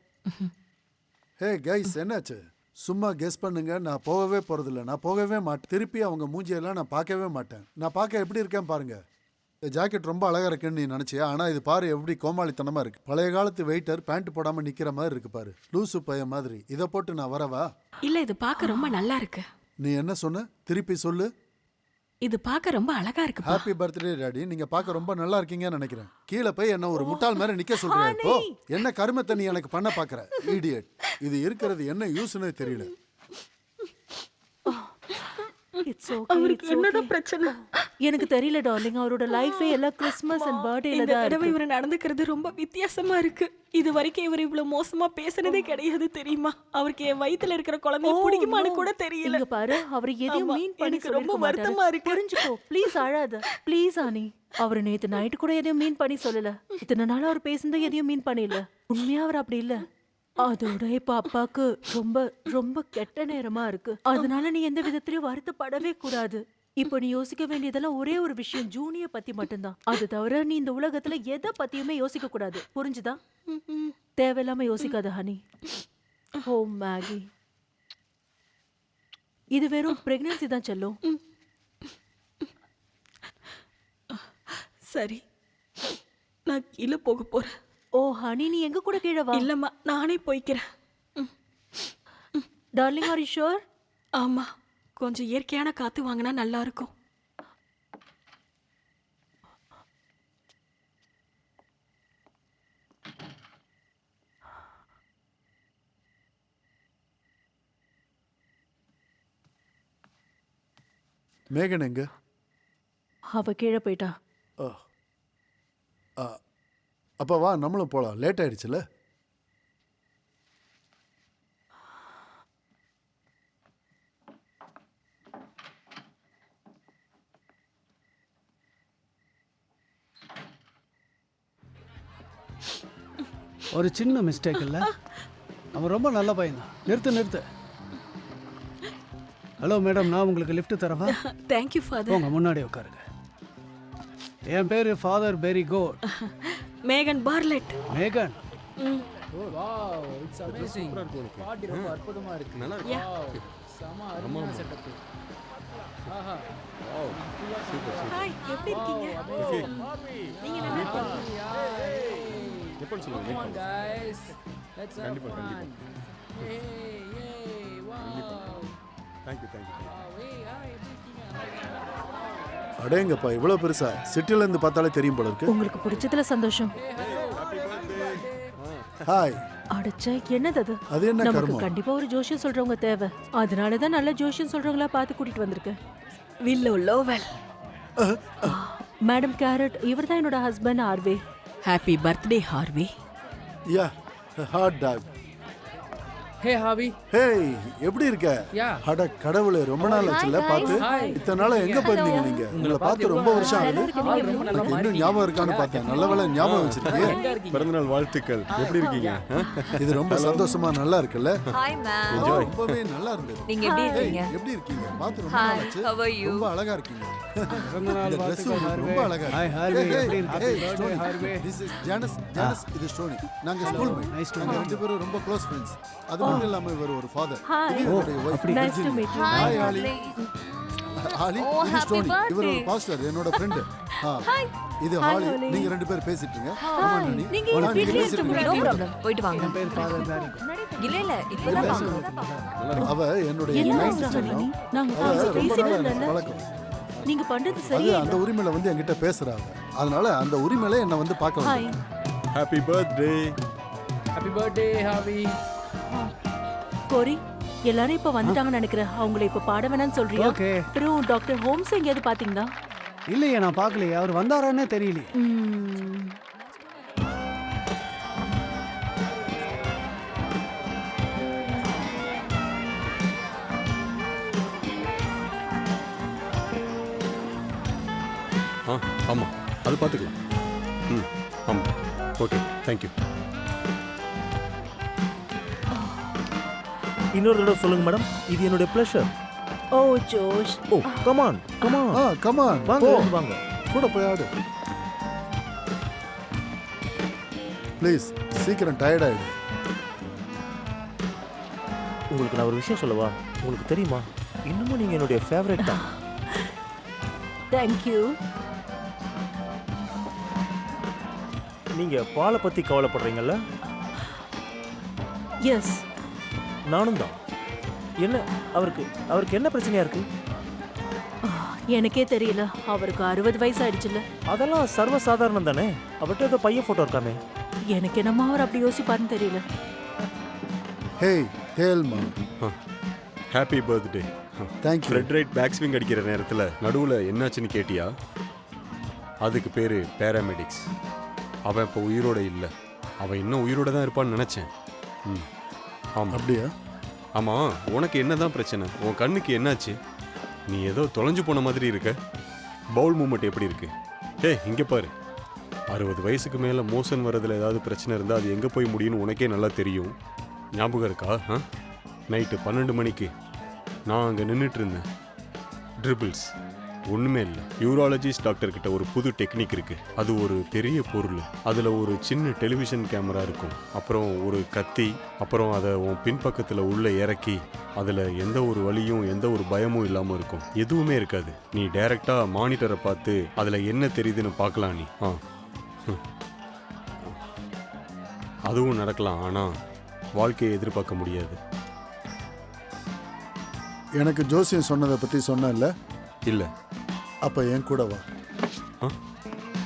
ஹே கைஸ், என்னாச்சு? சும்மா கெஸ் பண்ணுங்க. நான் போகவே போறதில்ல, நான் போகவே மாட்டேன். திருப்பி அவங்க மூஞ்சியெல்லாம் நான் பார்க்கவே மாட்டேன். நான் பார்க்க எப்படி இருக்கேன் பாருங்க. ஜாக்கெட் ரொம்ப அழகா இருக்குன்னு நீ நினைச்சியா? ஆனா இது பாரு எப்படி கோமாளித்தனமா இருக்கு. பழைய காலத்து வெயிட்டர் பேண்ட் போடாம நிக்கிற மாதிரி இருக்கு பாரு, லூசு பையன் மாதிரி. இதை போட்டு நான் வரவா? இல்ல, இது பார்க்க ரொம்ப நல்லா இருக்கு. நீ என்ன சொன்ன? திருப்பி சொல்லு. இது பார்க்க ரொம்ப அழகா இருக்கு. Happy birthday daddy. நீங்க பார்க்க ரொம்ப நல்லா இருக்கீங்கன்னு நினைக்கிறேன். கீழே போய் என்ன ஒரு முட்டாள் மாதிரி நிக்க சொல்றியா? இப்போ என்ன கருமத்தை நீ எனக்கு பண்ண பாக்குற? இடியட். இது இருக்கிறது என்ன யூஸ்னே தெரியல. It's okay. அவருக்கு என்னடா பிரச்சனை? எனக்கு தெரியல டார்லிங், அவரோட லைஃபே எல்லாம் கிறிஸ்மஸ் அண்ட் பர்த்டேல இந்த தான் தடவை இருக்கு. இவர் நடந்துக்கிறது ரொம்ப வித்தியாசமா இருக்கு. இது வரைக்கும் இவர் இவ்வளவு மோசமா பேசுனதே கிடையாது தெரியுமா? அவருக்கு என் வயித்துல இருக்கிற குழந்தைய பிடிக்குமான்னு கூட தெரியல. இங்க பாரு, அவர் எதையும் ஆமா, மீன் பண்ணி எனக்கு ரொம்ப சொல்லிருக்க மாட்டாரு. வருத்தமா இருக்கு. புரிஞ்சுக்கோ ப்ளீஸ், அழாத ப்ளீஸ் ஆனி. அவர் நேத்து நைட்டு கூட எதையும் மீன் பண்ணி சொல்லல. இத்தனை நாள் அவர் பேசுனதை எதையும் மீன் பண்ணல. உண்மையா அவர் அப்படி இல்ல. அதோட இப்ப அப்பாக்கு ரொம்ப ரொம்ப கெட்ட நேரமா இருக்கு. அதனால நீ எந்த விதத்திலயும் வருத்தப்படவே கூடாது. இப்போ நீ யோசிக்க வேண்டியதெல்லாம் ஒரே ஒரு விஷயம், ஜூனிய பத்தி மட்டும்தான். அது தவிர நீ இந்த உலகத்துல எதை பத்தியுமே யோசிக்க கூடாது, புரிஞ்சுதா? தேவையில்லாம யோசிக்காத ஹனி. ஓ மேகி, இது வெறும் பிரெக்னன்சி தான் செல்லும். சரி, நான் கீழே போக போறேன். ஓ ஹனி, நீ எங்க கூட கீழே வா. இல்லம்மா, நானே போய்க்கிறேன். Darling, are you sure? ஆமா, கொஞ்சம் இயற்கையான காத்து வாங்கினா நல்லா இருக்கும். மேகன் எங்க? அவ கீழே போயிட்டா. அப்ப வா, நம்மளும் போலாம். லேட் ஆயிடுச்சுல. ஒரு சின்ன மிஸ்டேக் இல்லை, அவன் ரொம்ப நல்ல பையன் தான். நிறுத்து. ஹலோ மேடம், நான் உங்களுக்கு லிஃப்ட் தரவா? Thank you father. உங்க முன்னாடி உட்காருங்க. என் பேரு ஃபாதர் பெரி கோட். மேகன் பார்லெட். மேகன், வாவ், இட்ஸ் அமேசிங். பார்ட்டி ரொம்ப அற்புதமா இருக்கு. நல்லா இருக்கு. வாவ், செம அருமையான செட்டப். ஆஹா, வாவ், சூப்பர். ஹாய், எப்படி இருக்கீங்க? நீங்க நல்லா இருக்கீங்க? எப்போ சொல்லுங்க? Come on guys, let's have fun. Hey, wow. Thank you. Wow, hey, hi, எப்படி இருக்கீங்க? அடேங்கப்பா, இவ்வளவு பெருசா? சிட்டில இருந்து பார்த்தாலே தெரியும் போல இருக்கு. உங்களுக்கு பிடிச்சதுல சந்தோஷம். ஹாய். அடச்சே, என்னது அது? அது என்ன நமக்கு கர்மம்? கண்டிப்பா ஒரு ஜோஷியம் சொல்றவங்க தேவை. அதனால தான் நல்ல ஜோஷியம் சொல்றவங்களா பார்த்து கூட்டிட்டு வந்திருக்கேன். வில்லோ லோவல். மேடம் கேரட், இவர் தான் என்னோட husband Harvey. Happy birthday Harvey. Ya, hot dog. Hey Harvey. Hey, எப்படி இருக்க? Yeah. அட கடவுளே, ரொம்ப நாள் ஆச்சுல பார்த்து. Hi. இத்தனை நாளா எங்க போயிருந்தீங்க நீங்க? உங்களை பார்த்து ரொம்ப வருஷம் ஆகுது. எனக்கு இன்னும் ஞாபகம் இருக்கான்னு பார்த்தேன். நல்ல வேளை ஞாபகம் வச்சிருக்கீங்க. எங்க இருக்கீங்க? பிறந்தநாள் வாழ்த்துக்கள். எப்படி இருக்கீங்க? இது ரொம்ப சந்தோஷமா நல்லா இருக்குல்ல? Hi ma'am. ரொம்பவே நல்லா இருந்தது. நீங்க எப்படி ஹேய், இருக்கீங்க? எப்படி இருக்கீங்க? பார்த்து ரொம்ப Hi, நாள் ஆச்சு. how are you? ரொம்ப அழகா இருக்கீங்க. பிறந்தநாள் இந்த dress வாழ்த்துக்கள் உங்களுக்கு ஹார்வே. ரொம்ப அழகா Hi, இருக்கு. Harvey, Hey, எப்படி hey, இருக்க? hey, Happy birthday, Stoney. Harvey. This is Janice, இது ஸ்டோனி. நாங்க ஸ்கூல் மேட். Nice to நாங்க meet ரெண்டு பேரும் ரொம்ப க்ளோஸ் ஃப்ரெண்ட்ஸ். அது மட்டும் இல்லாம இவர் ஒரு father. Hi. Nice to meet you. Hi ஆலி. ஆலி, Oh, இது happy ஸ்டோனி. இவர் ஒரு birthday. பாஸ்டர், என்னோட ஃப்ரெண்ட். இது Hi, ஹாலி. Holly. நீங்க ரெண்டு பேரும் பேசிட்டு இருங்க. ஆமா நானி. நீங்க எங்க நீங்க வீட்லயே பேசிட்டு இருக்க இருங்க. நோ ப்ராப்ளம், போயிட்டு வாங்க. என் பேர் ஃபாதர் பெரி கோட். இல்ல இப்பதான் வாங்க. அவ என்னுடைய என்ன nice அவசரம் friend. ஹனி? நாங்க அவ கொஞ்சம் ரொம்ப பேசிட்டு நாளா இருந்தோம்ல. எனக்கு பழக்கம். நீங்க பண்றது அது சரியே அந்த இல்ல. உரிமையில வந்து என்கிட்ட பேசுறாங்க. அதனால அந்த உரிமையில என்ன வந்து பார்க்க ஹாய். வந்தாங்க. Happy birthday. Happy birthday Harvey. கோரி, எல்லாரும் இப்ப வந்துட்டாங்கன்னு நினைக்கிறேன். அவங்கள இப்ப பாட வேணாம்னு சொல்றியா? ஓகே. அப்புறம் டாக்டர் ஹோம்ஸ் எங்கேயாவது பாத்தீங்களா? இல்லையே, நான் பார்க்கலையே. அவர் வந்தாரான்னே தெரியலையே. ஆமாம், அது பார்த்துக்கலாம். ம், ஆமாம். Okay, thank you. இன்னொரு தடவை சொல்லுங்க மேடம். இது என்னுடைய ப்ளஷர். ஓ ஜோஷ், ஓ கமான் கமான், கமான், வாங்க வாங்க. கூட போய் ஆடு. ப்ளீஸ் சீக்கிரம் டயர்ட் ஆயிடு. உங்களுக்கு நான் ஒரு விஷயம் சொல்லவா? உங்களுக்கு தெரியுமா, இன்னமும் நீங்க என்னுடைய ஃபேவரட் தான். தேங்க்யூ. நீங்க பாலை பத்தி கவலைப்படுறீங்கல்ல? எஸ். நானும் தான். என்ன அவருக்கு என்ன பிரச்சனையா இருக்கு? எனக்கே தெரியல. அவருக்கு 60 வயசு ஆயிடுச்சுல்ல. அதெல்லாம் சர்வசாதாரணம் தானே. அவர்கிட்ட ஏதோ பையன் போட்டோ இருக்காமே. எனக்கு என்னமா அவர் அப்படி யோசிப்பாருன்னு தெரியல. Hey Helma, happy birthday. Thank you. Fred right back swing அடிக்கிற நேரத்தில் நடுவில் என்னாச்சுன்னு கேட்டியா? அதுக்கு பேர் பேராமெடிக்ஸ். அவன் இப்போ உயிரோட இல்லை. அவன் இன்னும் உயிரோட தான் இருப்பான்னு நினச்சேன். ம், ஆமாம். அப்படியா? ஆமாம், உனக்கு என்ன தான் பிரச்சனை? உன் கண்ணுக்கு என்னாச்சு? நீ ஏதோ தொலைஞ்சு போன மாதிரி இருக்க. பவுல் மூமெண்ட் எப்படி இருக்கு? ஏய், இங்கே பாரு. 60 வயசுக்கு மேலே மோஷன் வரதில் ஏதாவது பிரச்சனை இருந்தால் அது எங்கே போய் முடியும்னு உனக்கே நல்லா தெரியும். ஞாபகம் இருக்கா? நைட்டு 12 மணிக்கு நான் அங்கே நின்றுட்டு இருந்தேன். ட்ரிபிள்ஸ் ஒன்றுமே இல்லை. யூராலஜிஸ்ட் டாக்டர்கிட்ட ஒரு புது டெக்னிக் இருக்குது. அது ஒரு பெரிய பொருள். அதில் ஒரு சின்ன டெலிவிஷன் கேமரா இருக்கும், அப்புறம் ஒரு கத்தி, அப்புறம் அதை உன் பின்பக்கத்தில் உள்ளே இறக்கி அதில் எந்த ஒரு வலியும் எந்த ஒரு பயமும் இல்லாமல் இருக்கும். எதுவுமே இருக்காது. நீ டைரெக்டாக மானிட்டரை பார்த்து அதில் என்ன தெரியுதுன்னு பார்க்கலாம். நீ அதுவும் நடக்கலாம், ஆனால் வாழ்க்கையை எதிர்பார்க்க முடியாது. எனக்கு ஜோசியம் சொன்னதை பற்றி சொன்னேன்ல? இல்லை. அப்போ என் கூட வா.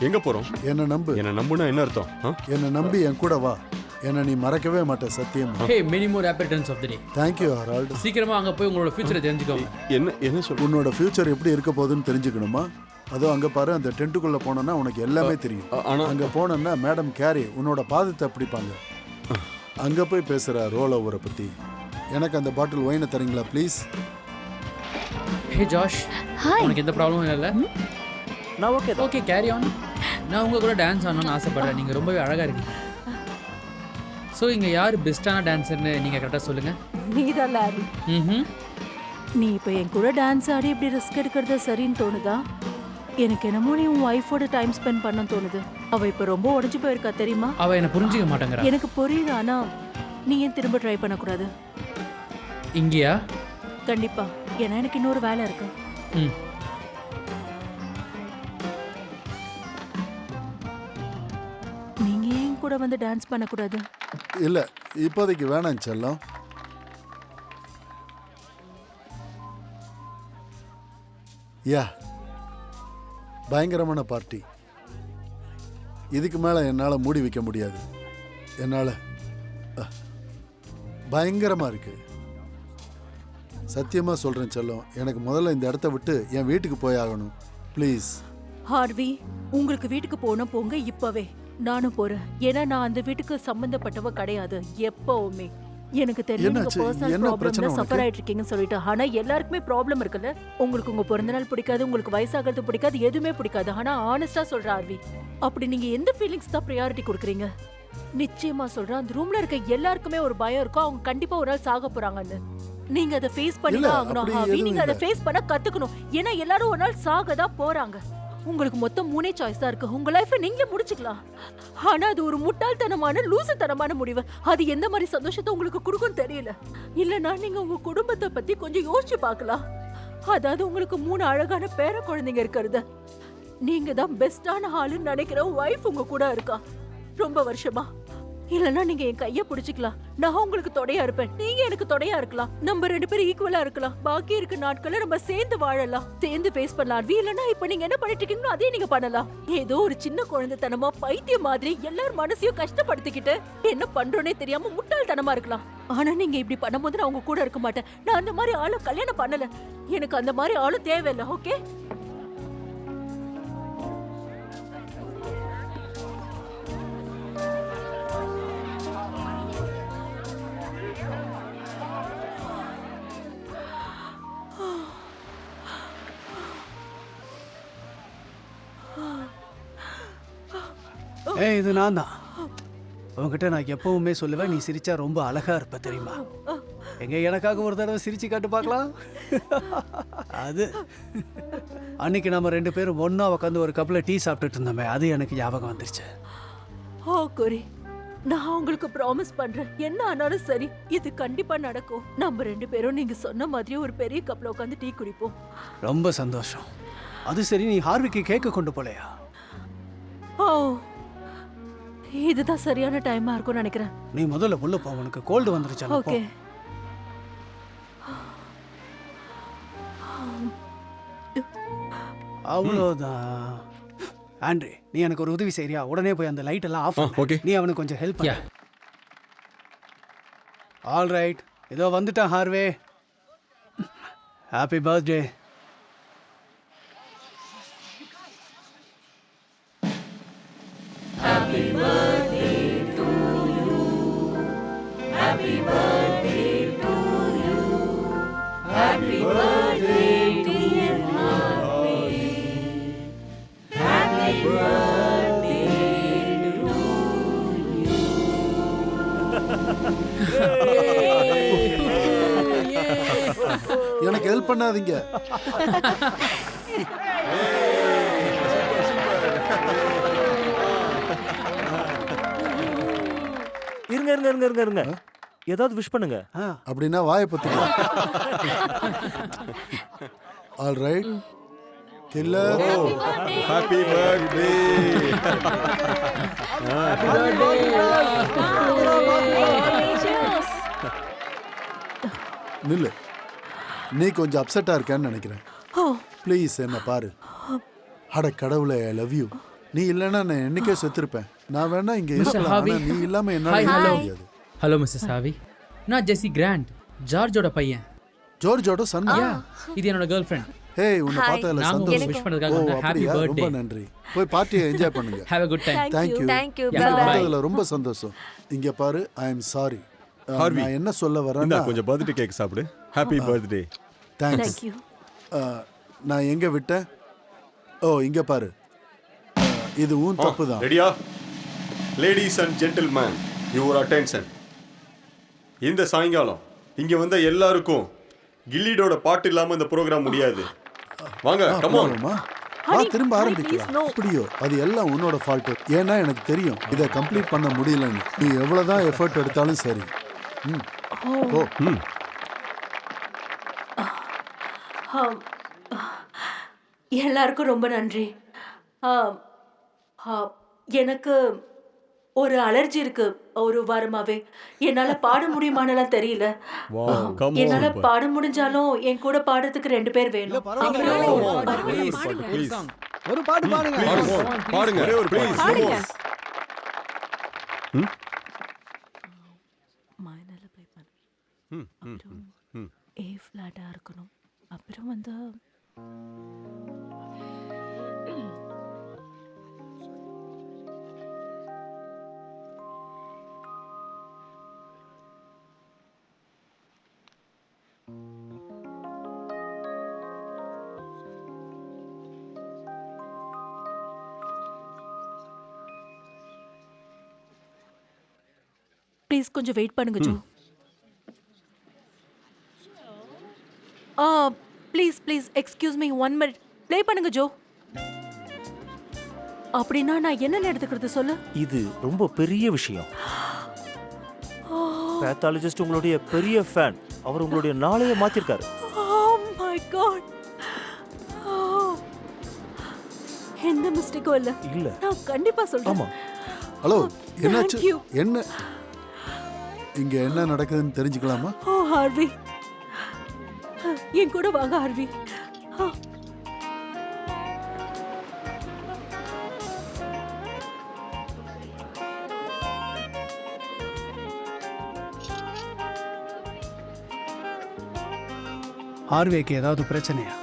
எங்கே போகிறோம்? என்னை நம்பு. என்னை நம்புனா என்ன அர்த்தம்? என்னை நம்பி என் கூட வா. என்னை நீ மறக்கவே மாட்ட, சத்தியமா. Hey, many more happy returns of the day. Thank you Harold. சீக்கிரமா அங்க போய் உங்களோட ஃபியூச்சரை தெரிஞ்சுக்கோங்க. என்ன சொல்? உன்னோட ஃபியூச்சர் எப்படி இருக்க போகுதுன்னு தெரிஞ்சுக்கணுமா? அதோ அங்கே பாரு, அந்த டென்ட்டுக்குள்ளே போனோன்னா உனக்கு எல்லாமே தெரியும். ஆனால் அங்கே போனோன்னா மேடம் கேரி உன்னோட பாதத்தை பிடிப்பாங்க. அங்கே போய் பேசுகிற ரோல் ஓவரை பற்றி. எனக்கு அந்த பாட்டில் ஒயினை தரீங்களா ப்ளீஸ்? Hey Josh, hi. உனக்கு எந்த ப்ராப்ளமும் இல்லை? நான் ஓகே தான். Okay, carry on. நான் உங்கள் கூட டான்ஸ் ஆடணும்னு ஆசைப்பட்றேன். நீங்கள் ரொம்பவே அழகாக இருக்கீங்க. ஸோ இங்கே யார் பெஸ்ட்டான டான்ஸர்னு நீங்கள் கரெக்டாக சொல்லுங்கள். நீதான் லாரி. ம். நீ இப்போ என் கூட டான்ஸ் ஆடி இப்படி ரிஸ்க் எடுக்கிறது சரின்னு தோணுதா? எனக்கு என்னமோ நீ உன் ஒய்ஃபோட டைம் ஸ்பெண்ட் பண்ண தோணுது. அவ இப்போ ரொம்ப உடஞ்சு போயிருக்கா தெரியுமா? அவள் என்னை புரிஞ்சிக்க மாட்டேங்கிறா. எனக்கு புரியுது, ஆனா நீ ஏன் திரும்ப ட்ரை பண்ணக்கூடாது? இங்கேயா? கண்டிப்பா, ஏன்னா எனக்கு இன்னொரு வேலை இருக்கு. ம். நீங்க ஏன் கூட வந்து டான்ஸ் பண்ணக்கூடாது? இல்லை, இப்போதைக்கு வேணாம் செல்லம். யா, பயங்கரமான பார்ட்டி. இதுக்கு மேலே என்னால் மூடி வைக்க முடியாது. என்னால் பயங்கரமாக இருக்கு. சத்தியமாக சொல்கிறேன் செல்லம், எனக்கு முதல்ல இந்த இடத்த விட்டு என் வீட்டுக்கு போய் ஆகணும் ப்ளீஸ். ஹார்வி, உங்களுக்கு வீட்டுக்கு போனா போங்க இப்பவே. நானும் போறேன். ஏன்னா நான் அந்த வீட்டுக்கு சம்பந்தப்பட்டவ கிடையாது எப்பவுமே. எனக்கு தெரியும் நீங்க என்னாச்சு? பர்சனல் என்ன பிரச்சனை ப்ராப்ளம்ல உனக்கு? சஃபர் ஆயிட்டு இருக்கீங்கன்னு சொல்லிட்டு. ஆனா எல்லாருக்குமே ப்ராப்ளம் இருக்குல்ல. உங்களுக்கு உங்க பிறந்தநாள் பிடிக்காது, உங்களுக்கு வயசாகிறது பிடிக்காது, எதுவுமே பிடிக்காது. ஆனா ஆனஸ்டா சொல்ற ஆர்வி, அப்படி நீங்க எந்த ஃபீலிங்ஸ் தான் ப்ரையாரிட்டி கொடுக்குறீங்க? நிச்சயமா சொல்றேன், அந்த ரூம்ல இருக்க எல்லாருக்குமே ஒரு பயம் இருக்கும், அவங்க கண்டிப்பா ஒரு நாள் சாக போறாங்கன்னு. நீங்க அதை ஃபேஸ் பண்ணி இல்ல, தான் ஆகணும் அப்படி ஹார்வி. எதுவும் நீங்க அதை இல்ல. ஃபேஸ் பண்ண கத்துக்கணும். ஏன்னா எல்லாரும் ஒரு நாள் சாக தான் போறாங்க. உங்களுக்கு மொத்தம் 3 சாய்ஸ் தான் இருக்கு. உங்க லைஃபை நீங்களே முடிச்சுக்கலாம். ஆனா அது ஒரு முட்டாள்தனமான லூசுத்தனமான முடிவு. அது எந்த மாதிரி சந்தோஷத்தை உங்களுக்கு கொடுக்கும்னு தெரியல. இல்லனா நீங்க உங்க குடும்பத்தை பத்தி கொஞ்சம் யோசிச்சு பார்க்கலாம். அதாவது உங்களுக்கு 3 அழகான பேர குழந்தைங்க இருக்கிறது. நீங்க தான் பெஸ்டான ஆளுன்னு நினைக்கிற வைஃப் உங்க கூட இருக்கா ரொம்ப வருஷமா. இல்லனா நீங்க என் கைய பிடிச்சிக்கலாம். நான் உங்களுக்கு தொடையா இருப்பேன், நீங்க எனக்கு தொடையா இருக்கலாம். நம்ம 2 பேரும் ஈக்குவலா இருக்கலாம். பாக்கி இருக்க நாட்கள நம்ம சேர்ந்து வாழலாம், சேர்ந்து ஃபேஸ் பண்ணலாம். இல்லனா இப்ப நீங்க என்ன பண்ணிட்டு இருக்கீங்களோ அதே நீங்க பண்ணலாம். ஏதோ ஒரு சின்ன குழந்தைத்தனமா பைத்தியம் மாதிரி எல்லார் மனசையும் கஷ்டப்படுத்திக்கிட்டு என்ன பண்றோனே தெரியாம முட்டாள்தனமா இருக்கலாம். ஆனா நீங்க இப்படி பண்ணும்போது நான் உங்க கூட இருக்க மாட்டேன். நான் அந்த மாதிரி ஆளு கல்யாணம் பண்ணல. எனக்கு அந்த மாதிரி ஆளு தேவையில்லை. ஓகே? ஏய் இது நான் தான். உன்கிட்ட நான் எப்பவுமே சொல்லுவேன், நீ சிரிச்சா ரொம்ப அழகா இருப்ப தெரியுமா? எங்க எனக்காக ஒரு தடவை சிரிச்சு காட்டு பார்க்கலாம். அது அன்னைக்கு நம்ம 2 பேரும் ஒண்ணா உட்காந்து ஒரு கப்ல டீ சாப்பிட்டுட்டு இருந்தோமே, அது எனக்கு ஞாபகம் வந்துருச்சு. ஓ கோரி, நான் உங்களுக்கு ப்ராமிஸ் பண்றேன், என்ன ஆனாலும் சரி இது கண்டிப்பா நடக்கும். நம்ம 2 பேரும் நீங்க சொன்ன மாதிரி ஒரு பெரிய கப்ல உட்காந்து டீ குடிப்போம். ரொம்ப சந்தோஷம். அது சரி, நீ ஹார்விக்கு கேக்க கொண்டு போலையா? ஓ, இதுதான் சரியான டைமா இருக்கும்னு நினைக்கிறேன். நீ முதல்ல உள்ள போ, உனக்கு கோல்டு வந்துருச்சு. ஓகே. அவ்வளோதான். ஆண்ட்ரே, நீ எனக்கு ஒரு உதவி செய்றியா? உடனே போய் அந்த லைட் எல்லாம் ஆஃப் பண்ணு. ஓகே. நீ அவனுக்கு கொஞ்சம் ஹெல்ப் பண்ணு. Yeah. ஆல் ரைட், இதோ வந்துட்டான் ஹார்வே. Happy birthday. எனக்கு ஹெல்ப் பண்ணாதீங்க. இருங்க இருங்க இருங்க இருங்க இருங்க, ஏதாவது விஷ் பண்ணுங்க. அப்படின்னா வாயை பத்திக்கலாம். All right killer. Happy birthday. நில்லு, நீ கொஞ்சம் அப்செட்டா இருக்கேன்னு நினைக்கிறேன். ப்ளீஸ் என்ன பாரு. அட கடவுளே, ஐ லவ் யூ. நீ இல்லைன்னா நான் என்னைக்கே செத்துருப்பேன். நான் வேணா இங்க இருக்கலாம், ஆனா நீ இல்லாம என்னால இருக்க முடியாது. ஹலோ மிஸ்ஸஸ் ஹாவி, நான் ஜெஸி கிராண்ட், ஜார்ஜோட பையன். ஜார்ஜோட சன். இது என்னோட கேர்ள் ஃப்ரெண்ட். ஹேய், உன்னை பார்த்ததுல நாங்க சந்தோஷம். உங்களுக்கு விஷ் பண்ணதுக்காக ஓ, வந்தேன். ஹாப்பி அப்படியா? பர்த்டே. ரொம்ப நன்றி. போய் பார்ட்டியை என்ஜாய் பண்ணுங்க. Have a good time. Thank you. Thank you. Yeah, bye. பார்த்ததுல ரொம்ப சந்தோஷம். இங்க பாரு, ஐ அம் சாரி. ஹார்வி, நான் என்ன சொல்ல இந்தா வரேன்னா, கொஞ்சம் பர்த்டே கேக் சாப்பிடு. Happy birthday. Thanks. Thank you. நான் எங்க விட்டேன்? ஓ, இங்க பாரு. இது உன் தப்பு தான். ரெடியா? Ladies and gentlemen, your attention. இந்த சாயங்காலம் இங்க வந்த எல்லாருக்கும் கில்லிடோட பாட்டு இல்லாம இந்த ப்ரோக்ராம் முடியாது. வாங்க, கம் ஆன். போலாமா? வா, திரும்ப ஆரம்பிக்கலாம். அப்படியோ, அது எல்லாம் உன்னோட ஃபால்ட். ஏன்னா எனக்கு தெரியும் இதை கம்ப்ளீட் பண்ண முடியலன்னு. நீ எவ்வளவுதான் எஃபர்ட் எடுத்தாலும் சரி. ஓ, எல்லாருக்கும் ரொம்ப நன்றி. எனக்கு ஒரு அலர்ஜி இருக்கு ஒரு வாரமாவே. என்னால பாட முடியுமானலாம் தெரியல. Wow, come on. என்னால பாட முடிஞ்சாலும் என் கூட பாடுறதுக்கு 2 பேர் வேணும். Please. ஒரு பாட்டு பாடுங்க. பாடுங்க. ஒரே ஒரு ப்ளீஸ். மைனர்ல ப்ளே பண்ணு. அப்புறம் ஏ ஃப்ளாட்டா இருக்கணும். அப்புறம் வந்து ப்ளீஸ் கொஞ்சம் வெயிட் பண்ணுங்க Joe. Please please excuse me 1 minute. Play பண்ணுங்க ஜோ. அப்படின்னா நான் என்ன எடுத்துக்கிறது சொல்லு. இது ரொம்ப பெரிய விஷயம். பேத்தாலஜிஸ்ட் உங்களுடைய பெரிய ஃபேன். அவர் உங்களுடைய நாளையே மாத்திருக்காரு. Oh my god. எந்த மிஸ்டேக்கும் இல்ல. இல்ல. நான் கண்டிப்பா சொல்றேன். ஆமா. ஹலோ, என்னாச்சு? Thank you. என்ன இங்க என்ன நடக்குதுன்னு தெரிஞ்சுக்கலாமா? ஓ ஹார்வி, என் கூட வாங்க ஹார்வி. ஹார்வேக்கு ஏதாவது பிரச்சனையா?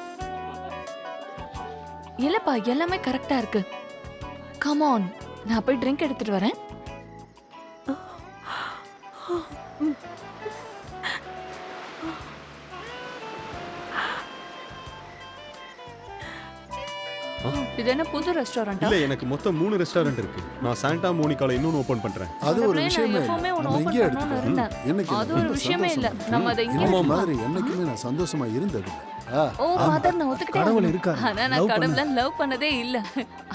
இல்லப்பா, எல்லாமே கரெக்டா இருக்கு. கம் ஆன், நான் போய் ட்ரிங்க் எடுத்துட்டு வரேன். இது என்ன புது ரெஸ்டாரண்டா? இல்ல எனக்கு மொத்தம் 3 ரெஸ்டாரண்ட் இருக்கு. நான் சாண்டா மோனிகால இன்னொன்னு ஓபன் பண்றேன். அது ஒரு கடவுளே, நான் விஷயமே எப்பவுமே இல்லை. ஒண்ணு நம்ம open இங்கே பண்ணணும்னு எடுத்துக்கலாம் இருந்தேன். என்னைக்கு அது ஒரு விஷயமே இல்ல. நம்ம அதை இங்கே இந்த மாதிரி என்னைக்குமே நான் சந்தோஷமா இருந்தது ஓ ஃபாதர், நான் ஒத்துக்கிட்டே கடவுள் ஆகணும். இருக்காரு. ஆனா நான் Love கடவுளை லவ் பண்ணதே இல்ல.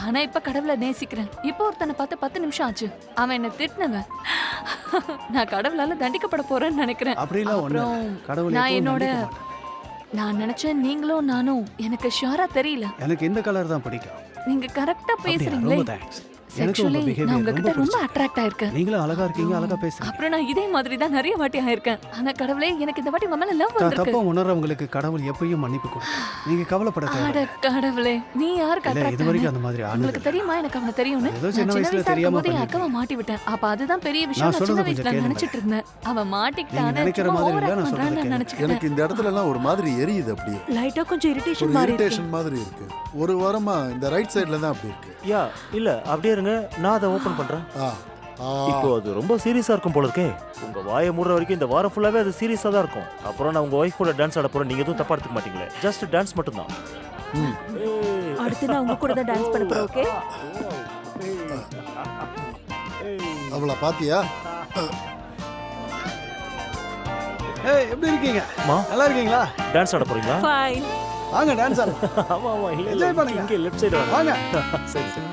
ஆனா இப்ப கடவுளை நேசிக்கிறேன். இப்போ ஒருத்தனை பார்த்து 10 நிமிஷம் ஆச்சு. அவன் என்ன திட்டினவன். நான் கடவுளால தண்டிக்கப்பட போறேன்னு நினைக்கிறேன். அப்படிலாம் ஒண்ணு அப்புறம் கடவுள் நான் எப்பவும் என்னோட தண்டிக்க மாட்டார். நான் நினைச்சேன் நீங்களும் நானும் எனக்கு ஷியோரா தெரியல. எனக்கு இந்த கலர் தான் பிடிக்கும். நீங்க கரெக்டா அப்படியா? பேசுறீங்களே. ரொம்ப தேங்க்ஸ். எனக்கு உங்க செக்சுவலி behavior நான் ரொம்ப உங்ககிட்ட ரொம்ப பிடிச்சிருக்கு. அட்ராக்ட் ஆயிருக்கேன். நீங்களும் அழகா இருக்கீங்க, அழகா பேசுறீங்க. அப்புறம் நான் இதே மாதிரி தான் நிறைய வாட்டி ஆயிருக்கேன். ஆனா கடவுளே, எனக்கு இந்த வாட்டி உங்க மேல லவ் தப்பா வந்திருக்கு. உணர்றவங்களுக்கு கடவுள் எப்பயும் மன்னிப்பு கொடுக்கும். நீங்க கவலைப்பட அட தேவையில்லை. கடவுளே, நீ யாருக்கு இல்ல, அட்ராக்ட் இது வரைக்கும் அந்த மாதிரி ஆனது உங்களுக்கு தெரியுமா எனக்கு அவனை தெரியும்னு? ஏதோ நான் சின்ன சின்ன வயசுல வயசா தெரியாம இருக்கும்போது என் பண்ணிருக்கேன். அக்காவை மாட்டி விட்டேன். அப்ப அதுதான் பெரிய விஷயம். நான் நான் சின்ன சொல்றது வயசுல கொஞ்சம் நினைச்சிட்டு இருந்தேன். அவன் நீங்க மாட்டிக்கிட்டானே, நினைக்கிற சும்மா மாதிரி ஓவர் இல்ல, நான் பண்றான்னு சொல்றது நான் நினைச்சிட்டேன். எனக்கு இந்த இடத்துலலாம் ஒரு மாதிரி எரியுது அப்படியே லைட்டா கொஞ்சம் ஒரு இரிட்டேஷன் மாதிரி இருக்கு. இரிட்டேஷன் மாதிரி இருக்கு. ஒரு வாரமா இந்த ரைட் சைடுல தான் அப்படி இருக்கு. யா இல்ல அப்படியே இருங்க, நான் அதை ஓபன் பண்றேன். ஆ ஆ இப்போ அது ரொம்ப சீரியஸா இருக்கும் போல இருக்கே. உங்க வாயை மூடுற வரைக்கும் இந்த வாரம் ஃபுல்லாவே அது சீரியஸா தான் இருக்கும். அப்புறம் நான் உங்க ஒய்ஃப் கூட டான்ஸ் ஆட போறேன், நீங்க எதுவும் தப்பா எடுத்துக்க மாட்டீங்களே. ஜஸ்ட் டான்ஸ் மட்டும் தான். அடுத்து நான் உங்க கூட தான் டான்ஸ் பண்ண போறேன். ஓகே? அவளை பாத்தியா? ஏய், எப்படி இருக்கீங்க? மா நல்லா இருக்கீங்களா? டான்ஸ் ஆட போறீங்களா? ஃபைன். வாங்க டான்ஸ் ஆடலாம். ஆமா ஆமா இல்ல Enjoy இல்ல பண்ணுங்க. இங்க லெஃப்ட் சைடு வாங்க. சரி சரி.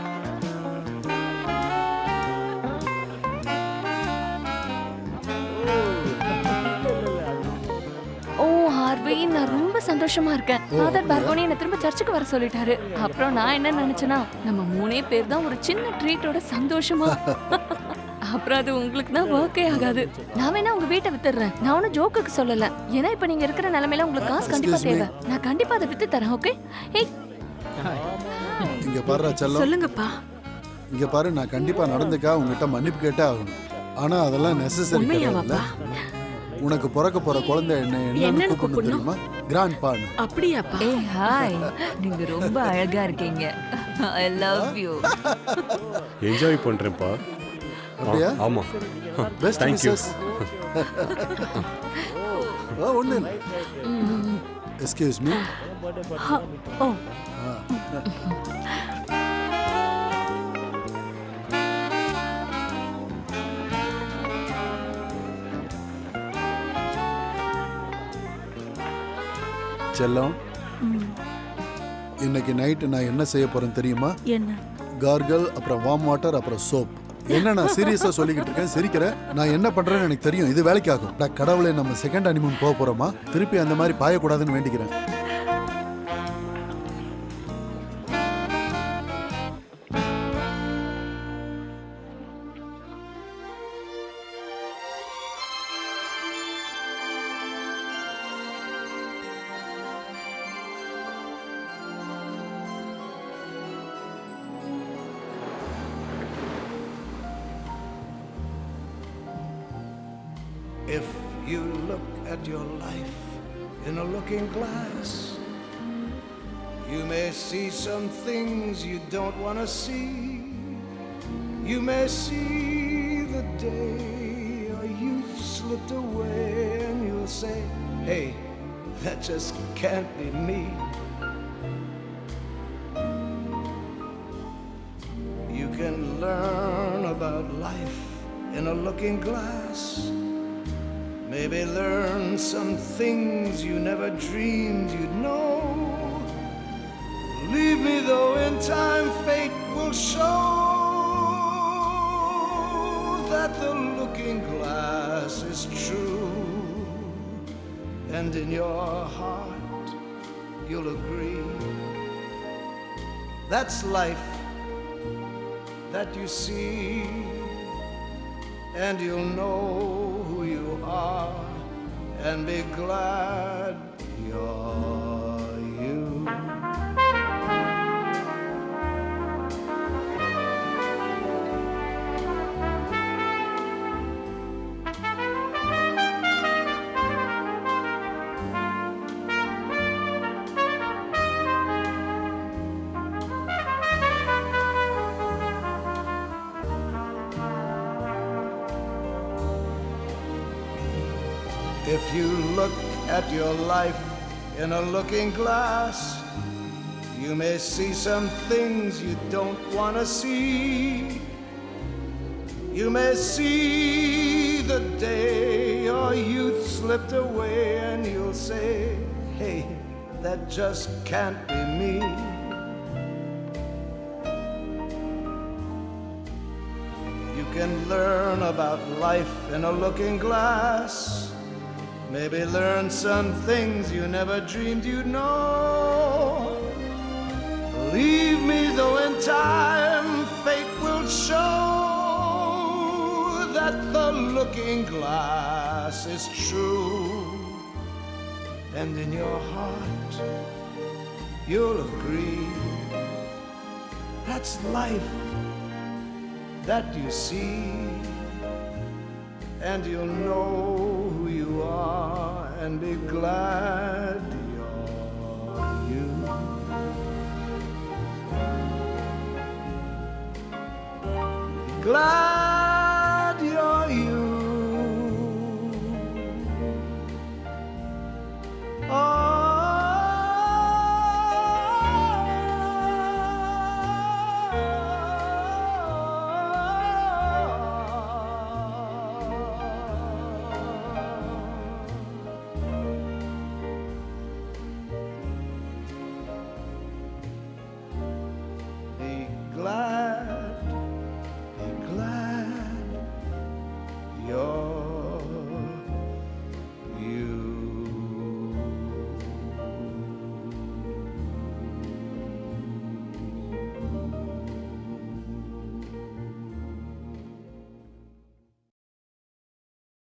ஓ ஹார்வி, நான் ரொம்ப சந்தோஷமா இருக்கேன். ஃபாதர் பார்கோனி என்ன திரும்ப சர்ச்சுக்கு வர சொல்லிட்டாரு. அப்புறம் நான் என்ன நினைச்சேன்னா, நம்ம 3 பேர் தான் ஒரு சின்ன ட்ரீட்டோட சந்தோஷமா. அப்புறம் அது உங்களுக்கு தான் ஒர்க்கே ஆகாது. நான் வேணா உங்க வீட்டை வித்துடுறேன். நான் ஒன்னும் ஜோக்குக்கு சொல்லல. ஏன்னா இப்ப நீங்க இருக்கிற நிலைமையில உங்களுக்கு காசு கண்டிப்பா Excuse me. தேவை. நான் கண்டிப்பா அதை வித்து தரேன். ஓகே? ஏய், இங்க பாரு செல்லம், சொல்லுங்கப்பா. இங்க பாரு, நான் கண்டிப்பா நடந்துக்கா உங்ககிட்ட மன்னிப்பு கேட்டே ஆகணும். ஆனா அதெல்லாம் நெசசரி கிடையாதுல்ல. உண்மையாவாப்பா? உனக்கு பிறக்க போற குழந்தை என்னன்னு என்னன்னு கூப்பிடணும் தெரியுமா? கிராண்ட் பான்னு. அப்படியாப்பா? ஏய் ஹாய், நீங்க ரொம்ப அழகா இருக்கீங்க. I love you. என்ஜாய் பண்றேன்ப்பா. அப்படியா? ஆமா. Best Thank you. விஷஸ். ஒண்ணு இல்லை. Excuse me. ஓ செல்லம், இன்னைக்கு நைட்டு நான் என்ன செய்ய போறேன் தெரியுமா? என்ன? கார்கல், அப்புறம் வார்ம் வாட்டர், அப்புறம் சோப். என்ன நான் சீரியஸா சொல்லிக்கிட்டு இருக்கேன், சிரிக்கிறேன். நான் என்ன பண்றேன்னு எனக்கு தெரியும், இது வேலைக்காகும். கடவுளே, நம்ம செகண்ட் ஹனிமூன் போக போறோமா? திருப்பி அந்த மாதிரி பாயக்கூடாதுன்னு வேண்டிக்கிறேன். If you look at your life in a looking glass, you may see some things you don't want to see. You may see the day your youth slipped away, and you'll say, hey, that just can't be me. You can learn about life in a looking glass. Maybe learn some things you never dreamed you'd know. Leave me though, in time fate will show that the looking glass is true. And in your heart you'll agree that's life that you see. And you'll know who you are and be glad you're you. If you look at your life in a looking glass, You may see some things you don't want to see. You may see the day your youth slipped away, and you'll say, hey, that just can't be me. You can learn about life in a looking glass. Maybe learn some things you never dreamed you'd know. Believe me, though, in time fate will show that the looking glass is true. And in your heart you'll agree that's life that you see. And you'll know who you are and be glad you're you. Glad